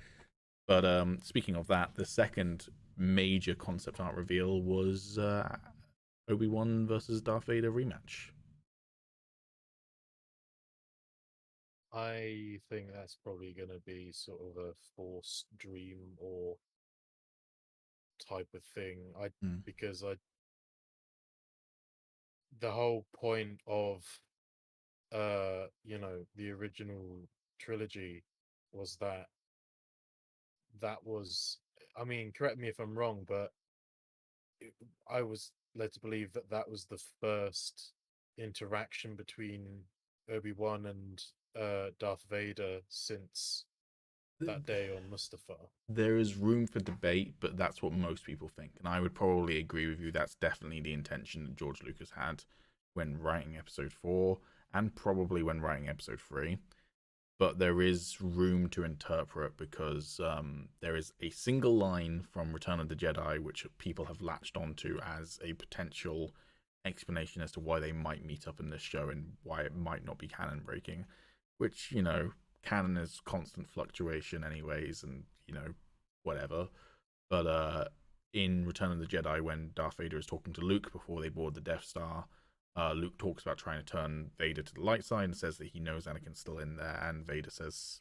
But speaking of that, the second major concept art reveal was Obi-Wan versus Darth Vader rematch. I think that's probably going to be sort of a forced dream or type of thing. Because the whole point of the original trilogy was that was, I mean, correct me if I'm wrong, but I was led to believe that that was the first interaction between Obi-Wan and Darth Vader since that day on Mustafar. There is room for debate, but that's what most people think, and I would probably agree with you. That's definitely the intention that George Lucas had when writing Episode 4, and probably when writing Episode 3. But there is room to interpret, because there is a single line from Return of the Jedi which people have latched onto as a potential explanation as to why they might meet up in this show and why it might not be canon breaking, which, canon is constant fluctuation anyways, and whatever. But in Return of the Jedi, when Darth Vader is talking to Luke before they board the Death Star, Luke talks about trying to turn Vader to the light side and says that he knows Anakin's still in there, and Vader says,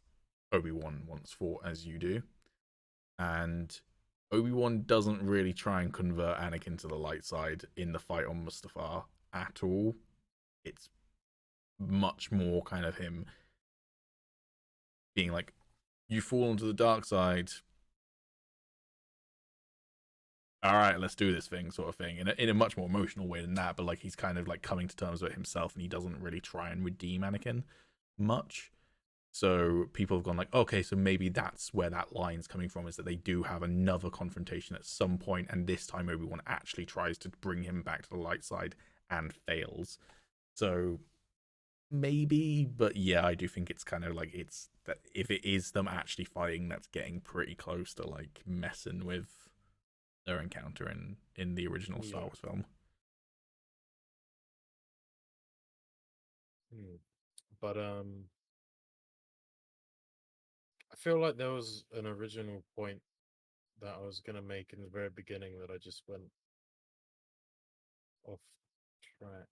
Obi-Wan once fought as you do. And Obi-Wan doesn't really try and convert Anakin to the light side in the fight on Mustafar at all. It's much more kind of him being like, you fall into the dark side, all right, let's do this thing, sort of thing, in a much more emotional way than that. But like he's kind of like coming to terms with it himself, and he doesn't really try and redeem Anakin much. So people have gone like, okay, so maybe that's where that line's coming from, is that they do have another confrontation at some point, and this time Obi-Wan actually tries to bring him back to the light side and fails. So maybe, but yeah, I do think it's kind of like, it's that if it is them actually fighting, that's getting pretty close to like messing with their encounter in the original Star Wars film. But I feel like there was an original point that I was gonna make in the very beginning that I just went off track.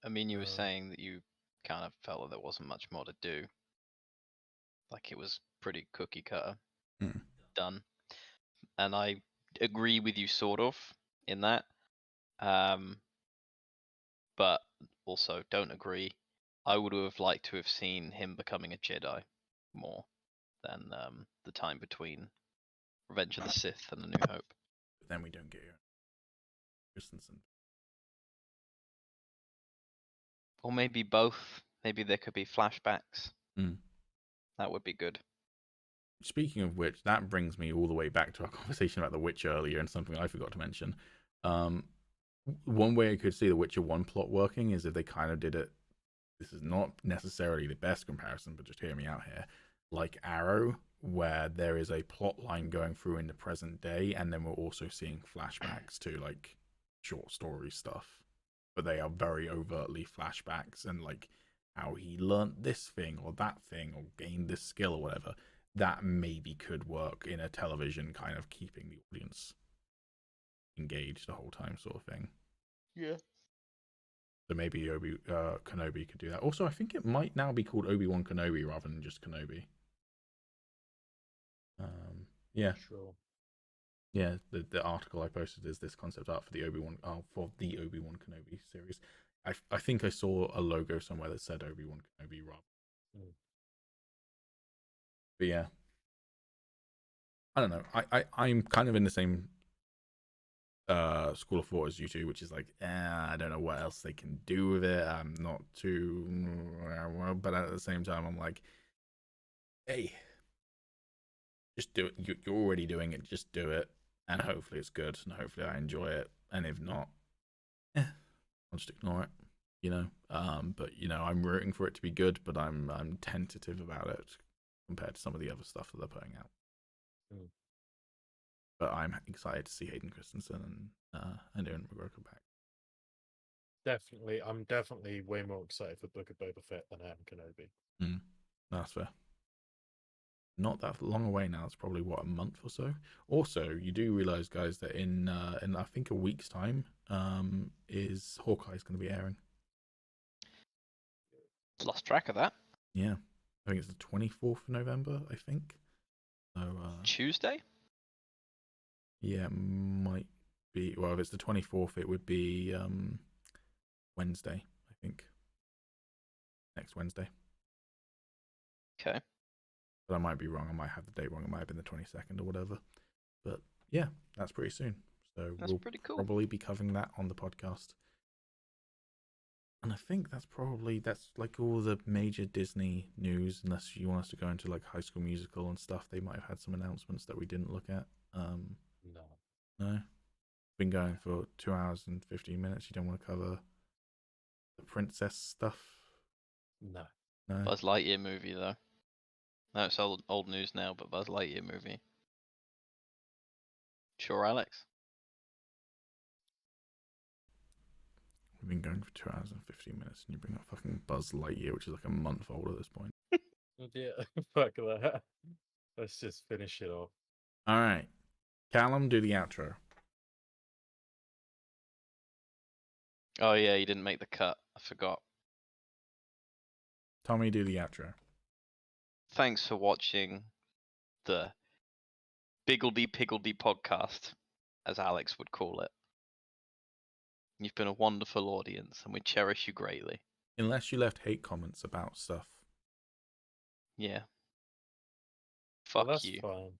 I mean, you were saying that you kind of felt that there wasn't much more to do. Like it was pretty cookie cutter done. And I agree with you sort of in that. But also don't agree. I would have liked to have seen him becoming a Jedi more than the time between Revenge of the Sith and A New Hope. But then we don't get Christensen. Or maybe both. Maybe there could be flashbacks. That would be good. Speaking of which, that brings me all the way back to our conversation about The Witcher earlier, and something I forgot to mention. One way I could see The Witcher 1 plot working is if they kind of did it. This is not necessarily the best comparison, but just hear me out here. Like Arrow, where there is a plot line going through in the present day, and then we're also seeing flashbacks to like short story stuff, but they are very overtly flashbacks, and like how he learnt this thing or that thing or gained this skill or whatever. that maybe could work in a television, kind of keeping the audience engaged the whole time, sort of thing. Yeah. So maybe Kenobi could do that. Also, I think it might now be called Obi-Wan Kenobi rather than just Kenobi. Yeah. Sure. Yeah, the article I posted is this concept art for the Obi-Wan Kenobi series. I think I saw a logo somewhere that said Obi-Wan Kenobi rather. But yeah, I don't know. I'm kind of in the same school of thought as you two, which is like, I don't know what else they can do with it. I'm not too, but at the same time, I'm like, hey, just do it. You're already doing it. Just do it, and hopefully it's good, and hopefully I enjoy it. And if not, I'll just ignore it. But I'm rooting for it to be good, but I'm tentative about it compared to some of the other stuff that they're putting out. But I'm excited to see Hayden Christensen and Ewan McGregor come back. Definitely, I'm definitely way more excited for Book of Boba Fett than I am Kenobi. That's fair. Not that long away now. It's probably a month or so. Also, you do realize, guys, that in I think a week's time, is Hawkeye's going to be airing. Lost track of that. Yeah, I think it's the 24th of November. I think. So Tuesday. Yeah, might be. Well, if it's the 24th, it would be Wednesday, I think. Next Wednesday. Okay. But I might be wrong. I might have the date wrong. It might have been the 22nd or whatever. But yeah, that's pretty soon. So That's pretty cool. Probably be covering that on the podcast. And I think that's like all the major Disney news, unless you want us to go into like High School Musical and stuff. They might have had some announcements that we didn't look at. No. Been going for 2 hours and 15 minutes. You don't want to cover the princess stuff? No. Buzz Lightyear movie though. No, it's old news now, but Buzz Lightyear movie. Sure, Alex? We've been going for 2 hours and 15 minutes, and you bring up fucking Buzz Lightyear, which is like a month old at this point. Yeah, fuck that. Let's just finish it off. All right. Callum, do the outro. Oh yeah, you didn't make the cut. I forgot. Tommy, do the outro. Thanks for watching the Piggledy podcast, as Alex would call it. You've been a wonderful audience, and we cherish you greatly. Unless you left hate comments about stuff. Yeah. Fuck that's you. Fine.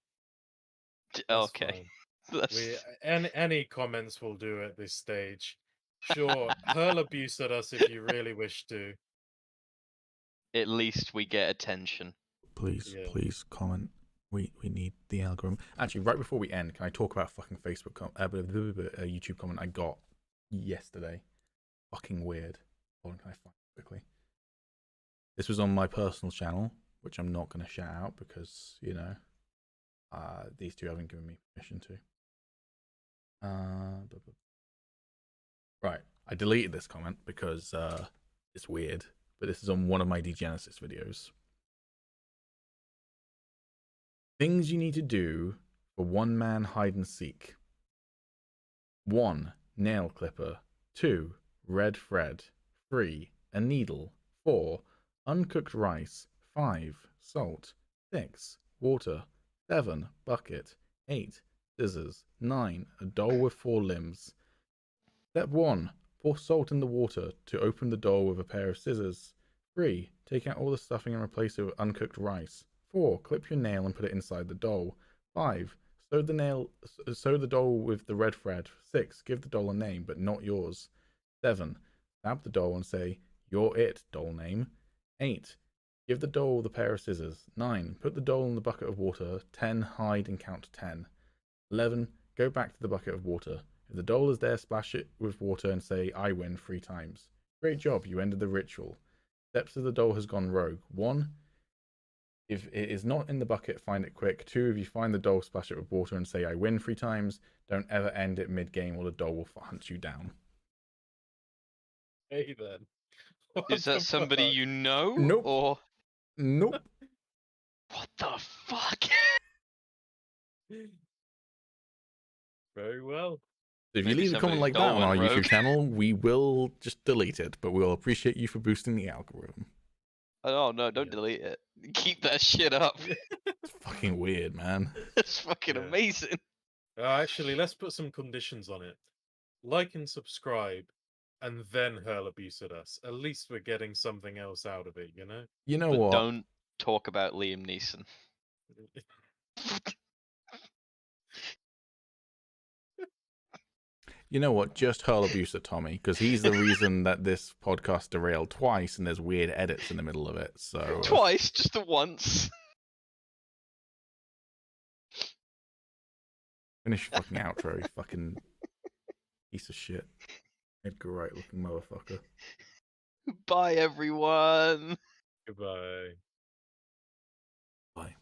That's okay. Fine. Any comments will do at this stage. Sure, hurl abuse at us if you really wish to. At least we get attention. Please comment. We need the algorithm. Actually, right before we end, can I talk about fucking Facebook YouTube comment I got yesterday? Fucking weird. Hold on, can I find it quickly? This was on my personal channel, which I'm not going to shout out because, these two haven't given me permission to. Right, I deleted this comment because it's weird, but this is on one of my Degenesis videos. Things you need to do for one man hide and seek. 1. Nail clipper. 2. Red thread. 3. A needle. 4. Uncooked rice. 5. Salt. 6. Water. 7. Bucket. 8. Scissors. 9. A doll with 4 limbs. Step 1. Pour salt in the water to open the doll with a pair of scissors. 3. Take out all the stuffing and replace it with uncooked rice. 4. Clip your nail and put it inside the doll. 5. Sew the doll with the red thread. 6. Give the doll a name, but not yours. 7. Stab the doll and say, "You're it, doll name." 8. Give the doll the pair of scissors. 9. Put the doll in the bucket of water. 10. Hide and count to 10. 11. Go back to the bucket of water. If the doll is there, splash it with water and say, "I win," 3 times. Great job, you ended the ritual. Steps of the doll has gone rogue. 1. If it is not in the bucket, find it quick. 2. If you find the doll, splash it with water and say, "I win," 3 times. Don't ever end it mid-game or the doll will hunt you down. Hey then. Is that somebody you know? Nope. Or Nope. What the fuck? Very well. If you Maybe leave a comment somebody's like that on Dolmen our rogue. YouTube channel, we will just delete it, but we'll appreciate you for boosting the algorithm. Oh no, don't Yeah. delete it. Keep that shit up. It's fucking weird, man. That's fucking Yeah. amazing. Actually, let's put some conditions on it. Like and subscribe, and then hurl abuse at us. At least we're getting something else out of it, you know? You know But what? don't talk about Liam Neeson. You know what? Just hurl abuse at Tommy, because he's the reason that this podcast derailed twice, and there's weird edits in the middle of it. So Twice, just the once. finish your fucking outro, you fucking piece of shit. Edgar Wright looking motherfucker. Bye, everyone. Goodbye. Bye.